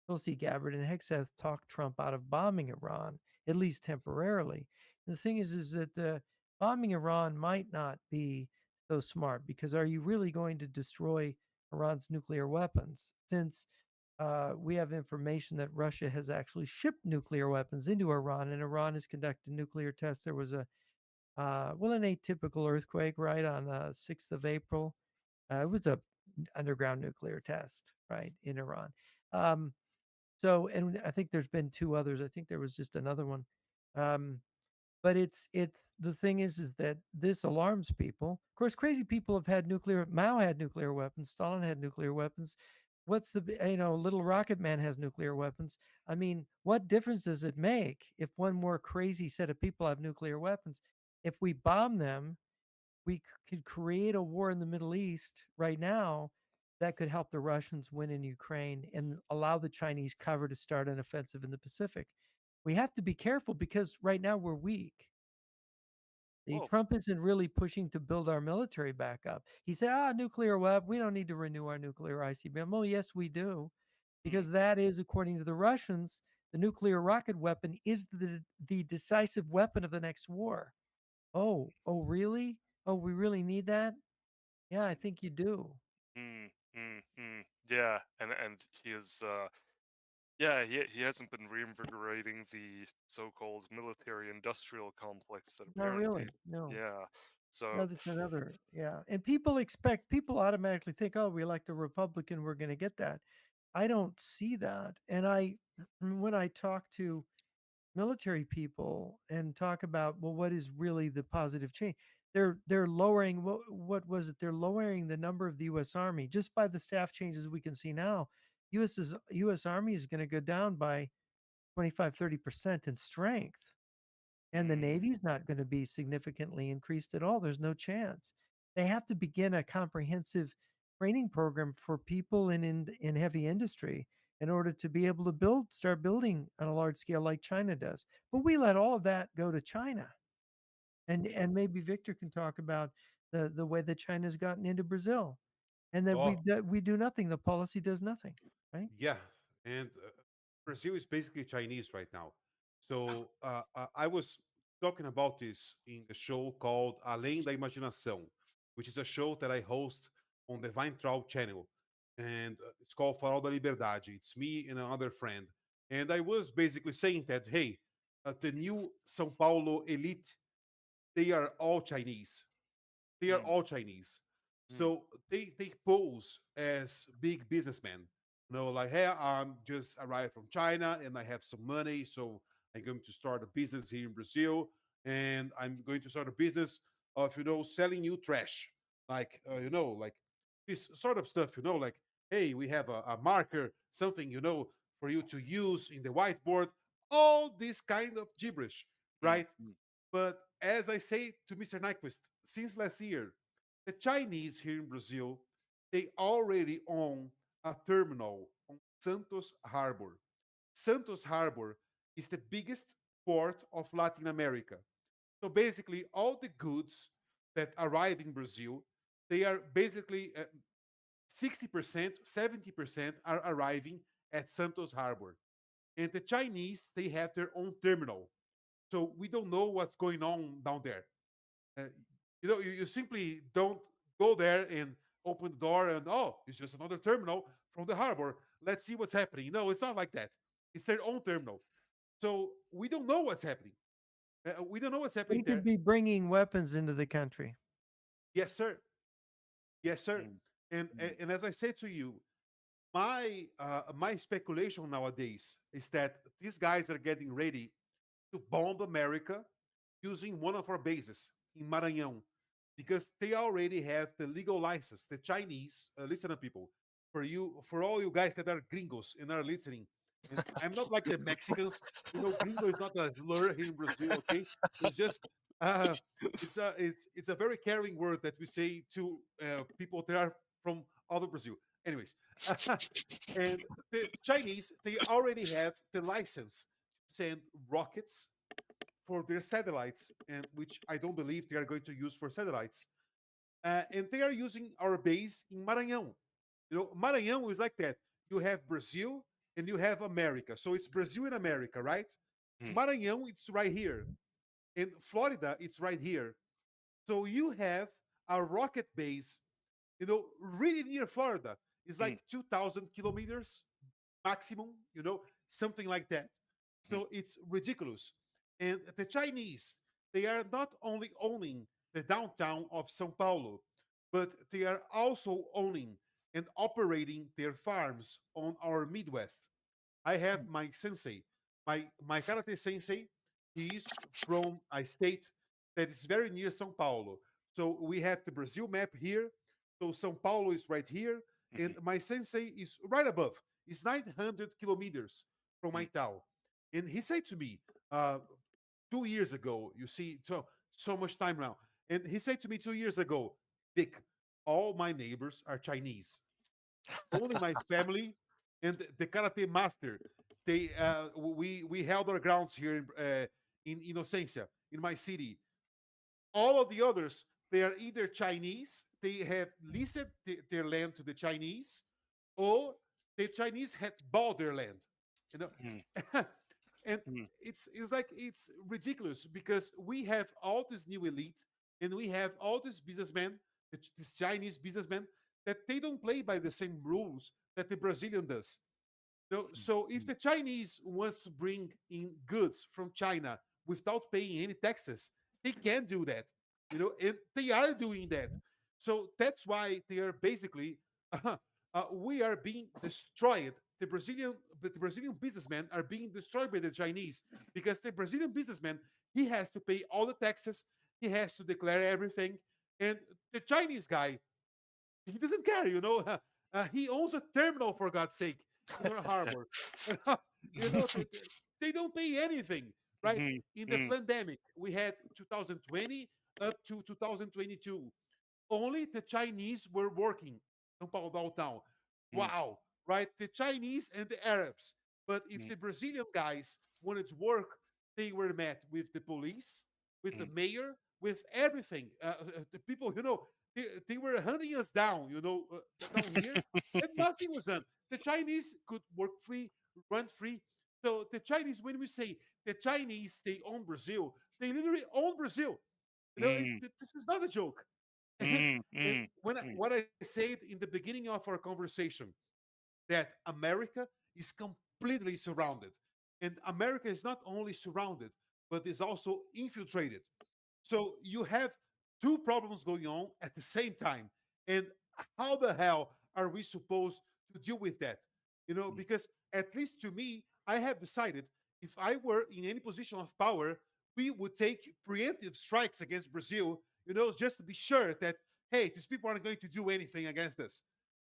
Tulsi Gabbard, and Hegseth talked Trump out of bombing Iran, at least temporarily. And the thing is that the bombing Iran might not be so smart because are you really going to destroy Iran's nuclear weapons? Since we have information that Russia has actually shipped nuclear weapons into Iran, and Iran has conducted nuclear tests. There was an atypical earthquake right on the 6th of April. It was a underground nuclear test, right, in Iran. Um, and I think there's been two others. I think there was just another one. Um, but it's the thing is that this alarms people. Of course, crazy people have had nuclear. Mao had nuclear weapons. Stalin had nuclear weapons. What's Little Rocket Man has nuclear weapons. I mean, what difference does it make if one more crazy set of people have nuclear weapons? If we bomb them, we could create a war in the Middle East right now that could help the Russians win in Ukraine and allow the Chinese cover to start an offensive in the Pacific. We have to be careful because right now we're weak. The Oh. Trump isn't really pushing to build our military back up. He said, nuclear weapon, we don't need to renew our nuclear ICBM. Oh, yes, we do. Mm, Because that is, according to the Russians, the nuclear rocket weapon is the decisive weapon of the next war. Oh, really? Oh, we really need that? Yeah, I think you do. mm, mm, mm. Yeah, and he is. Yeah, he hasn't been reinvigorating the so-called military-industrial complex that Not apparently, really. No. yeah. So, No, that's another. Yeah. And people automatically think, oh, we elect a Republican, we're going to get that. I don't see that. And when I talk to military people and talk about, well, what is really the positive change? They're lowering what was it? They're lowering the number of the U.S. Army just by the staff changes we can see now. U.S. Army is going to go down by 25-30% in strength, and the mm, Navy's not going to be significantly increased at all. There's no chance. They have to begin a comprehensive training program for people in heavy industry in order to be able to start building on a large scale like China does. But we let all of that go to China. And maybe Victor can talk about the way that China's gotten into Brazil, and that Oh, we do nothing. The policy does nothing, right? yeah, and Brazil is basically Chinese right now. So I was talking about this in the show called Além da Imaginação, which is a show that I host on the Weintraub channel, and it's called Farol da Liberdade. It's me and another friend, and I was basically saying that hey, the new São Paulo elite, they are all Chinese. They are mm, all Chinese. mm, So they pose as big businessmen. You know, like, hey, I'm just arrived from China and I have some money, so I'm going to start a business here in Brazil, and I'm going to start a business of selling you trash, like like this sort of stuff. Like, hey, we have a marker, something for you to use in the whiteboard. All this kind of gibberish, mm, right? mm, But as I say to Mr. Nyquist, since last year, the Chinese here in Brazil, they already own a terminal on Santos Harbor. Santos Harbor is the biggest port of Latin America. So basically, all the goods that arrive in Brazil, they are basically 60%, 70% are arriving at Santos Harbor. And the Chinese, they have their own terminal. So we don't know what's going on down there. Uh, you simply don't go there and open the door and it's just another terminal from the harbor. Let's see what's happening. No, it's not like that. It's their own terminal. So we don't know what's happening. We don't know what's happening They could there. be bringing weapons into the country. Yes, sir. Yes, sir. mm, And mm, and as I said to you, my speculation nowadays is that these guys are getting ready to bomb America using one of our bases in Maranhão because they already have the legal license. The Chinese, listen to people, for all you guys that are gringos and are listening, and I'm not like the Mexicans. Gringo is not a slur here in Brazil. Okay, it's just uh, it's a very caring word that we say to people that are from other Brazil. Anyways, and the Chinese, they already have the license to send rockets for their satellites, and which I don't believe they are going to use for satellites. And they are using our base in Maranhão. Maranhão is like that. You have Brazil and you have America. So it's Brazil and America, right? mm, Maranhão, it's right here. And Florida, it's right here. So you have a rocket base, really near Florida. It's mm, like 2,000 kilometers maximum, something like that. mm, So it's ridiculous. And the Chinese, they are not only owning the downtown of Sao Paulo, but they are also owning and operating their farms on our Midwest. I have my sensei, my karate sensei. He is from a state that is very near São Paulo. So we have the Brazil map here. So São Paulo is right here, and mhm, my sensei is right above. It's 900 kilometers from my mm, town, and he said to me 2 years ago. You see, so much time now, and he said to me 2 years ago, Dick, all my neighbors are Chinese. Only my family and the karate master. We held our grounds here in Inocencia, in my city. All of the others, they are either Chinese, they have leased their land to the Chinese, or the Chinese had bought their land. You mm, know, and mm, it's ridiculous because we have all this new elite and we have all these businessmen, this Chinese businessmen, that they don't play by the same rules that the Brazilian does. So if the Chinese wants to bring in goods from China without paying any taxes, they can do that. And they are doing that. So that's why they are basically we are being destroyed. The Brazilian businessmen are being destroyed by the Chinese because the Brazilian businessman, he has to pay all the taxes, he has to declare everything, and the Chinese guy, he doesn't care. He owns a terminal, for God's sake, in our harbor. you know, they, they don't pay anything, right? Mhm, In the mm, pandemic, we had 2020 up to 2022. Only the Chinese were working São Paulo downtown. mm, Wow, right? The Chinese and the Arabs. But if mm, the Brazilian guys wanted to work, they were met with the police, with the mm, mayor, with everything. The people, they were hunting us down, down here, and nothing was done. The Chinese could work free, run free. So the Chinese, when we say the Chinese, they own Brazil, they literally own Brazil. mm, This is not a joke. And, mm, and mm, mm, what I said in the beginning of our conversation, that America is completely surrounded. And America is not only surrounded, but is also infiltrated. So you have two problems going on at the same time. And how the hell are we supposed to deal with that? mm, Because at least to me, I have decided if I were in any position of power, we would take preemptive strikes against Brazil, just to be sure that, hey, these people aren't going to do anything against us,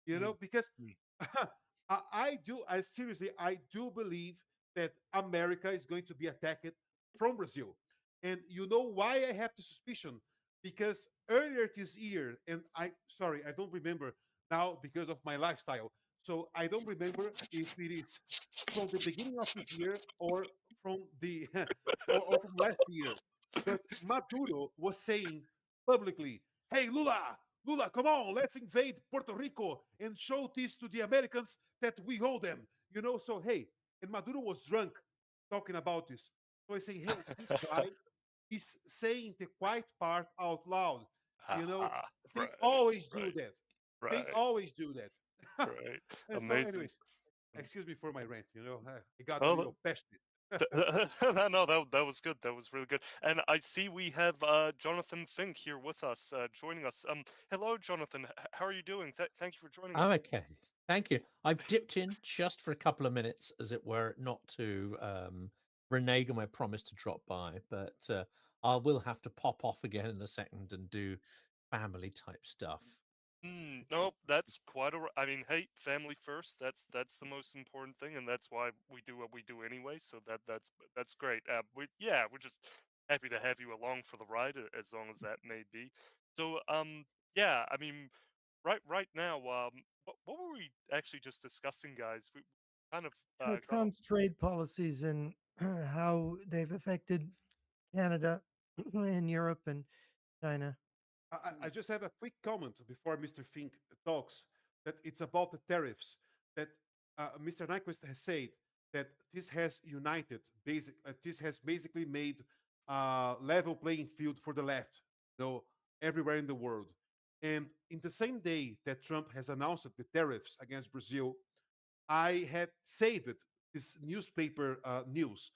mm, because mm, I seriously, I do believe that America is going to be attacked from Brazil. And you know why I have the suspicion? Because earlier this year, and sorry, I don't remember now because of my lifestyle. So I don't remember if it is from the beginning of this year or from the or from last year. But Maduro was saying publicly, "Hey Lula, Lula, come on, let's invade Puerto Rico and show this to the Americans that we owe them." So hey, and Maduro was drunk talking about this. So I say, hey, this guy is saying the quiet part out loud. You know, ah, they right, always do right, that. They right, always do that. right. And so, Amazing. anyways, Mm. excuse me for my rant. I got a Well, little passionate. no, that was good. That was really good. And I see we have Jonathan Fink here with us, joining us. Hello, Jonathan. How are you doing? Thank you for joining us. I'm okay. Thank you. I've dipped in just for a couple of minutes, as it were, not to renege on my promise to drop by, but I will have to pop off again in a second and do family type stuff. No, that's quite I mean, hey, family first. That's the most important thing, and that's why we do what we do anyway. So that's great. We're just happy to have you along for the ride, as long as that may be. So yeah, I mean, right now, what were we actually just discussing, guys? We kind of got Trump's trade policies and how they've affected Canada and Europe and China. I just have a quick comment before Mr. Fink talks, that it's about the tariffs, that Mr. Nyquist has said that this has united, this has basically made level playing field for the left, everywhere in the world. And in the same day that Trump has announced the tariffs against Brazil, I had saved this newspaper news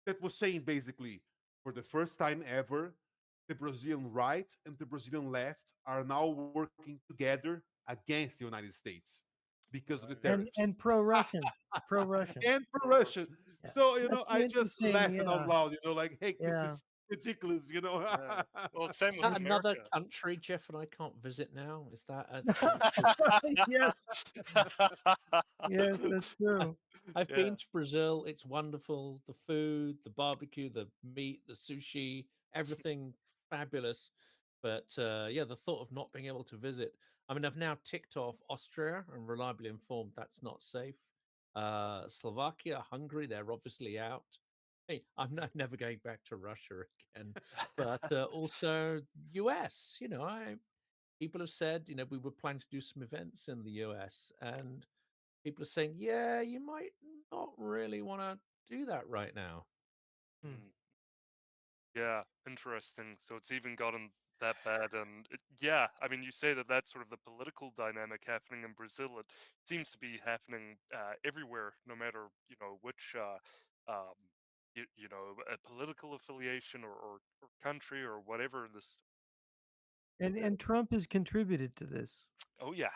that was saying basically, for the first time ever, the Brazilian right and the Brazilian left are now working together against the United States because of the right. tariffs. And pro-Russian, pro-Russian. And for Russia. Yeah. So, That's the I just interesting. laughed out Yeah, loud, like, hey, this yeah. is ridiculous. Yeah. Well, same Is with that another America. country Jeff and I can't visit now? Is that a Yes, yes, that's true. I've Yeah. been to Brazil. It's wonderful. The food, the barbecue, the meat, the sushi, everything fabulous. But yeah, the thought of not being able to visit. I mean, I've now ticked off Austria and reliably informed that's not safe. Slovakia, Hungary, they're obviously out. Hey, I'm never going back to Russia again. But also US, people have said, we were planning to do some events in the US, and people are saying, yeah, you might not really want to do that right now. Hmm. Mm. Yeah, interesting. So it's even gotten that bad. And yeah, I mean, you say that that's sort of the political dynamic happening in Brazil. It seems to be happening everywhere, no matter which a political affiliation or country or whatever. This. And Trump has contributed to this. Oh yeah,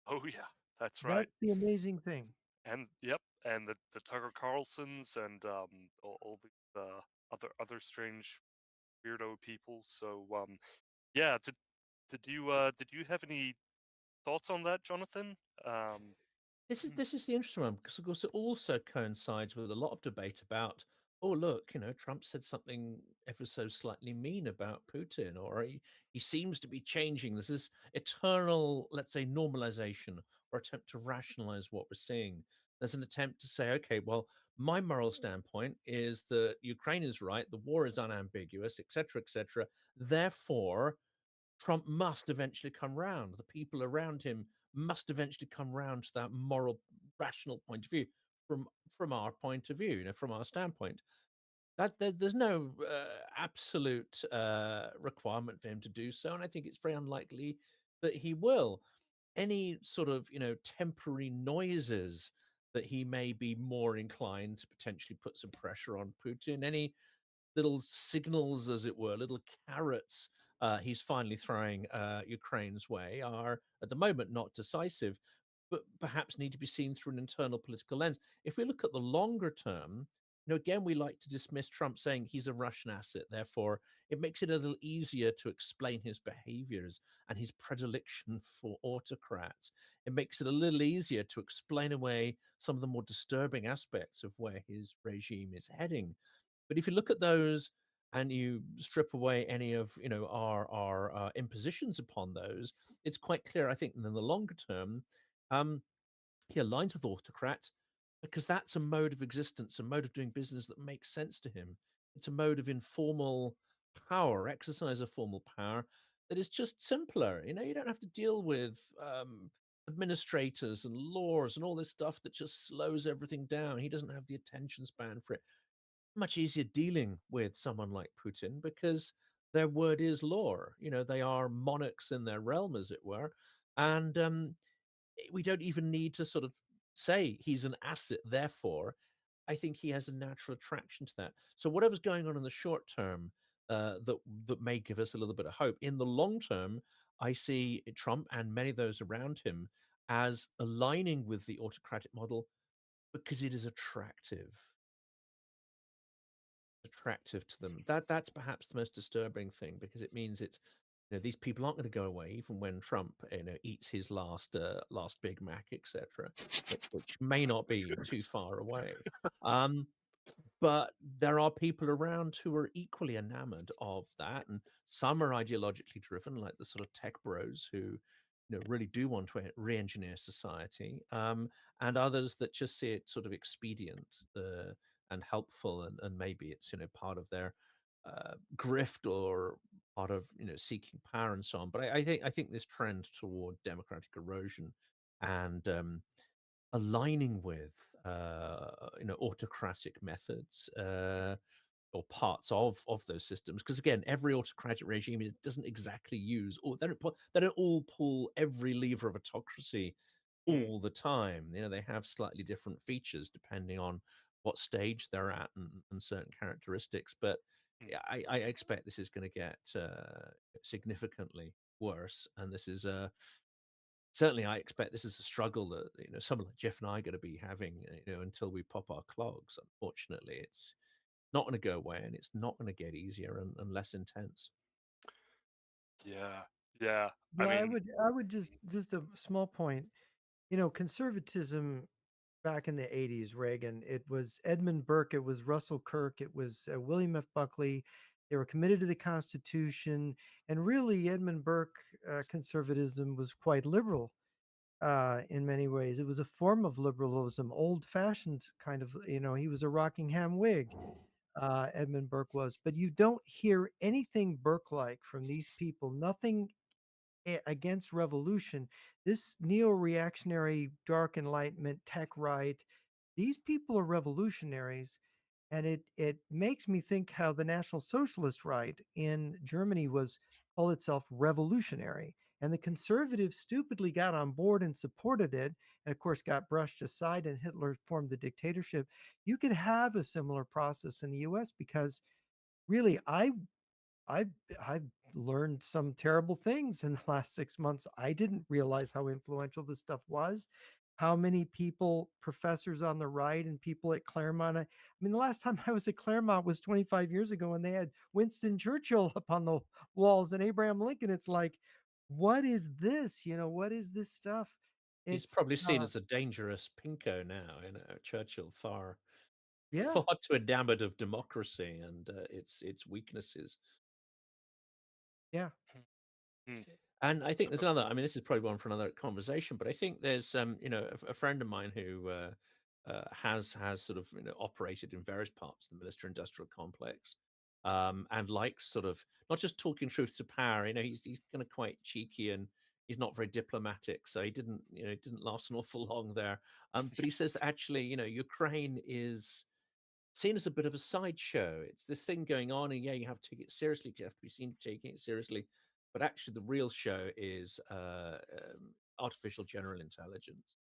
oh yeah, that's right. That's the amazing thing. And yep, and the Tucker Carlsons and all the other strange weirdo people. So yeah, did you have any thoughts on that, Jonathan? Um, This is the interesting one because, of course, it also coincides with a lot of debate about, oh, look, Trump said something ever so slightly mean about Putin, or he seems to be changing. This is eternal, let's say, normalization or attempt to rationalize what we're seeing. There's an attempt to say, okay, well, my moral standpoint is that Ukraine is right, the war is unambiguous, etc., etc. Therefore, Trump must eventually come round. The people around him must eventually come round to that moral, rational point of view from our point of view, from our standpoint. There's no absolute requirement for him to do so, and I think it's very unlikely that he will. Any sort of temporary noises that he may be more inclined to potentially put some pressure on Putin, any little signals, as it were, little carrots he's finally throwing Ukraine's way are at the moment not decisive, but perhaps need to be seen through an internal political lens. If we look at the longer term, again, we like to dismiss Trump saying he's a Russian asset. Therefore, it makes it a little easier to explain his behaviors and his predilection for autocrats. It makes it a little easier to explain away some of the more disturbing aspects of where his regime is heading. But if you look at those and you strip away any of our impositions upon those, it's quite clear, I think, in the longer term, um, he aligns with autocrats because that's a mode of existence, a mode of doing business that makes sense to him. It's a mode of informal power, exercise of formal power that is just simpler. You don't have to deal with administrators and laws and all this stuff that just slows everything down. He doesn't have the attention span for it. Much easier dealing with someone like Putin because their word is law. They are monarchs in their realm, as it were. And we don't even need to sort of say he's an asset. Therefore, I think he has a natural attraction to that. So whatever's going on in the short term that may give us a little bit of hope. In the long term, I see Trump and many of those around him as aligning with the autocratic model because it is attractive to them. That's perhaps the most disturbing thing because it means it's these people aren't going to go away even when Trump eats his last Big Mac, etc., which may not be too far away. But there are people around who are equally enamored of that, and some are ideologically driven, like the sort of tech bros who really do want to re-engineer society, and others that just see it sort of expedient and helpful, and maybe it's part of their grift or part of seeking power and so on. But I think this trend toward democratic erosion and aligning with autocratic methods or parts of those systems, because again, every autocratic regime doesn't exactly use, or they don't all pull every lever of autocracy mm, all the time. They have slightly different features depending on what stage they're at and certain characteristics. But mm. yeah, I expect this is going to get significantly worse, and this is certainly, I expect this is a struggle that someone like Jeff and I are going to be having until we pop our clogs. Unfortunately, it's not going to go away, and it's not going to get easier and less intense. Yeah, yeah. I Yeah, I mean, would I would just a small point. Conservatism back in the 80s, Reagan, it was Edmund Burke, it was Russell Kirk, it was William F. Buckley. They were committed to the Constitution. And really, Edmund Burke conservatism was quite liberal in many ways. It was a form of liberalism, old fashioned kind of, he was a Rockingham Whig, Edmund Burke was. But you don't hear anything Burke like from these people, nothing against revolution. This neo-reactionary dark enlightenment tech right, these people are revolutionaries, and it makes me think how the National Socialist right in Germany was call itself revolutionary. And the conservatives stupidly got on board and supported it, and of course got brushed aside, and Hitler formed the dictatorship. You could have a similar process in the US because really, I've I've learned some terrible things in the last 6 months. I didn't realize how influential this stuff was. How many people, professors on the right and people at Claremont. I mean, the last time I was at Claremont was 25 years ago, and they had Winston Churchill up on the walls and Abraham Lincoln. It's like, what is this? What is this stuff? He's It's probably seen as a dangerous pinko now, Churchill far yeah, far too enamored of democracy and its weaknesses. yeah. Hmm. And I think there's another. I mean, this is probably one for another conversation, but I think there's a friend of mine who has sort of operated in various parts of the military-industrial complex, and likes sort of not just talking truth to power. He's kind of quite cheeky and he's not very diplomatic, so he didn't last an awful long there. But he says that actually, Ukraine is seen as a bit of a sideshow. It's this thing going on, and yeah, you have to take it seriously. You have to be seen taking it seriously, but actually, the real show is artificial general intelligence,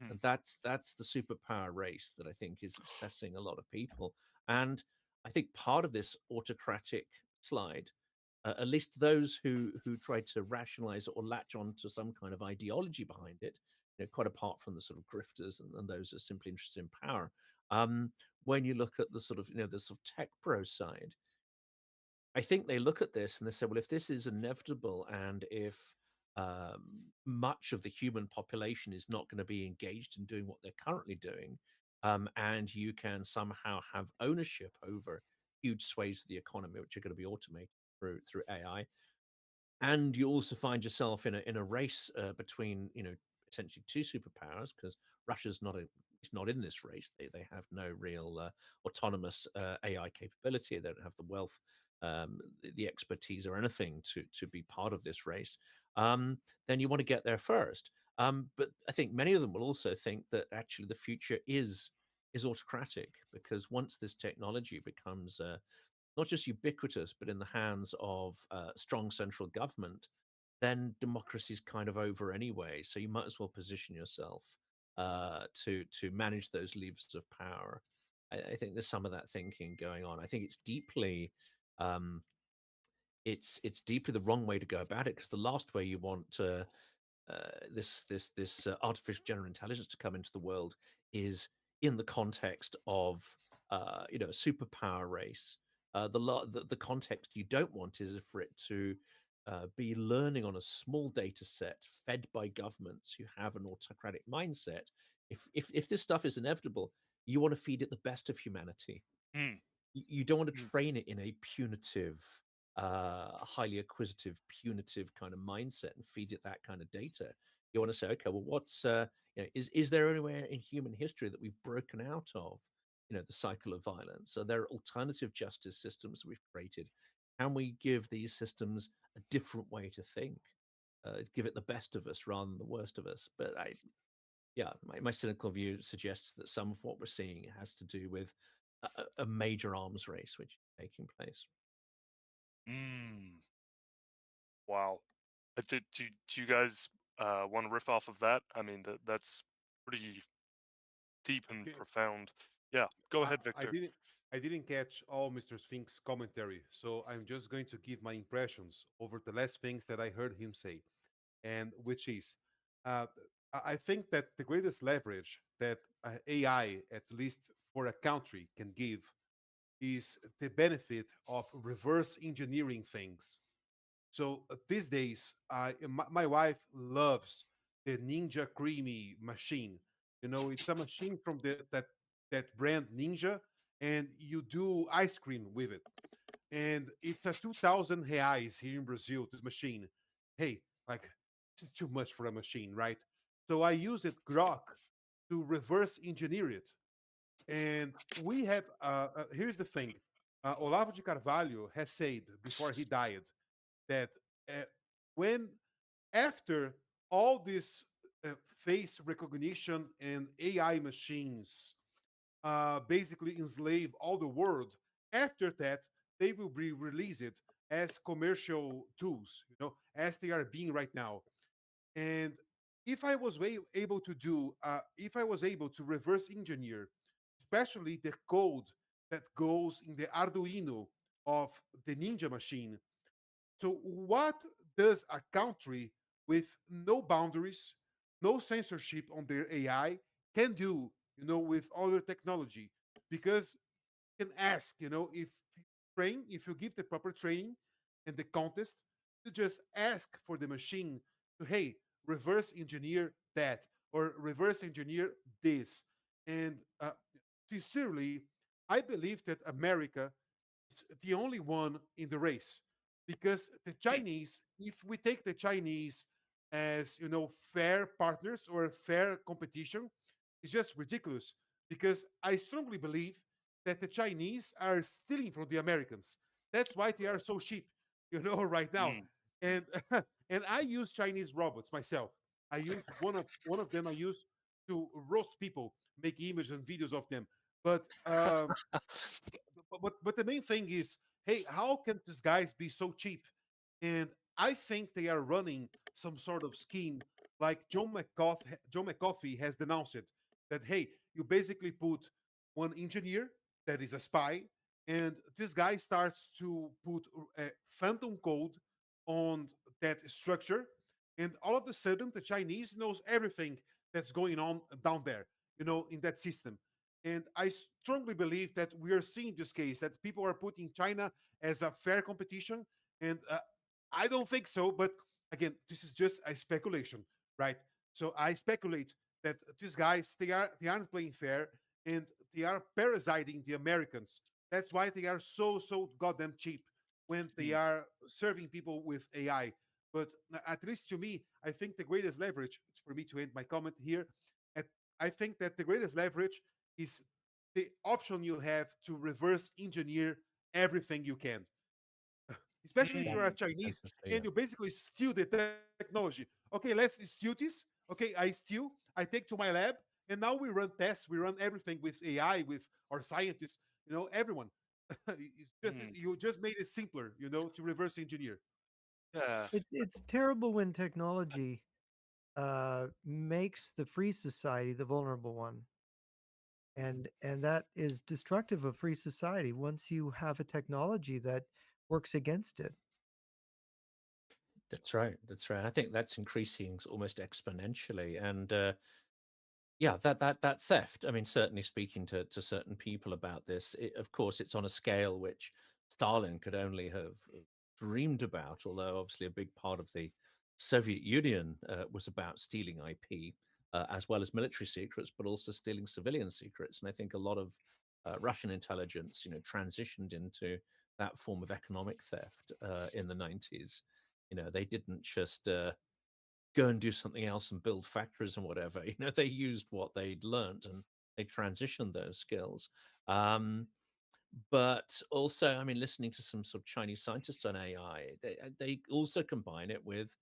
Hmm. and that's the superpower race that I think is obsessing a lot of people. And I think part of this autocratic slide, at least those who try to rationalize it or latch on to some kind of ideology behind it, quite apart from the sort of grifters and those who are simply interested in power. Um, when you look at the sort of the sort of tech pro side, I think they look at this and they say, well, if this is inevitable and if much of the human population is not going to be engaged in doing what they're currently doing, and you can somehow have ownership over huge swathes of the economy, which are going to be automated through AI, and you also find yourself in a race between essentially two superpowers, because Russia's it's not in this race. They have no real autonomous AI capability. They don't have the wealth, the expertise, or anything to be part of this race. Then you want to get there first. But I think many of them will also think that actually the future is autocratic, because once this technology becomes not just ubiquitous, but in the hands of strong central government, then democracy's kind of over anyway. So you might as well position yourself to manage those levers of power. I think there's some of that thinking going on. I think um, it's deeply the wrong way to go about it, because the last way you want this artificial general intelligence to come into the world is in the context of a superpower race. The context you don't want is for it to be learning on a small data set fed by governments who have an autocratic mindset. If this stuff is inevitable, you want to feed it the best of humanity. Hmm. You don't want to Hmm. train it in a punitive, highly acquisitive, punitive kind of mindset and feed it that kind of data. You want to say, okay, well, what's is there anywhere in human history that we've broken out of, the cycle of violence? So there are alternative justice systems that we've created. Can we give these systems a different way to think? Give it the best of us rather than the worst of us. But yeah, my cynical view suggests that some of what we're seeing has to do with a major arms race which is taking place. Mm. Wow. Do you guys want to riff off of that? I mean, that's pretty deep and Okay. profound. Yeah, go I, ahead, I Victor. didn't I didn't catch all Mr. Fink's commentary, so I'm just going to give my impressions over the last things that I heard him say, and which is, uh, I think that the greatest leverage that AI, at least for a country, can give is the benefit of reverse engineering things. So these days, my wife loves the Ninja Creamy machine. It's a machine from that brand Ninja, and you do ice cream with it. And it's a 2,000 reais here in Brazil. This machine, hey, like it's too much for a machine, right? So I use it Grok to reverse engineer it. And we have here's the thing. Olavo de Carvalho has said before he died that uh, when after all this face recognition and AI machines basically enslave all the world, after that they will be released as commercial tools, as they are being right now. And if I was able to if I was able to reverse engineer, especially the code that goes in the Arduino of the Ninja machine. So, what does a country with no boundaries, no censorship on their AI can do, with other technology? Because you can ask, if you give the proper training and the context, to just ask for the machine to, hey, reverse engineer that or reverse engineer this. And sincerely, I believe that America is the only one in the race, because the Chinese, if we take the Chinese as fair partners or fair competition, it's just ridiculous, because I strongly believe that the Chinese are stealing from the Americans. That's why they are so cheap, right now. Mm. And and I use Chinese robots myself. I use one of them. I use to roast people, make images and videos of them. But but the main thing is, hey, how can these guys be so cheap? And I think they are running some sort of scheme, like John McCoffey has denounced it, that hey, you basically put one engineer that is a spy, and this guy starts to put phantom code on that structure, and all of a sudden the Chinese knows everything that's going on down there, in that system. And I strongly believe that we are seeing this case, that people are putting China as a fair competition. And I don't think so. But again, this is just a speculation, right? So I speculate that these guys, they aren't playing fair, and they are parasiting the Americans. That's why they are so goddamn cheap when they Mm. are serving people with AI. But at least to me, I think the greatest leverage, for me to end my comment here, at, I think that the greatest leverage is the option you have to reverse engineer everything you can, especially if That, you are Mm. Chinese definitely, and yeah. you basically steal the technology. Okay, let's steal this. Okay, I steal, I take to my lab, and now we run tests, we run everything with AI, with our scientists, everyone. It's just, Mm. you just made it simpler, to reverse engineer. Yeah. It's terrible when technology makes the free society the vulnerable one, and that is destructive of free society once you have a technology that works against it. That's right. That's right. I think that's increasing almost exponentially. And yeah, that theft. I mean, certainly speaking to certain people about this, of course, it's on a scale which Stalin could only have dreamed about. Although obviously a big part of the Soviet Union was about stealing IP, as well as military secrets, but also stealing civilian secrets. And I think a lot of Russian intelligence, transitioned into that form of economic theft in the 90s. They didn't just go and do something else and build factories and whatever. They used what they'd learned and they transitioned those skills. Um, but also, I mean, listening to some sort of Chinese scientists on AI, they also combine it with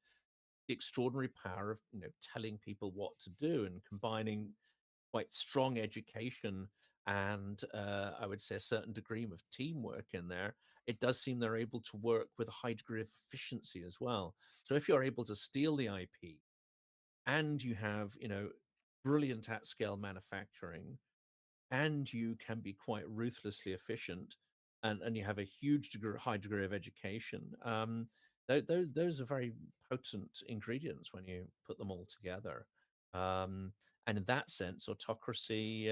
the extraordinary power of telling people what to do and combining quite strong education and I would say a certain degree of teamwork in there. It does seem they're able to work with a high degree of efficiency as well. So if you're able to steal the IP and you have brilliant at scale manufacturing and you can be quite ruthlessly efficient and you have a high degree of education, those are very potent ingredients when you put them all together. um, and in that sense autocracy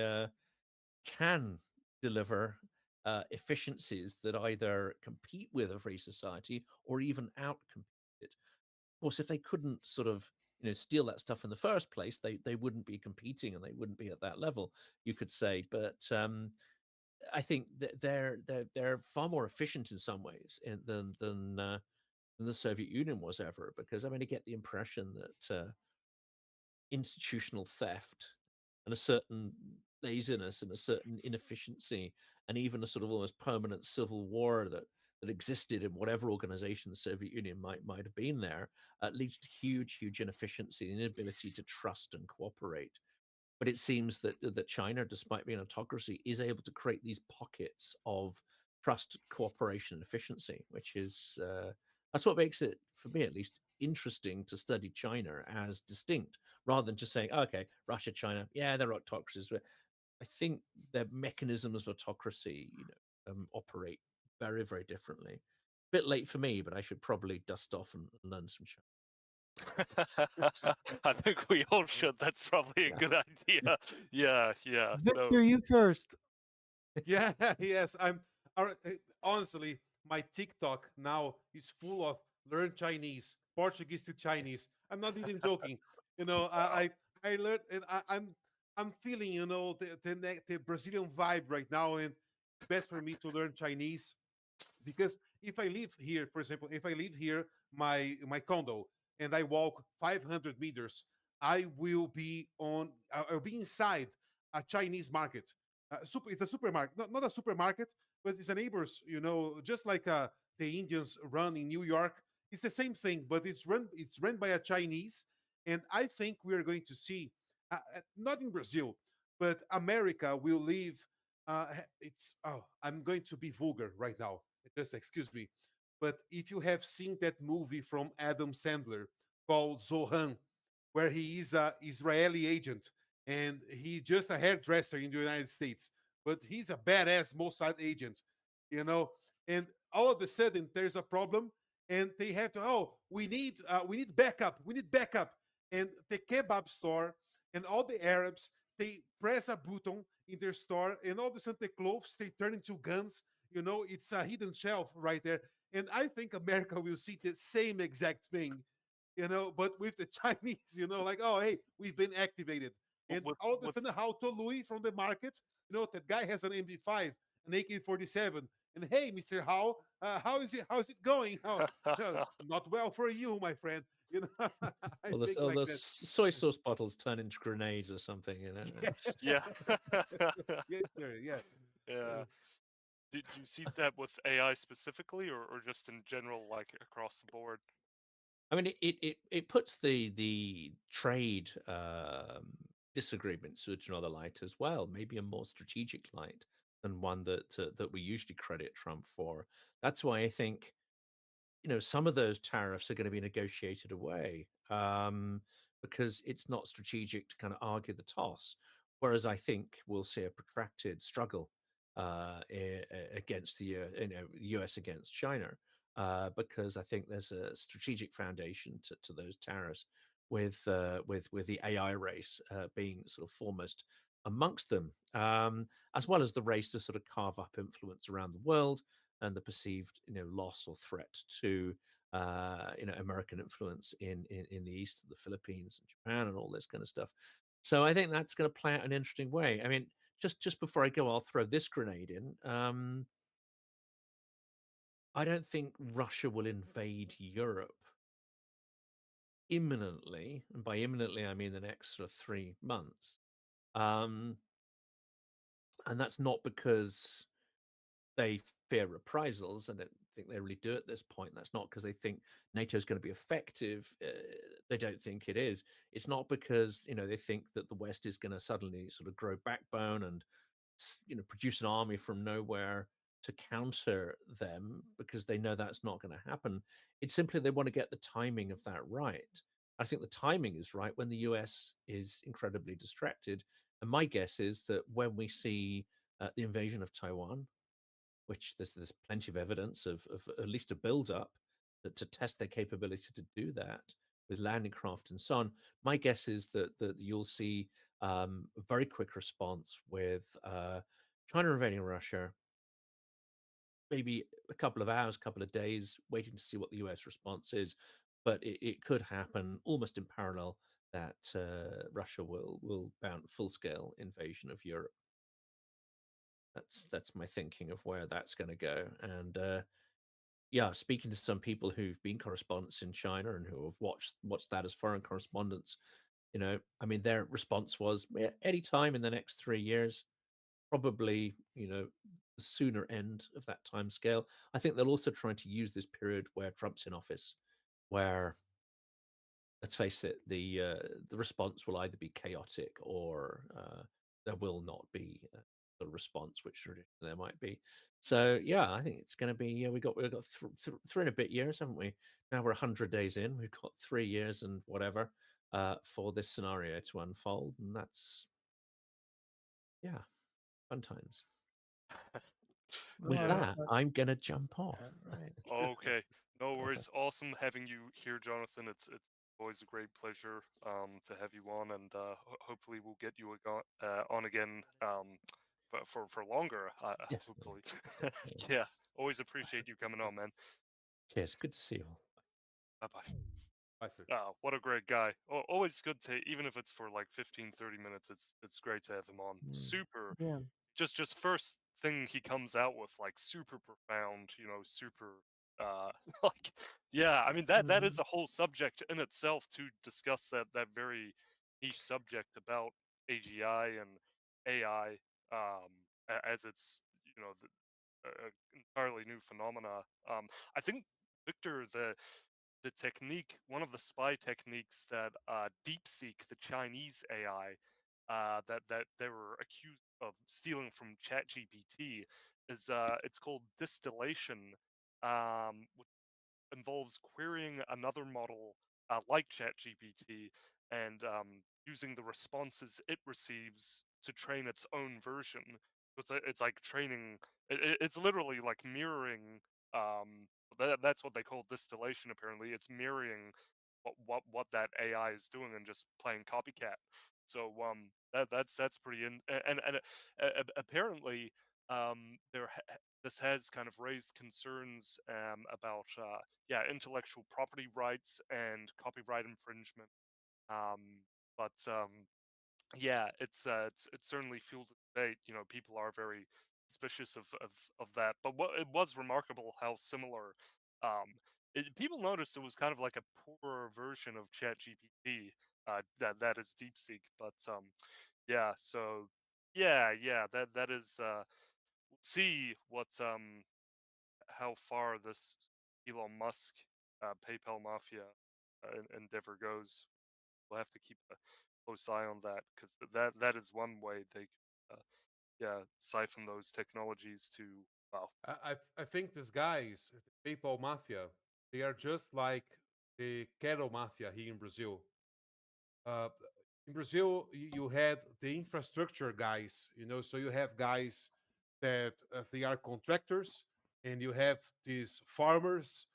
can deliver efficiencies that either compete with a free society or even outcompete it. Of course, if they couldn't sort of steal that stuff in the first place, they wouldn't be competing and they wouldn't be at that level, you could say. But I think that they're far more efficient in some ways than the Soviet Union was ever. Because I mean, I get the impression that institutional theft and a certain laziness and a certain inefficiency and even a sort of almost permanent civil war that existed in whatever organization the Soviet Union might have been there, leads to huge inefficiency and inability to trust and cooperate. But it seems that China, despite being an autocracy, is able to create these pockets of trust, cooperation, and efficiency, which is that's what makes it, for me at least, interesting to study China as distinct, rather than just saying, oh, okay, Russia, China, yeah, they're autocracies. But I think their mechanisms of autocracy, operate very, very differently. Bit late for me, but I should probably dust off and learn some China. I think we all should. That's probably a Yeah. good idea. Yeah, yeah. No. Victor, you first. Yeah, yes. Honestly, my TikTok now is full of learn Chinese, Portuguese to Chinese. I'm not even joking. I learned, and I'm feeling, the Brazilian vibe right now, and it's best for me to learn Chinese because if I live here, for example, if I live here, my condo, and I walk 500 meters, I'll be inside a Chinese market. It's a supermarket, not a supermarket, but it's a neighbors. Just like the Indians run in New York. It's the same thing, but it's run by a Chinese, and I think we are going to see, not in Brazil, but America will leave. I'm going to be vulgar right now, just excuse me. But if you have seen that movie from Adam Sandler called Zohan, where he is a Israeli agent and he's just a hairdresser in the United States, but he's a badass Mossad agent, you know. And all of a sudden, there's a problem, and they have to. Oh, we need backup. We need backup. And the kebab store and all the Arabs, they press a button in their store, and all of a sudden the clothes they turn into guns. It's a hidden shelf right there. And I think America will see the same exact thing, but with the Chinese, like, oh, hey, we've been activated. And With, all of a with sudden, how Tolui from the market, that guy has an MP5, an AK-47. And hey, Mr. How, how is it? How's it going? Not well for you, my friend. I think Or like the that. soy sauce bottles turn into grenades or something, yeah. Yes, sir. Yeah. Yeah. Uh, Do you see that with AI specifically, or just in general, like across the board? I mean, it puts the trade disagreements into another light as well, maybe a more strategic light than one that we usually credit Trump for. That's why I think some of those tariffs are going to be negotiated away, because it's not strategic to kind of argue the toss. Whereas I think we'll see a protracted struggle against the US against China, because I think there's a strategic foundation to those tariffs, with the AI race being sort of foremost amongst them, as well as the race to sort of carve up influence around the world, and the perceived loss or threat to American influence in the east of the Philippines and Japan and all this kind of stuff. So I think that's going to play out an interesting way. I mean, just before I go, I'll throw this grenade in. I don't think Russia will invade Europe imminently, and by imminently I mean the next sort of 3 months. Um, and that's not because they fear reprisals, and I don't think they really do at this point. That's not because they think NATO is going to be effective. They don't think it is. It's not because they think that the West is going to suddenly sort of grow backbone and produce an army from nowhere to counter them, because they know that's not going to happen. It's simply they want to get the timing of that right. I think the timing is right when the US is incredibly distracted. And my guess is that when we see the invasion of Taiwan, which there's plenty of evidence of at least a build up to test their capability to do that with landing craft and so on. My guess is that you'll see a very quick response with China invading Russia, maybe a couple of hours, couple of days, waiting to see what the US response is. But it could happen almost in parallel that Russia will mount full scale invasion of Europe. That's my thinking of where that's going to go. And yeah, speaking to some people who've been correspondents in China and who have watched that as foreign correspondents, I mean, their response was, yeah, any time in the next 3 years, probably, the sooner end of that time scale. I think they'll also try to use this period where Trump's in office, where, let's face it, the response will either be chaotic or there will not be the response, which traditionally there might be. So yeah, I think it's going to be. Yeah, we got 3 and a bit years, haven't we? Now we're 100 days in. We've got 3 years and whatever for this scenario to unfold, and that's yeah, fun times. With Well, Yeah. that, I'm gonna jump off. right. Okay. No worries. Awesome having you here, Jonathan. It's always a great pleasure to have you on, and hopefully we'll get you on again for longer. Yes. Hopefully. Yeah. Always appreciate you coming on, man. Cheers. Good to see you all. Bye bye. Bye, sir. What a great guy. Always good to, even if it's for like 15, 30 minutes, it's great to have him on. Super. Yeah. Just first thing he comes out with, like super profound, super like yeah, I mean that is a whole subject in itself to discuss that very niche subject about AGI and AI as it's entirely new phenomena. I think Victor, the technique, one of the spy techniques that DeepSeek, the Chinese AI, that they were accused of stealing from ChatGPT, is it's called distillation, which involves querying another model like ChatGPT and using the responses it receives to train its own version. It's like training. It's literally like mirroring. That's what they call distillation. Apparently, it's mirroring what that AI is doing and just playing copycat. So that's pretty and apparently this has kind of raised concerns about intellectual property rights and copyright infringement. But yeah, it's certainly fueled the debate. People are very suspicious of that. But what it was remarkable how similar. People noticed it was kind of like a poorer version of ChatGPT. That is DeepSeek. But yeah, so yeah, that is. We'll see what how far this Elon Musk PayPal mafia endeavor goes. We'll have to keep a close eye on that because that is one way they siphon those technologies to well. I think these guys, the PayPal mafia, they are just like the cattle mafia here in Brazil. Uh, in Brazil, you had the infrastructure guys, so you have guys that they are contractors, and you have these farmers.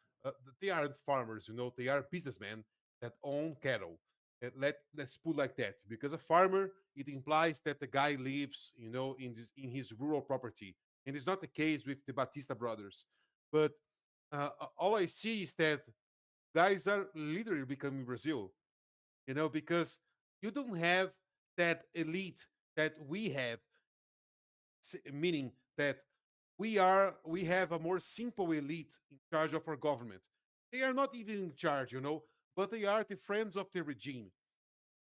They aren't farmers, they are businessmen that own cattle. Let's put like that, because a farmer, it implies that the guy lives, in his rural property, and it's not the case with the Batista brothers. But all I see is that guys are literally becoming Brazil, because you don't have that elite that we have, meaning that we have a more simple elite in charge of our government. They are not even in charge, but they are the friends of the regime.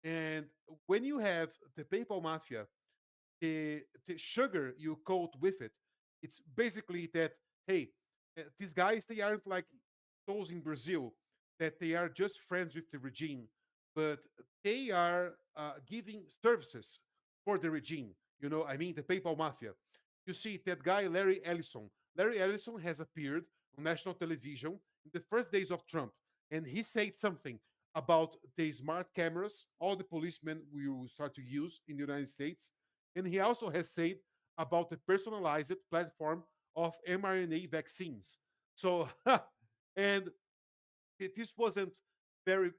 And when you have the PayPal mafia, the sugar you coat with it, it's basically that, hey, these guys, they aren't like those in Brazil, that they are just friends with the regime, but they are giving services for the regime. I mean, the PayPal mafia. You see that guy, Larry Ellison. Larry Ellison has appeared on national television in the first days of Trump, and he said something about the smart cameras all the policemen will start to use in the United States. And he also has said about the personalized platform of mRNA vaccines. So, and this wasn't very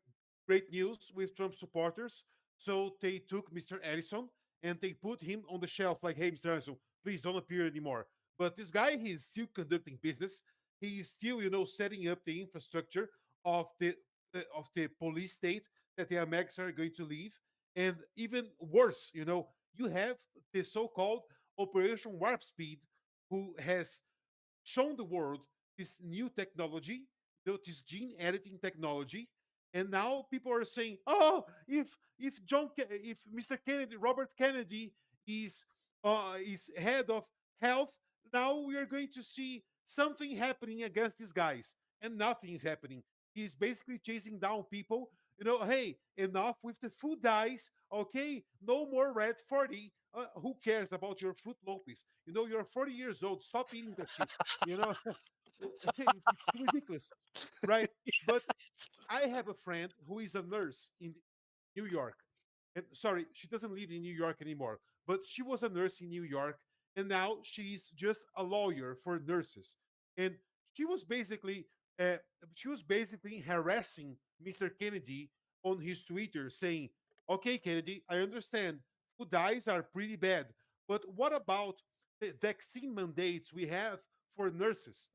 great news with Trump supporters. So they took Mr. Edison and they put him on the shelf, like, hey, Mr. Edison, please don't appear anymore. But this guy, he's still conducting business. He is still, setting up the infrastructure of the police state that the Americans are going to leave. And even worse, you have the so-called Operation Warp Speed, who has shown the world this new technology, this gene editing technology. And now people are saying, oh, if Mr. Kennedy, Robert Kennedy, is head of health, now we are going to see something happening against these guys, and nothing is happening. He's basically chasing down people Hey, enough with the food dyes. Okay, no more red 40. Who cares about your fruit lopes? You're 40 years old. Stop eating that shit. You know, it's ridiculous, right? But I have a friend who is a nurse in New York. And sorry, she doesn't live in New York anymore, but she was a nurse in New York, and now she's just a lawyer for nurses. And she was basically uh, she was basically harassing Mr. Kennedy on his Twitter, saying, "Okay, Kennedy, I understand food dyes are pretty bad, but what about the vaccine mandates we have for nurses?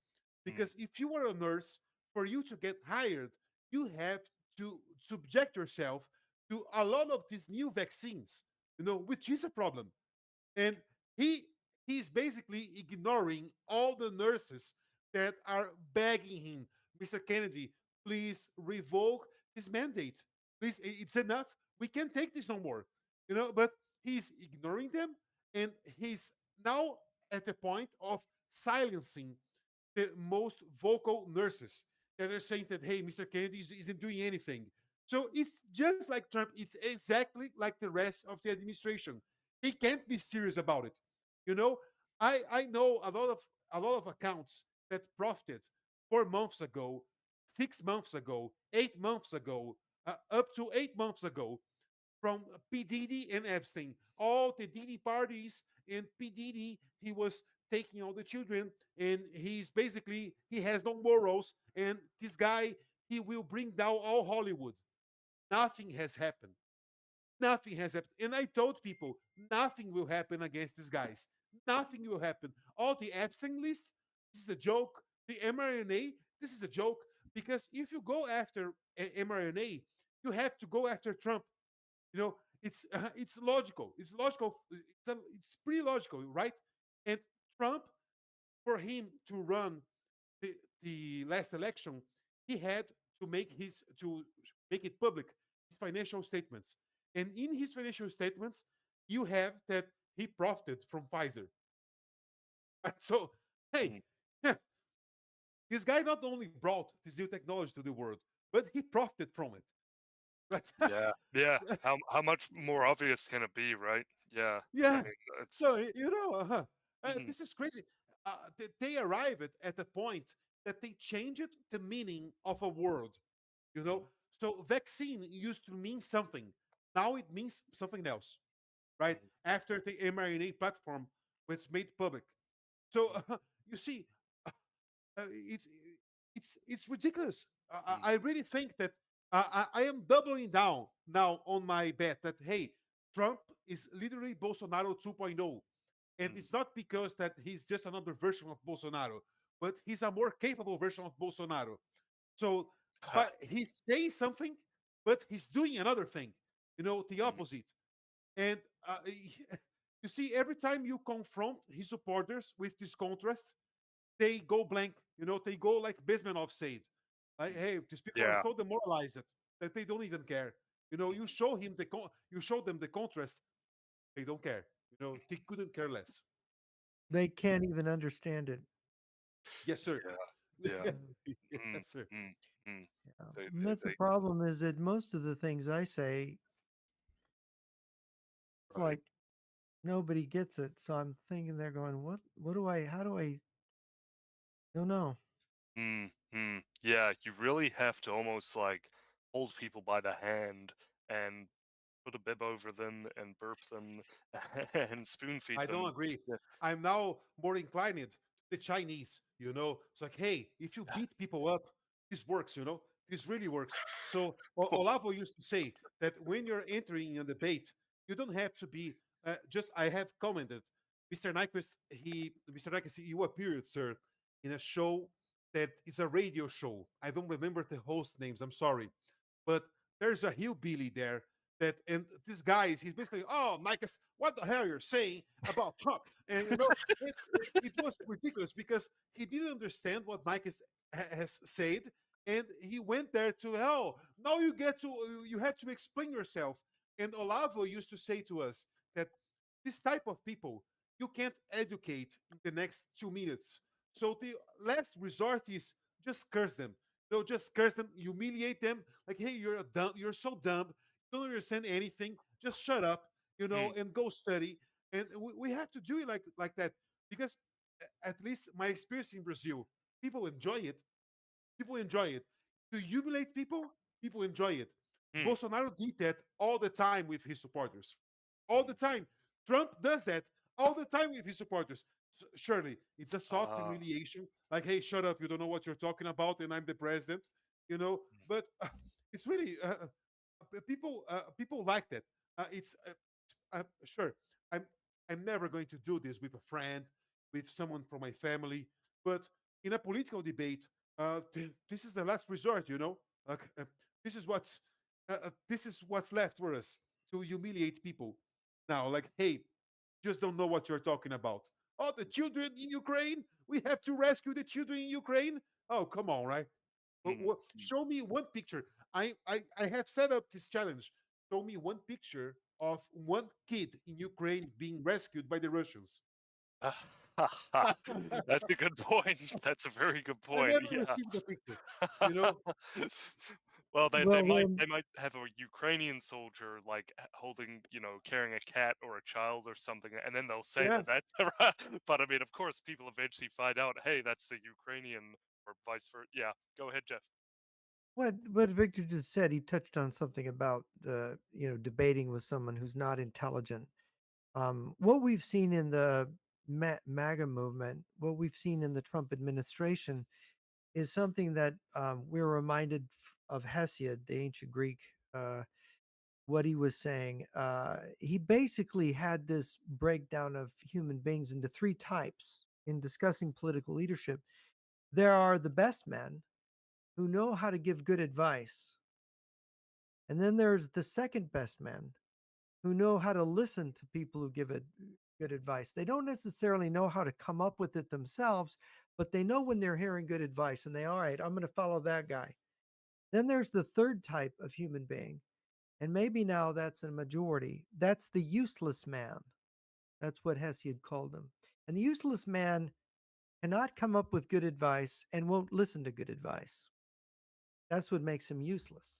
Mm, Because if you are a nurse, for you to get hired, you have to subject yourself to a lot of these new vaccines, which is a problem. And he he's basically ignoring all the nurses that are begging him, Mr. Kennedy, please revoke this mandate. Please, it's enough. We can't take this no more. But he's ignoring them, and he's now at the point of silencing the most vocal nurses that are saying that, hey, Mr. Kennedy isn't doing anything. So it's just like Trump. It's exactly like the rest of the administration. He can't be serious about it. You know, I know a lot of accounts that profited 4 months ago, 6 months ago, 8 months ago, up to 8 months ago from P. Diddy and Epstein. All the Diddy parties and P. Diddy, he was taking all the children, and he has no morals. And this guy, he will bring down all Hollywood. Nothing has happened. Nothing has happened. And I told people, nothing will happen against these guys. Nothing will happen. All the Epstein list, this is a joke. The mRNA, this is a joke. Because if you go after mRNA, you have to go after Trump. It's logical. It's logical. It's pretty logical, right? And Trump, for him to run the last election, he had to make it public his financial statements. And in his financial statements, you have that he profited from Pfizer. Right? So, hey, mm. this guy not only brought this new technology to the world, but he profited from it. Right? Yeah, yeah. How much more obvious can it be, right? Yeah. I Yeah. mean, it's So mhm, this is crazy. They arrive at a point that they changed the meaning of a word. You know, so vaccine used to mean something. Now it means something else, right? mhm, After the mRNA platform was made public. So you see, it's it's ridiculous. mhm, I really think that I am doubling down now on my bet that hey, Trump is literally Bolsonaro 2.0, and mhm. it's not because that he's just another version of Bolsonaro, but he's a more capable version of Bolsonaro. So, Ha, but he's saying something, but he's doing another thing. The mm, opposite. And you see, every time you confront his supporters with this contrast, they go blank. They go like Bismanov said, like, mm. "Hey, these people are Yeah. so demoralized that they don't even care." You Mhm, you show them the contrast, they don't care. They couldn't care less. They can't even understand it. Yes, sir. yeah, yeah. Yeah, Yes, Mm, sir. mm, mm. yeah. They, And they, that's the they, problem is that most of the things I say, it's right. like nobody gets it. So I'm thinking they're going, what do I, how do I, don't know. Mm, mm. Yeah, you really have to almost like hold people by the hand and put a bib over them and burp them and spoon feed I don't them. agree. Yeah. I'm now more inclined to the Chinese. It's like, hey, if you beat people up, this works. This really works. So Olavo used to say that when you're entering a debate, you don't have to be just. I have commented, Mr. Nyquist, you appeared, sir, in a show that is a radio show. I don't remember the host names. I'm sorry, but there's a hillbilly there and this guy he's basically, oh, Mike, what the hell you're saying about Trump? And it was ridiculous because he didn't understand what Mike has said, and he went there to hell. Now you have to explain yourself. And Olavo used to say to us that this type of people you can't educate in the next 2 minutes. So the last resort is just curse them. They'll just curse them, humiliate them, like, hey, you're so dumb, you don't understand anything, just shut up, Mm. and go study. And we have to do it like that, because at least my experience in Brazil, people enjoy it. People enjoy it. To humiliate people, people enjoy it. Mm. Bolsonaro did that all the time with his supporters. All the time. Trump does that all the time with his supporters. Surely, it's a soft Uh, humiliation. Like, hey, shut up. You don't know what you're talking about, and I'm the president. But it's really people like that. It's sure. I'm I'm never going to do this with a friend, with someone from my family. But in a political debate, this is the last resort. Like, this is what's left for us, to humiliate people. Now, like, hey, just don't know what you're talking about. Oh, the children in Ukraine. We have to rescue the children in Ukraine. Oh, come on, right? mm. Show me one picture. I have set up this challenge. Show me one picture of one kid in Ukraine being rescued by the Russians. That's a good point. That's a very good I point. never Yeah. received a picture. You know? Well, they Well, might have a Ukrainian soldier like holding, carrying a cat or a child or something, and then they'll say Yeah. that that's but I mean, of course, people eventually find out, hey, that's the Ukrainian or vice versa. Yeah, go ahead, Jeff. what Victor just said, he touched on something about debating with someone who's not intelligent. What we've seen in the MAGA movement, what we've seen in the Trump administration, is something that we're reminded of Hesiod, the ancient Greek. What he was saying, he basically had this breakdown of human beings into three types in discussing political leadership. There are the best men who know how to give good advice. And then there's the second best men who know how to listen to people who give it good advice. They don't necessarily know how to come up with it themselves, but they know when they're hearing good advice and all right, I'm going to follow that guy. Then there's the third type of human being, and maybe now that's a majority. That's the useless man. That's what Hesiod called him. And the useless man cannot come up with good advice and won't listen to good advice. That's what makes him useless.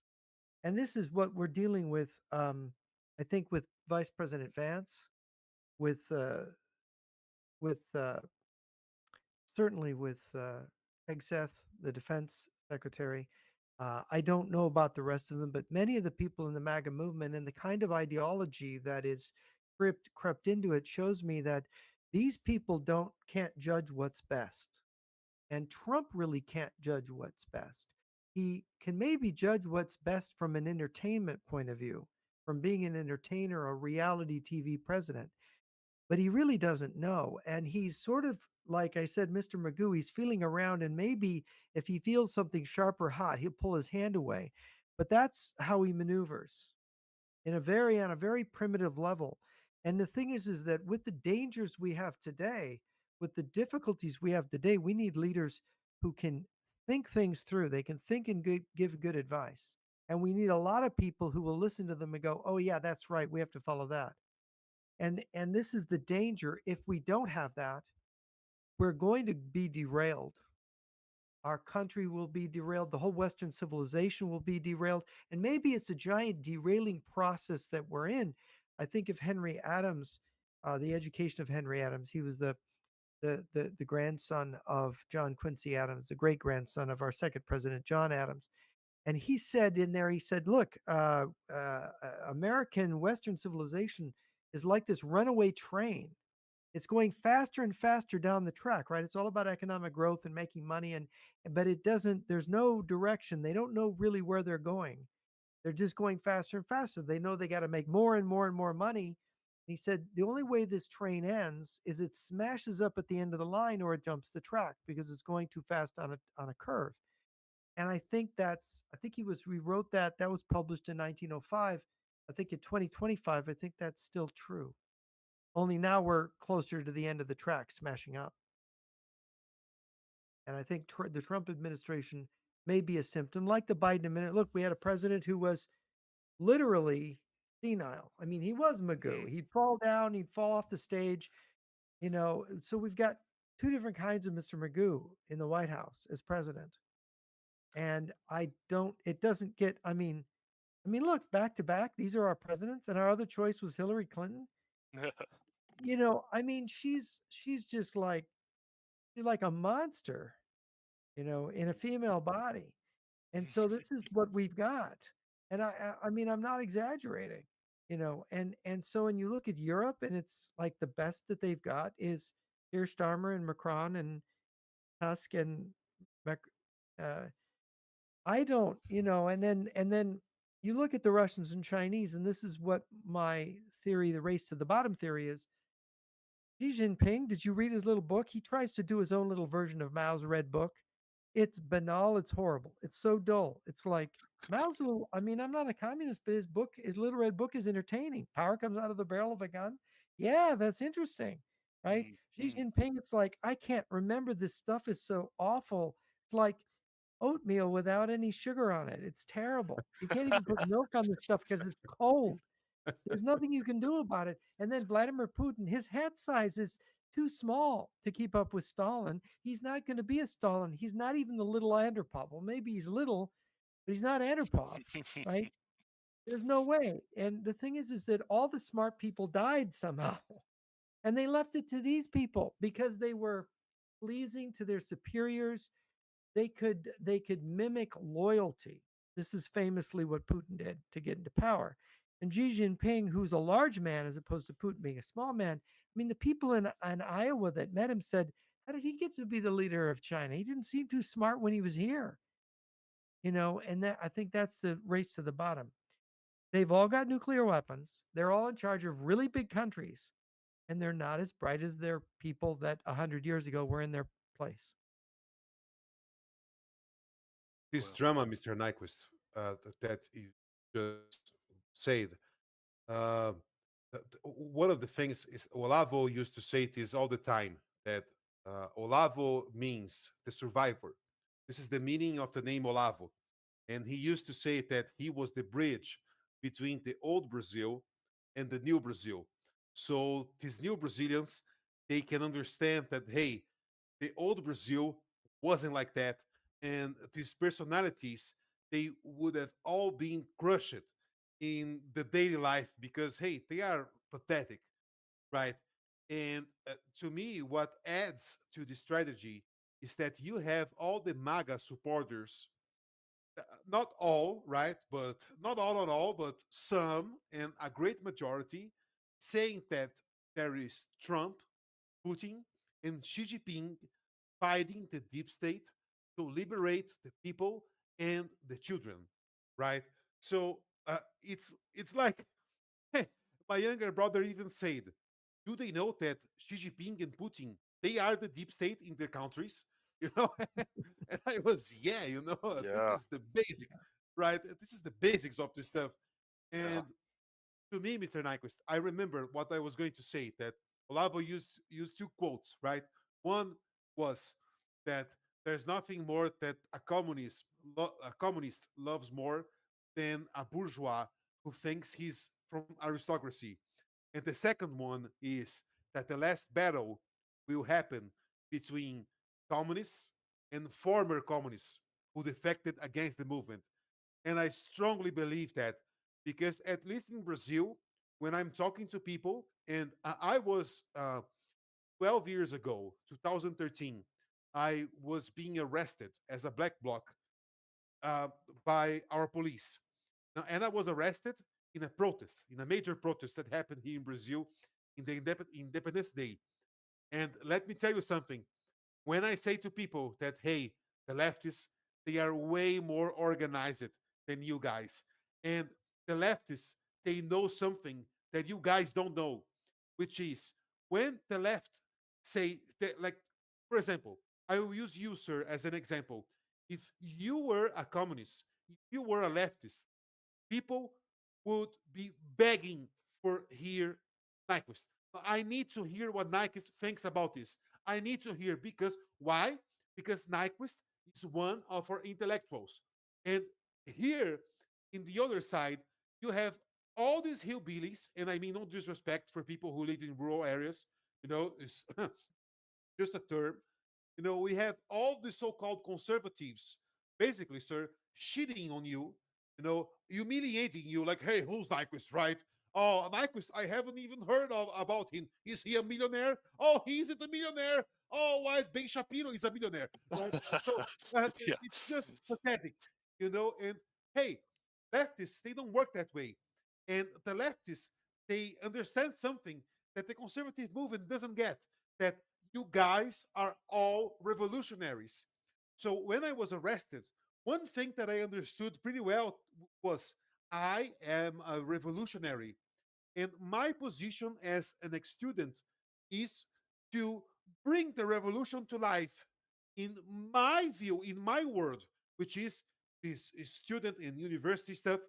And this is what we're dealing with, I think, with Vice President Vance, with certainly with Hegseth, the defense secretary. I don't know about the rest of them, but many of the people in the MAGA movement and the kind of ideology that is crept into it shows me that these people can't judge what's best. And Trump really can't judge what's best. He can maybe judge what's best from an entertainment point of view, from being an entertainer or reality TV president, but he really doesn't know. And he's sort of, like I said, Mr. Magoo, he's feeling around, and maybe if he feels something sharp or hot, he'll pull his hand away. But that's how he maneuvers on a very primitive level. And the thing is that with the dangers we have today, with the difficulties we have today, we need leaders who can think things through. They can think and give good advice. And we need a lot of people who will listen to them and go, "Oh yeah, that's right. We have to follow that." And this is the danger. If we don't have that, we're going to be derailed. Our country will be derailed. The whole Western civilization will be derailed. And maybe it's a giant derailing process that we're in. I think of Henry Adams, the education of Henry Adams. He was the grandson of John Quincy Adams, the great grandson of our second president, John Adams. And he said in there, he said, look, American Western civilization is like this runaway train. It's going faster and faster down the track, right? It's all about economic growth and making money, but it doesn't, there's no direction. They don't know really where they're going. They're just going faster and faster. They know they got to make more and more and more money. He said the only way this train ends is it smashes up at the end of the line or it jumps the track because it's going too fast on a curve. And I think he wrote that. That was published in 1905. I think in 2025, I think that's still true. Only now we're closer to the end of the track, smashing up. And I think the Trump administration may be a symptom, like the Biden administration. Look, we had a president who was literally senile. I mean, he was Magoo. Mm. He'd fall down, he'd fall off the stage, So we've got two different kinds of Mr. Magoo in the White House as president. And I don't. It doesn't get. I mean, look, back to back. These are our presidents, and our other choice was Hillary Clinton. She's just like she's like a monster, in a female body. And so this is what we've got. And I mean, I'm not exaggerating, and so when you look at Europe, and it's like the best that they've got is Keir Starmer and Macron and Tusk and uh, I don't, and then you look at the Russians and Chinese, and this is what my theory, the race to the bottom theory is. Xi Jinping, did you read his little book? He tries to do his own little version of Mao's red book. It's banal, it's horrible. It's so dull. It's like Mao's little, I mean, I'm not a communist, but his little red book is entertaining. Power comes out of the barrel of a gun. Yeah, that's interesting. Right? Xi Mhm. Jinping, it's like, I can't remember, this stuff is so awful. It's like oatmeal without any sugar on it. It's terrible. You can't even put milk on this stuff because it's cold. There's nothing you can do about it. And then Vladimir Putin, his hat size is too small to keep up with Stalin. He's not going to be a Stalin. He's not even the little Andropov. Well, maybe he's little, but he's not Andropov, right? There's no way. And the thing is that all the smart people died somehow. And they left it to these people because they were pleasing to their superiors. They could mimic loyalty. This is famously what Putin did to get into power. And Xi Jinping, who's a large man as opposed to Putin being a small man, I mean, the people in Iowa that met him said, "How did he get to be the leader of China? He didn't seem too smart when he was here." And that, I think that's the race to the bottom. They've all got nuclear weapons. They're all in charge of really big countries, and they're not as bright as their people that 100 years ago were in their place. This Well, drama, Mr. Nyquist, that you just said, uh, one of the things is Olavo used to say it is all the time that Olavo means the survivor. This is the meaning of the name Olavo. And he used to say that he was the bridge between the old Brazil and the new Brazil. So these new Brazilians, they can understand that, hey, the old Brazil wasn't like that. And these personalities, they would have all been crushed in the daily life because, hey, they are pathetic, right? And to me, what adds to the strategy is that you have all the MAGA supporters, not all, right? But not all at all, but some and a great majority saying that there is Trump, Putin, and Xi Jinping fighting the deep state to liberate the people and the children, right? So it's like my younger brother even said, "Do they know that Xi Jinping and Putin they are the deep state in their countries?" You know, and I was, yeah, this yeah, is the basic, right? This is the basics of this stuff. yeah. And to me, Mr. Nyquist, I remember what I was going to say that Olavo used two quotes, right? One was that there's nothing more that a communist loves more than a bourgeois who thinks he's from aristocracy. And the second one is that the last battle will happen between communists and former communists who defected against the movement. And I strongly believe that because, at least in Brazil, when I'm talking to people, and I was 12 years ago, 2013, I was being arrested as a black bloc uh, by our police. Now, and I was arrested in a protest, in a major protest that happened here in Brazil in the Independence Day. And let me tell you something. When I say to people that, hey, the leftists, they are way more organized than you guys. And the leftists, they know something that you guys don't know, which is when the left say, like, for example, I will use you, sir, as an example. If you were a communist, if you were a leftist, people would be begging for hear Nyquist. I need to hear what Nyquist thinks about this. I need to hear because why? Because Nyquist is one of our intellectuals. And here in the other side, you have all these hillbillies, and I mean no disrespect for people who live in rural areas, it's just a term. We have all the so-called conservatives basically, sir, shitting on you, humiliating you, like, hey, who's Nyquist, right? Oh, Nyquist, I haven't even heard about him. Is he a millionaire? Oh, he isn't a millionaire. Oh, what? Ben Shapiro is a millionaire, right? So Yeah. it's just pathetic, And hey, leftists, they don't work that way. And the leftists, they understand something that the conservative movement doesn't get, that you guys are all revolutionaries. So when I was arrested, one thing that I understood pretty well was I am a revolutionary. And my position as an ex-student is to bring the revolution to life in my view, in my world, which is this student and university stuff,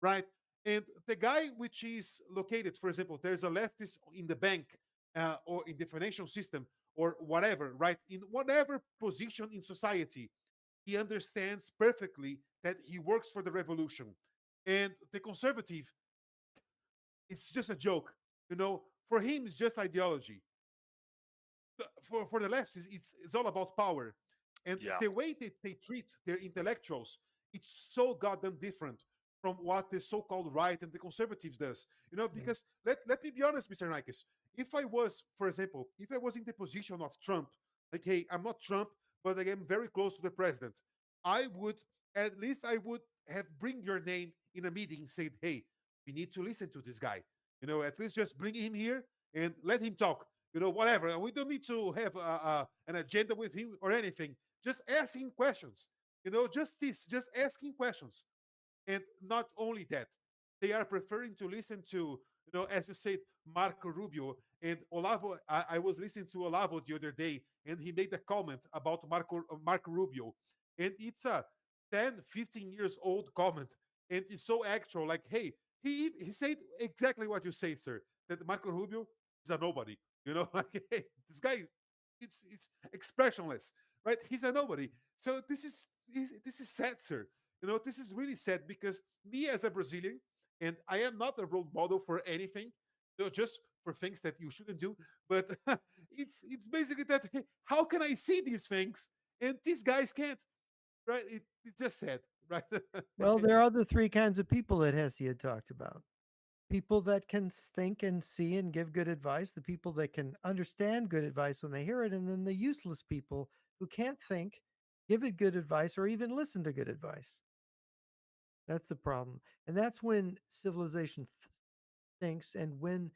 right? And the guy which is located, for example, there's a leftist in the bank or in the financial system or whatever, right? In whatever position in society, he understands perfectly that he works for the revolution. And the conservative, it's just a joke. For him, it's just ideology. For the left, it's all about power. And Yeah. the way that they treat their intellectuals, it's so goddamn different from what the so-called right and the conservatives does. Because let me be honest, Mr. Nikes. If I was, for example, if I was in the position of Trump, like, hey, I'm not Trump, but I am very close to the president, I would, at least I would have bring your name in a meeting and said, hey, we need to listen to this guy. At least just bring him here and let him talk. Whatever. We don't need to have an agenda with him or anything. Just asking questions. Just asking questions. And not only that, they are preferring to listen to, as you said, Marco Rubio and Olavo. I was listening to Olavo the other day, and he made a comment about Marco Rubio. And it's a 10, 15 years old comment. And it's so actual. Like, hey, he said exactly what you say, sir, that Marco Rubio is a nobody. Like, hey, this guy, it's expressionless, right? He's a nobody. So this is sad, sir. This is really sad because me as a Brazilian, and I am not a role model for anything, just for things that you shouldn't do. But it's basically that, hey, how can I see these things and these guys can't? Right? It's just sad, right? Well, there are the three kinds of people that Hesiod talked about: people that can think and see and give good advice, the people that can understand good advice when they hear it, and then the useless people who can't think, give it good advice, or even listen to good advice. That's the problem. And that's when civilization thinks, and when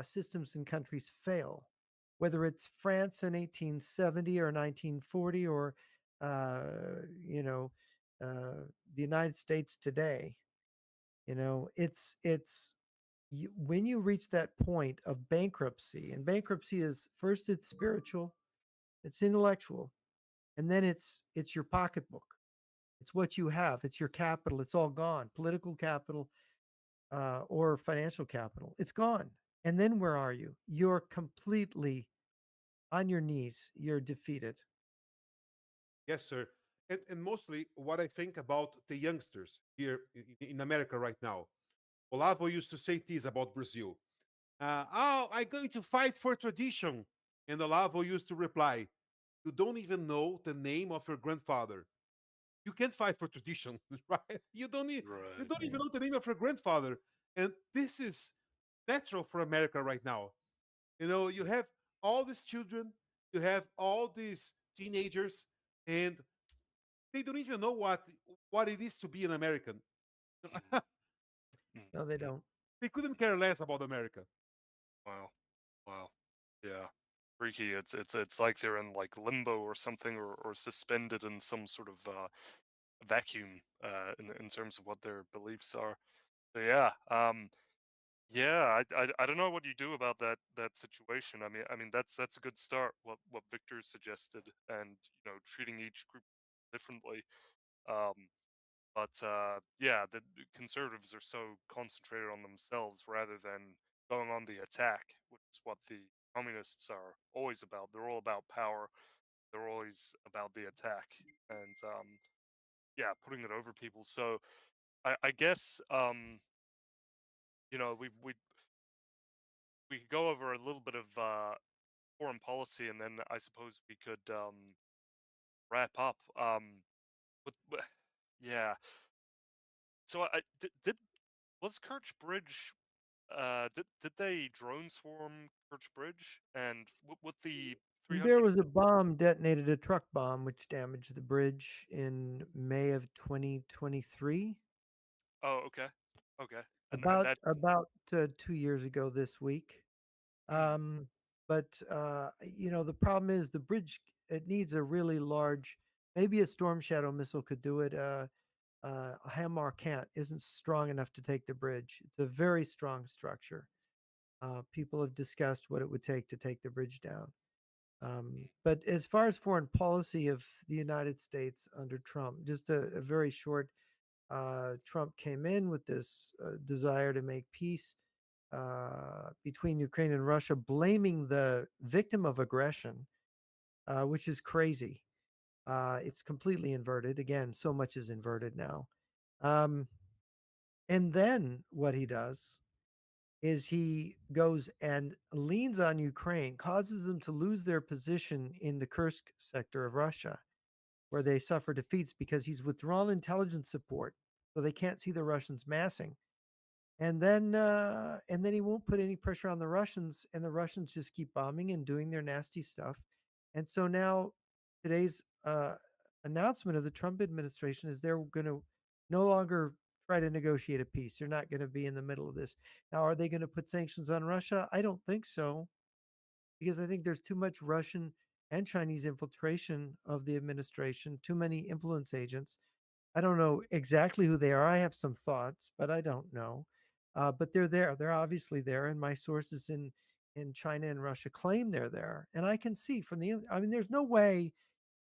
systems and countries fail, whether it's France in 1870 or 1940, or, uh, you know, the United States today. It's when you reach that point of bankruptcy, and bankruptcy is first, it's spiritual, it's intellectual, and then it's your pocketbook. It's what you have. It's your capital. It's all gone. Political capital, or financial capital. It's gone. And then where are you? You're completely on your knees. You're defeated. Yes, sir. And mostly what I think about the youngsters here in America right now. Olavo used to say this about Brazil. Oh, I'm going to fight for tradition. And Olavo used to reply, you don't even know the name of your grandfather. You can't fight for tradition, right? You Right. don't even know the name of your grandfather. And this is natural for America right now. You have all these children, you have all these teenagers, and they don't even know what it is to be an American. Mm, mm, No, they mm. don't. They couldn't care less about America. Wow. Wow. Yeah. Freaky. It's like they're in like limbo or something, or suspended in some sort of vacuum in terms of what their beliefs are. So yeah. Yeah, I don't know what you do about that situation. I mean that's a good start. What Victor suggested, and treating each group differently. Um, but yeah, the conservatives are so concentrated on themselves rather than going on the attack, which is what the communists are always about. They're all about power. They're always about the attack, and yeah, putting it over people. So I guess we could go over a little bit of foreign policy, and then I suppose we could wrap up. Yeah. So did was Kerch Bridge did they drone swarm Kerch Bridge and with the There 300? was a bomb detonated, a truck bomb, which damaged the bridge in May of 2023. Oh, okay. Okay. And About that 2 years ago this week. hmm, Um, but the problem is the bridge. It needs a really large. Maybe a Storm Shadow missile could do it. A HIMARS can't. Isn't strong enough to take the bridge. It's a very strong structure. People have discussed what it would take the bridge down. But as far as foreign policy of the United States under Trump, just a very short. Trump came in with this desire to make peace between Ukraine and Russia, blaming the victim of aggression, which is crazy. It's completely inverted. Again, so much is inverted now. Um, and then what he does is he goes and leans on Ukraine, causes them to lose their position in the Kursk sector of Russia, where they suffer defeats because he's withdrawn intelligence support, so they can't see the Russians massing. And then he won't put any pressure on the Russians, and the Russians just keep bombing and doing their nasty stuff. And so now today's announcement of the Trump administration is they're going to no longer try to negotiate a peace. They're not going to be in the middle of this. Now, are they going to put sanctions on Russia? I don't think so, because I think there's too much Russian and Chinese infiltration of the administration, too many influence agents. I don't know exactly who they are. I have some thoughts, but I don't know. But they're there. They're obviously there, and my sources in China and Russia claim they're there. And I can see from the. I mean, there's no way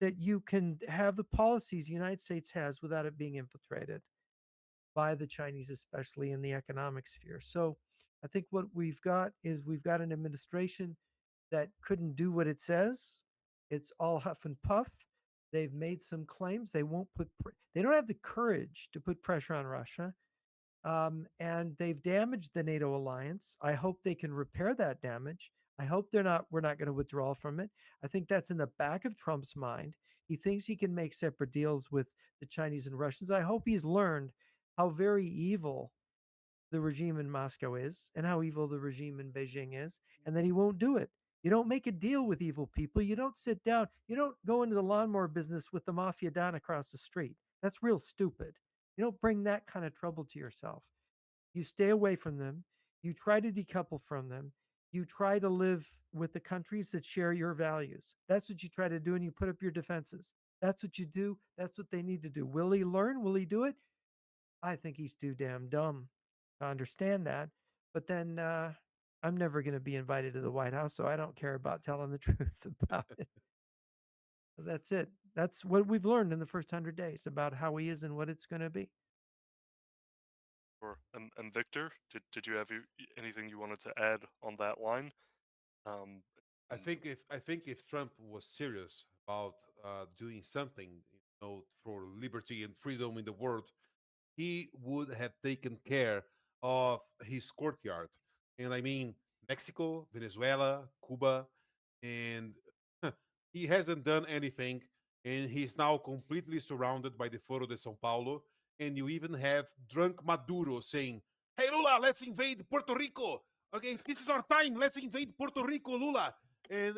that you can have the policies the United States has without it being infiltrated by the Chinese, especially in the economic sphere. So I think what we've got an administration that couldn't do what it says. It's all huff and puff. They've made some claims. They won't put. They don't have the courage to put pressure on Russia, and they've damaged the NATO alliance. I hope they can repair that damage. I hope they're not. We're not going to withdraw from it. I think that's in the back of Trump's mind. He thinks he can make separate deals with the Chinese and Russians. I hope he's learned how very evil the regime in Moscow is and how evil the regime in Beijing is, and that he won't do it. You don't make a deal with evil people. You don't sit down. You don't go into the lawnmower business with the mafia don across the street. That's real stupid. You don't bring that kind of trouble to yourself. You stay away from them. You try to decouple from them. You try to live with the countries that share your values. That's what you try to do, and you put up your defenses. That's what you do. That's what they need to do. Will he learn? Will he do it? I think he's too damn dumb to understand that. But then I'm never going to be invited to the White House, so I don't care about telling the truth about it. So that's it. That's what we've learned in the first 100 days about how he is and what it's going to be. and Victor, did you have anything you wanted to add on that line? Um, and I think if Trump was serious about doing something, for liberty and freedom in the world, he would have taken care of his courtyard. And I mean Mexico, Venezuela, Cuba, and he hasn't done anything. And he's now completely surrounded by the Foro de Sao Paulo. And you even have drunk Maduro saying, "Hey, Lula, let's invade Puerto Rico. Okay, this is our time. Let's invade Puerto Rico, Lula." And,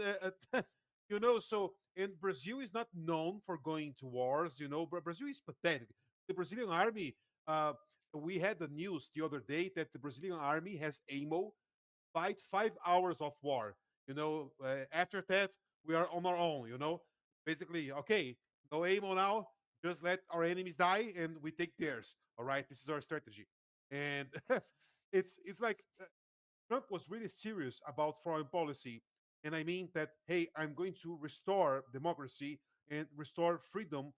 and Brazil is not known for going to wars. But Brazil is pathetic. The Brazilian army, uh, we had the news the other day that the Brazilian army has ammo fight 5 hours of war. After that, we are on our own. Basically, okay, no ammo now. Just let our enemies die, and we take theirs. All right, this is our strategy, and it's like Trump was really serious about foreign policy, and I mean that. Hey, I'm going to restore democracy and restore freedom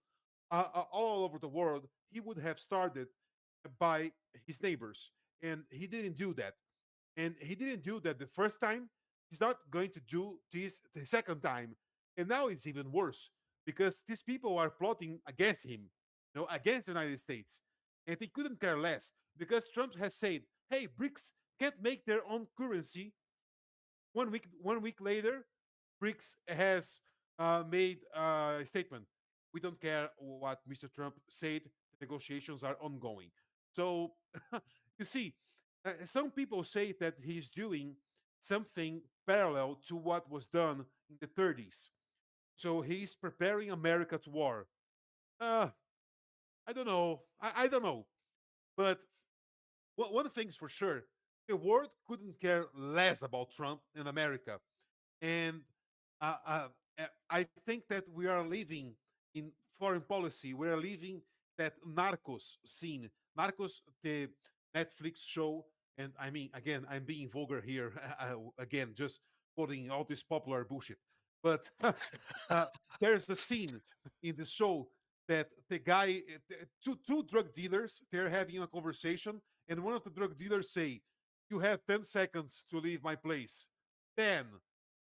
all over the world. He would have started by his neighbors, and he didn't do that. And he didn't do that the first time. He's not going to do this the second time. And now it's even worse because these people are plotting against him, against the United States. And he couldn't care less because Trump has said, hey, BRICS can't make their own currency. 1 week later, BRICS has made a statement. We don't care what Mr. Trump said. The negotiations are ongoing. So you see, some people say that he's doing something parallel to what was done in the 30s. So he's preparing America to war. Uh, I don't know. I don't know. But one thing's for sure, the world couldn't care less about Trump in America. And uh, uh, I think that we are living in foreign policy. We are living that Narcos scene. Narcos, the Netflix show. And I mean, again, I'm being vulgar here. Again, just quoting all this popular bullshit. But uh, there's a scene in the show that the guy, two drug dealers, they're having a conversation, and one of the drug dealers say, "You have 10 seconds to leave my place." 10,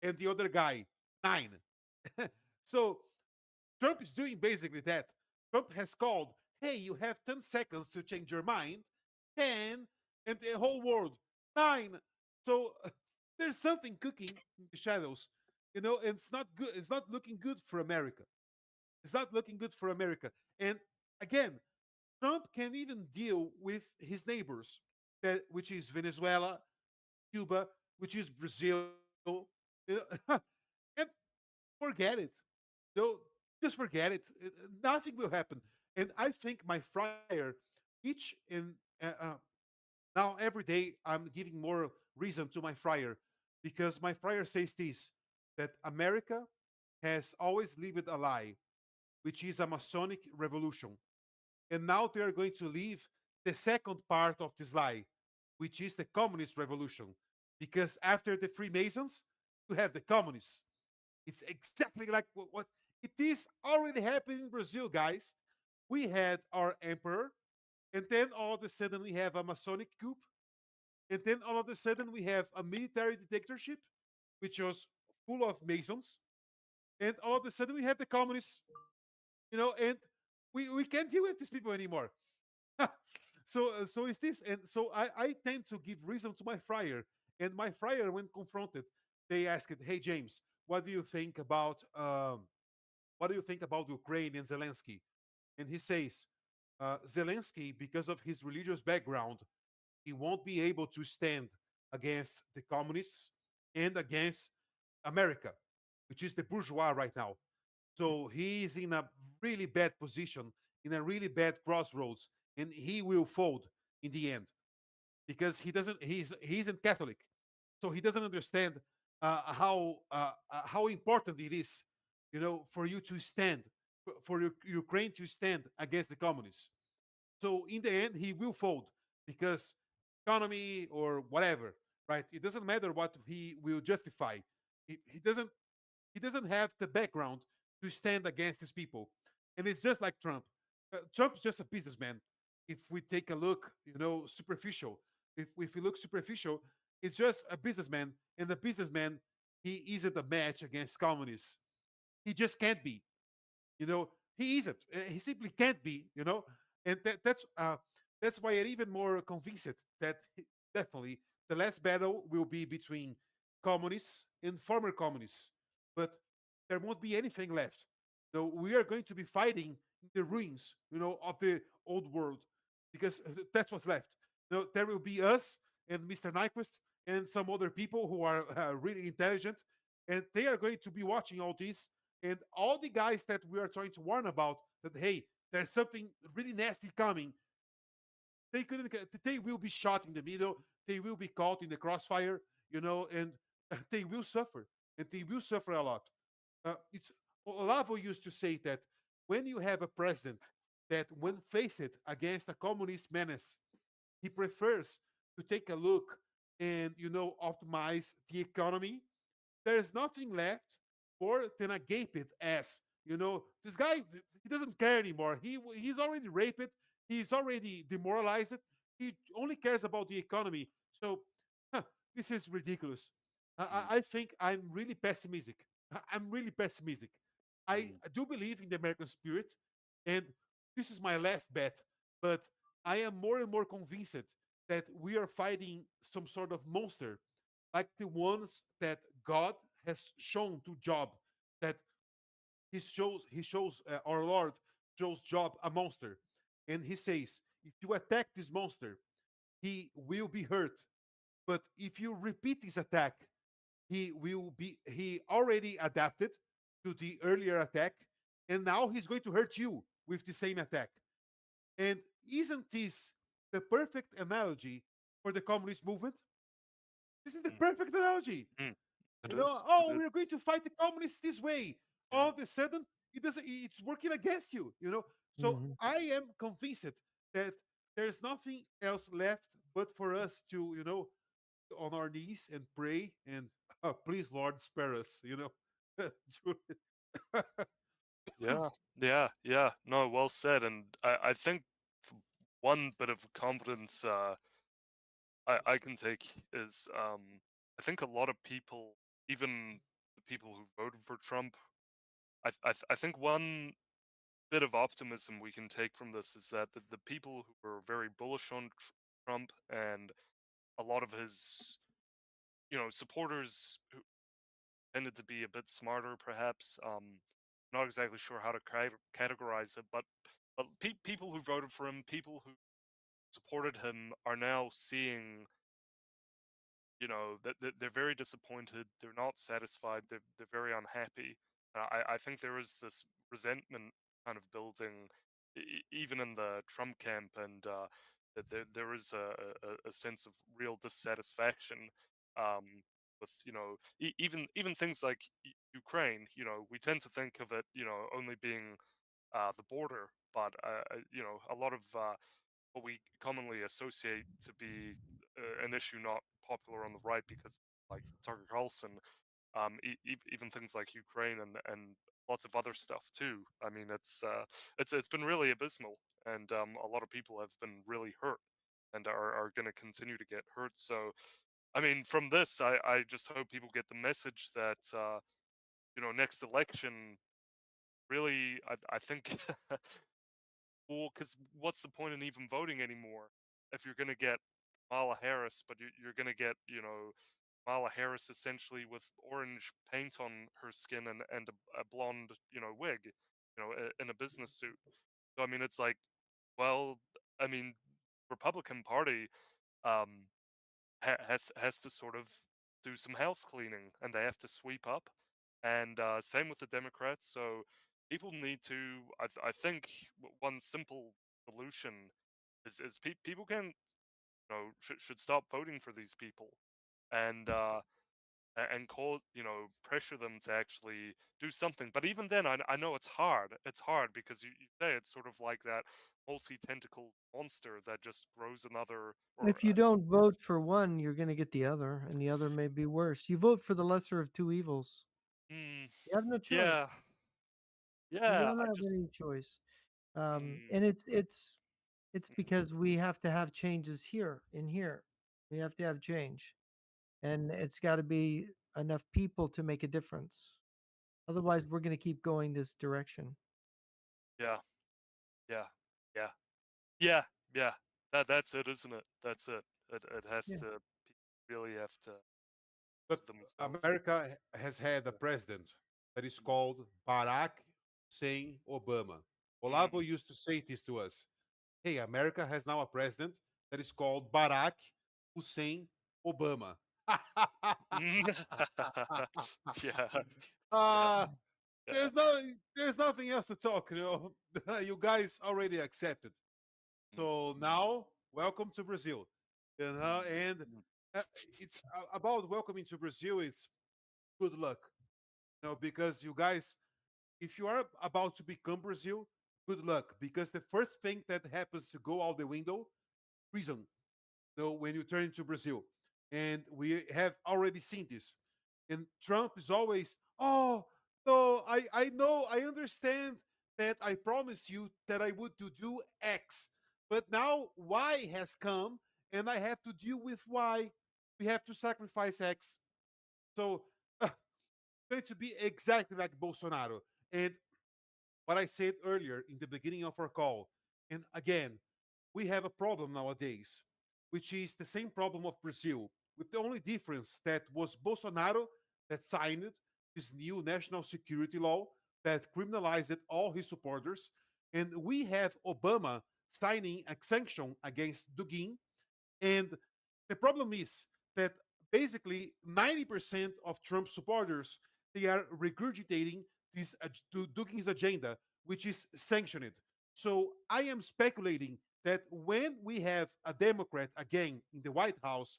and the other guy 9. So Trump is doing basically that. Trump has called, "Hey, you have 10 seconds to change your mind." 10, and the whole world 9. So there's something cooking in the shadows, and it's not good. It's not looking good for America. It's not looking good for America. And again, Trump can even deal with his neighbors, which is Venezuela, Cuba, which is Brazil. And forget it. No, just forget it. Nothing will happen. And I think my fryer, each in now every day, I'm giving more reason to my fryer because my fryer says this, that America has always lived a lie, which is a Masonic revolution. And now they are going to leave the second part of this lie, which is the communist revolution. Because after the Freemasons, you have the communists. It's exactly like what it is already happening in Brazil, guys. We had our emperor, and then all of a sudden we have a Masonic coup, and then all of a sudden we have a military dictatorship, which was full of Masons, and all of a sudden we have the communists, and we can't deal with these people anymore. So is this, and so I tend to give reason to my friar, and my friar, when confronted, they asked, "Hey James, what do you think about Ukraine and Zelensky?" And he says, Zelensky, because of his religious background, he won't be able to stand against the communists and against America, which is the bourgeois right now. So he is in a really bad position, in a really bad crossroads, and he will fold in the end because he isn't Catholic, so he doesn't understand how important it is, for you to stand, for Ukraine to stand against the communists. So in the end, he will fold because economy or whatever, right? It doesn't matter what he will justify. He doesn't have the background to stand against these people, and it's just like Trump. Trump's just a businessman. If we take a look, superficial. If we look superficial, it's just a businessman, and the businessman, he isn't a match against communists. He just can't be. He isn't. He simply can't be. And that's why I'm even more convinced that definitely the last battle will be between communists and former communists, but there won't be anything left. So we are going to be fighting in the ruins, of the old world, because that's what's left. There will be us and Mr. Nyquist and some other people who are really intelligent, and they are going to be watching all this, and all the guys that we are trying to warn about that, hey, there's something really nasty coming. They couldn't. They will be shot in the middle. They will be caught in the crossfire. And they will suffer, and they will suffer a lot. It's Olavo used to say that when you have a president that, when faced against a communist menace, he prefers to take a look and optimize the economy. There's nothing left more than a gaped ass. This guy, he doesn't care anymore. He's already raped it. He's already demoralized it. He only cares about the economy. So huh, this is ridiculous. I think I'm really pessimistic. I'm really pessimistic. I Mm. do believe in the American spirit, and this is my last bet. But I am more and more convinced that we are fighting some sort of monster, like the ones that God has shown to Job, that he shows our Lord shows Job a monster, and he says, if you attack this monster, he will be hurt. But if you repeat this attack, he already adapted to the earlier attack, and now he's going to hurt you with the same attack. And isn't this the perfect analogy for the communist movement? This is the Mm, perfect analogy. mm. It You know, is. It oh, is. we're going to fight the communists this way. Yeah. All of a sudden, it's working against you, you know. So Mhm. I am convinced that there's nothing else left but for us to, on our knees and pray and please, Lord, spare us, Yeah. Yeah. Yeah. No, well said. And I think one bit of confidence I can take is I think a lot of people, even the people who voted for Trump, I think one bit of optimism we can take from this is that the people who were very bullish on Trump and a lot of his, supporters who tended to be a bit smarter, perhaps. Not exactly sure how to categorize it, but people who voted for him, people who supported him, are now seeing, that they're very disappointed. They're not satisfied. They're very unhappy. I think there is this resentment kind of building, even in the Trump camp, and that there is a sense of real dissatisfaction. With even things like Ukraine. We tend to think of it, only being the border, but a lot of what we commonly associate to be an issue not popular on the right because like Tucker Carlson, even things like Ukraine and lots of other stuff too. I mean, it's been really abysmal, and a lot of people have been really hurt and are going to continue to get hurt. So, I mean, from this, I just hope people get the message that next election really, I think. Well, because what's the point in even voting anymore if you're going to get Kamala Harris, but you're going to get, Kamala Harris essentially with orange paint on her skin and a blonde, wig, in a business suit. So, I mean, it's like, well, I mean, Republican Party um, has to sort of do some house cleaning and they have to sweep up. And same with the Democrats. So people need to, I think, one simple solution is people can, should stop voting for these people and and call, pressure them to actually do something. But even then, I know it's hard. It's hard because you say it's sort of like that multi-tentacled monster that just grows another or If you don't vote for one, you're going to get the other, and the other may be worse. You vote for the lesser of two evils. mm, You have no choice. yeah. You Yeah, don't I have just any choice. mm, And it's mm, because we have to have changes here in here. We have to have change, and it's got to be enough people to make a difference. Otherwise, we're going to keep going this direction. yeah, yeah, yeah, yeah, yeah. That's it, isn't it? That's it. It has Yeah. to really have to But themselves. America has had a president that is called Barack Hussein Obama. Olavo Mm. used to say this to us. Hey, America has now a president that is called Barack Hussein Obama. Yeah, yeah, uh, yeah. there's nothing else to talk, you guys already accepted. Mm, So now, welcome to Brazil. And mm, uh, it's about welcoming to Brazil. It's good luck, because you guys, if you are about to become Brazil, good luck, because the first thing that happens to go out the window, prison. When you turn into Brazil, and we have already seen this. And Trump is always, oh no, I know, I understand that I promised you that I would do X, but now Y has come, and I have to deal with Y. We have to sacrifice X. So going to be exactly like Bolsonaro. And what I said earlier in the beginning of our call, and again, we have a problem nowadays, which is the same problem of Brazil, with the only difference that was Bolsonaro that signed this new national security law that criminalized all his supporters, and we have Obama signing a sanction against Dugin. And the problem is that basically 90% of Trump supporters, they are regurgitating this Dugin's agenda, which is sanctioned. So I am speculating that when we have a Democrat again in the White House,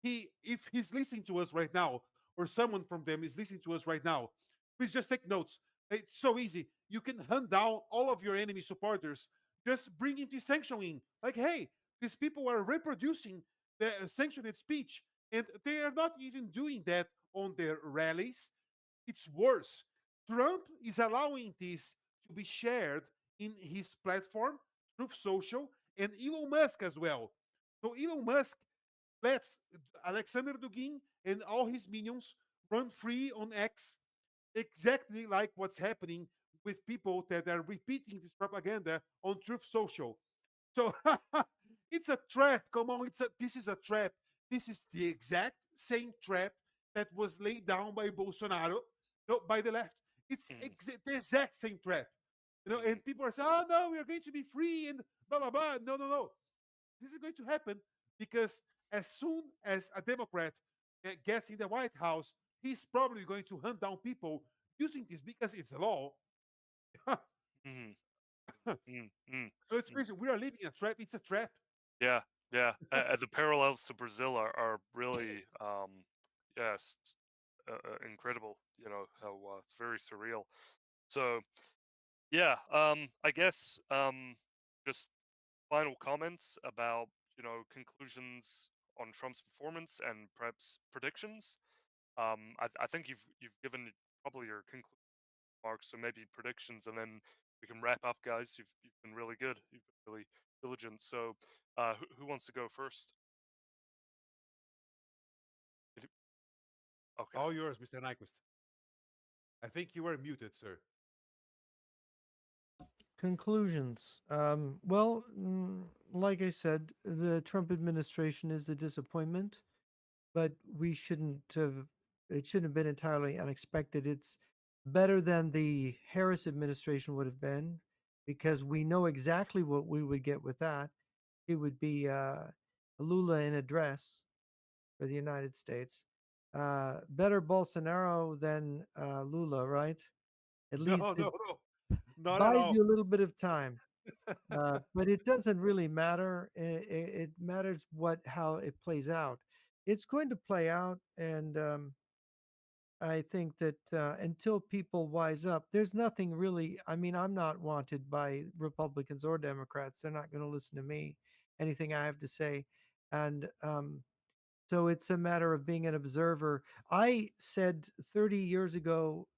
if he's listening to us right now, or someone from them is listening to us right now, please just take notes. It's so easy. You can hunt down all of your enemy supporters, just bringing this sanction in. Like, hey, these people are reproducing the sanctioned speech, and they are not even doing that on their rallies. It's worse. Trump is allowing this to be shared in his platform, Truth Social, and Elon Musk as well. So Elon Musk lets Alexander Dugin and all his minions run free on X, exactly like what's happening with people that are repeating this propaganda on Truth Social. So it's a trap. Come on, this is a trap. This is the exact same trap that was laid down by Bolsonaro, no, by the left. It's Mm, the exact same trap. mhm, And people are saying, "Oh no, we are going to be free," and blah blah blah. No, no, no. This is going to happen because as soon as a Democrat gets in the White House, he's probably going to hunt down people using this because it's a law. So mhm, mm, mm, it's mm. crazy. We are living in a trap. It's a trap. Yeah, yeah. The parallels to Brazil are really, yes, incredible. You know how it's very surreal. So yeah, I guess just final comments about conclusions on Trump's performance and perhaps predictions. I think you've given probably your conclusion marks, so maybe predictions, and then we can wrap up, guys. You've been really good. You've been really diligent. So, who wants to go first? If you- Okay. All yours, Mr. Nyquist. I think you are muted, sir. Conclusions. Well, like I said, the Trump administration is a disappointment, but we shouldn't have. It shouldn't have been entirely unexpected. It's better than the Harris administration would have been, because we know exactly what we would get with that. It would be Lula in a dress for the United States. Better Bolsonaro than Lula, right? At No, least it no, no, not at buys all. you a little bit of time. But it doesn't really matter. It matters how it plays out. It's going to play out, and I think that until people wise up, there's nothing really. I mean, I'm not wanted by Republicans or Democrats. They're not going to listen to me, anything I have to say, and so it's a matter of being an observer. I said 30 years ago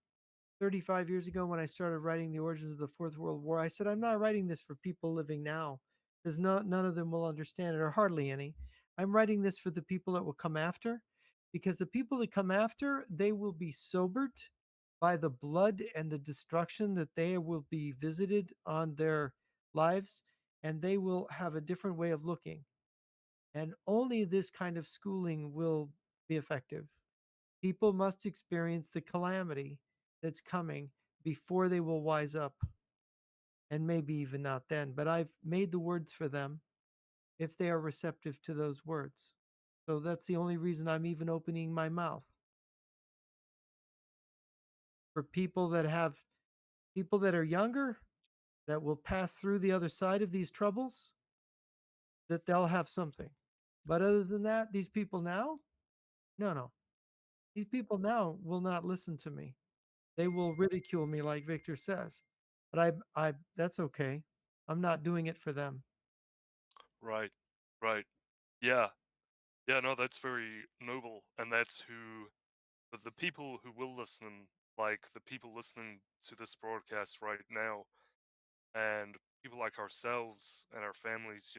35 years ago when I started writing The Origins of the Fourth World War, I said, I'm not writing this for people living now because none of them will understand it, or hardly any. I'm writing this for the people that will come after, because the people that come after, they will be sobered by the blood and the destruction that they will be visited on their lives, and they will have a different way of looking. And only this kind of schooling will be effective. People must experience the calamity that's coming before they will wise up, and maybe even not then. But I've made the words for them if they are receptive to those words. So that's the only reason I'm even opening my mouth. For people that are younger, that will pass through the other side of these troubles, that they'll have something. But other than that, these people now, no, no. These people now will not listen to me. They will ridicule me, like Victor says. But I that's okay. I'm not doing it for them. Right. Right. Yeah. Yeah. No, that's very noble, and that's who the people who will listen, like the people listening to this broadcast right now, and people like ourselves and our families.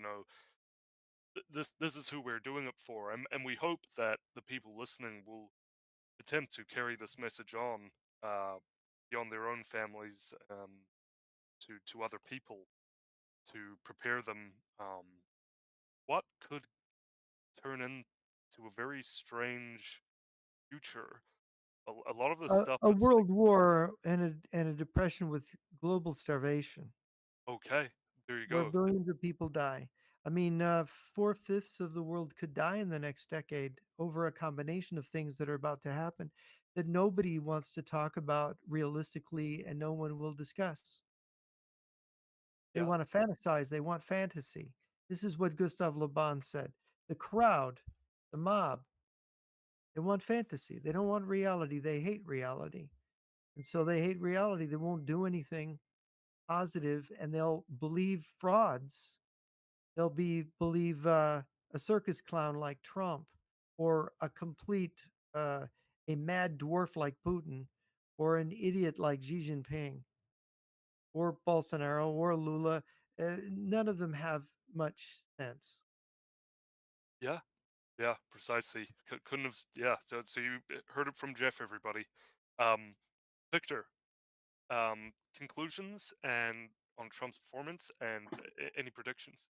This is who we're doing it for, and we hope that the people listening will attempt to carry this message on uh, beyond their own families, to other people, to prepare them what could turn into a very strange future. A lot of the stuff A that's like, world war and a depression with global starvation, okay, there you where go. billions of people die. I mean, 4/5 of the world could die in the next decade over a combination of things that are about to happen that nobody wants to talk about realistically and no one will discuss. They Yeah, want to fantasize, they want fantasy. This is what Gustav Le Bon said. The crowd, the mob, they want fantasy. They don't want reality. They hate reality. And so they hate reality. They won't do anything positive and they'll believe frauds. They'll believe a circus clown like Trump or a complete a mad dwarf like Putin or an idiot like Xi Jinping or Bolsonaro or Lula. None of them have much sense. yeah, yeah, precisely. Couldn't have. Yeah. So you heard it from Jeff, everybody. Um, Victor, conclusions and on Trump's performance and any predictions.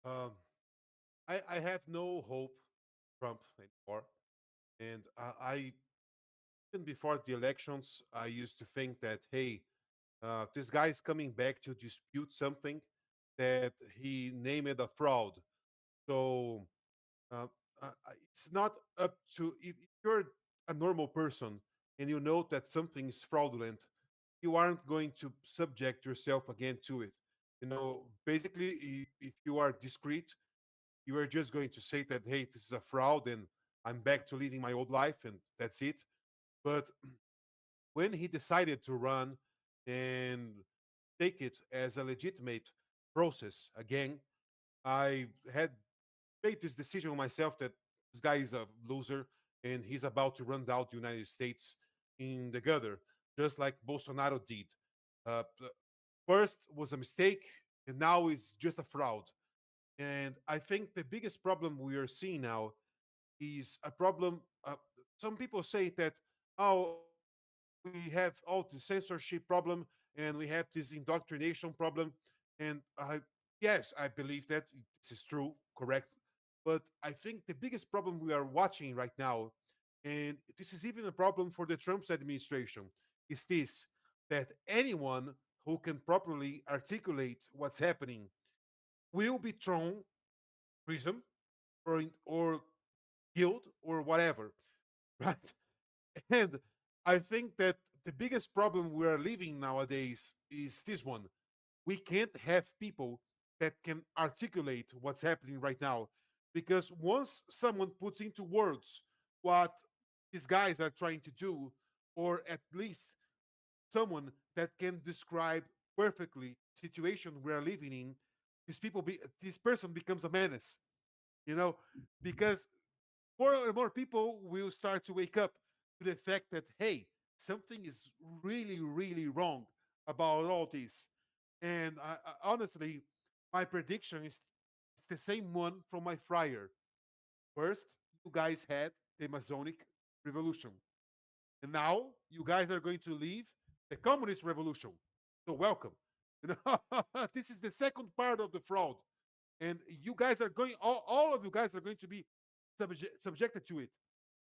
Um, I have no hope Trump anymore, and I even before the elections, I used to think that hey, this guy is coming back to dispute something that he named a fraud. So uh, it's not up to if you're a normal person and you know that something is fraudulent, you aren't going to subject yourself again to it. You know, basically, if you are discreet, you are just going to say that hey, this is a fraud and I'm back to living my old life and that's it. But when he decided to run and take it as a legitimate process again, I had made this decision on myself that this guy is a loser and he's about to run down the United States in the gutter, just like Bolsonaro did. First was a mistake, and now is just a fraud. And I think the biggest problem we are seeing now is a problem. Some people say that, oh, we have all the censorship problem and we have this indoctrination problem. And yes, I believe that this is true, correct. But I think the biggest problem we are watching right now, and this is even a problem for the Trump's administration, is this that anyone who can properly articulate what's happening will be thrown prison or killed or whatever, right? And I think that the biggest problem we are living nowadays is this one. We can't have people that can articulate what's happening right now because once someone puts into words what these guys are trying to do, or at least someone that can describe perfectly the situation we are living in, this person becomes a menace, you know, because more and more people will start to wake up to the fact that hey, something is really really wrong about all this. And honestly, my prediction is it's the same one from my friar. First, you guys had the Masonic revolution, and now you guys are going to leave the communist revolution. So welcome. You know, this is the second part of the fraud, and you guys are going all of you guys are going to be subjected to it.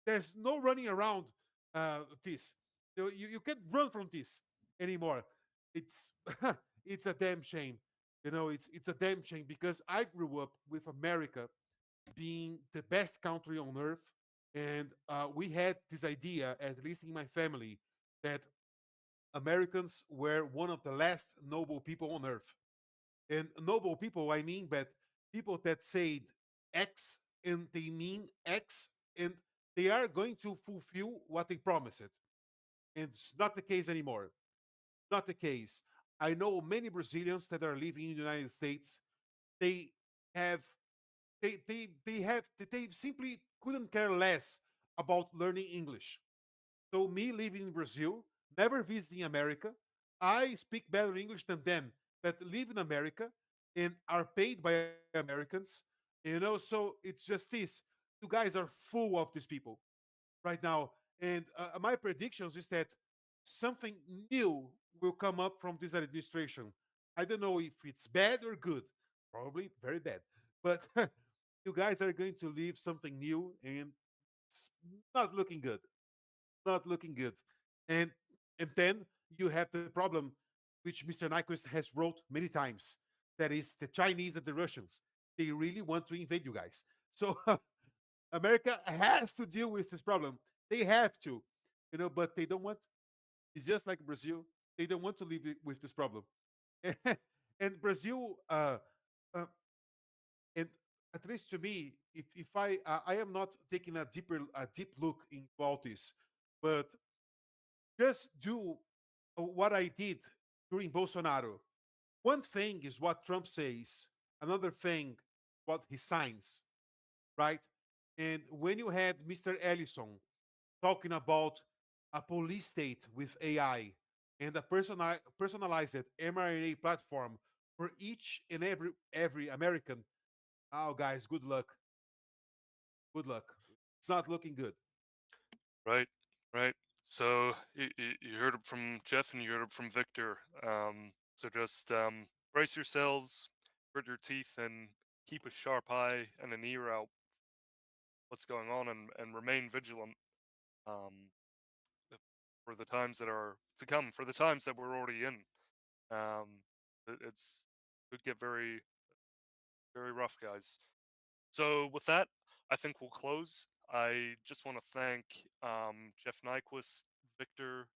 There's no running around this. You can't run from this anymore. It's it's a damn shame. You know, it's a damn shame because I grew up with America being the best country on earth, and we had this idea, at least in my family, that Americans were one of the last noble people on earth. And noble people, I mean, but people that said X and they mean X and they are going to fulfill what they promised. And it's not the case anymore. Not the case. I know many Brazilians that are living in the United States. They have they simply couldn't care less about learning English. So me living in Brazil, never visiting America, I speak better English than them that live in America and are paid by Americans. You know, so it's just this. You guys are full of these people right now. And my predictions is that something new will come up from this administration. I don't know if it's bad or good. Probably very bad. But you guys are going to leave something new and it's not looking good. Not looking good. And then you have the problem which Mr. Nyquist has wrote many times. That is the Chinese and the Russians. They really want to invade you guys. So America has to deal with this problem. They have to, but they don't want. It's just like Brazil. They don't want to live with this problem. And Brazil, uh, and at least to me, if I am not taking a deep look into all this, but just do what I did during Bolsonaro. One thing is what Trump says, another thing what he signs, right? And when you had Mr. Ellison talking about a police state with AI and a personalized mRNA platform for each and every American, oh guys, good luck. Good luck. It's not looking good. Right, right. So you heard it from Jeff and you heard it from Victor. So just brace yourselves, grit your teeth, and keep a sharp eye and an ear out what's going on, and remain vigilant um, for the times that are to come, for the times that we're already in. It's could get very, very rough, guys. So with that, I think we'll close. I just want to thank Jeff Nyquist, Victor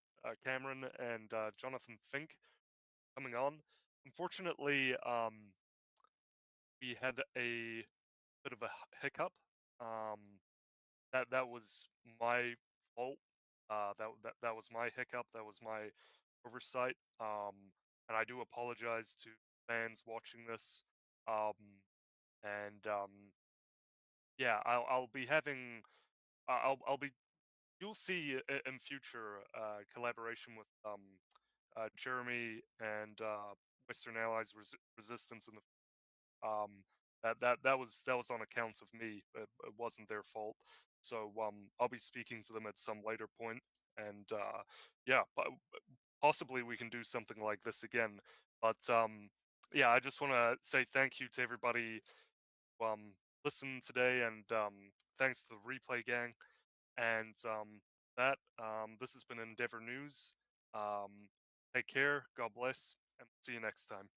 Cameron, and Jonathan Fink coming on. Unfortunately, we had a bit of a hiccup. Um, that was my fault. That was my hiccup. That was my oversight. And I do apologize to fans watching this. And yeah, I'll be having I'll be you'll see in future collaboration with Jeremy and Western Allies Resistance, and that was on account of me. It wasn't their fault. So I'll be speaking to them at some later point, and yeah, but possibly we can do something like this again. But yeah, I just want to say thank you to everybody who listened today, and thanks to the replay gang. And this has been Endeavour News. Take care, God bless, and see you next time.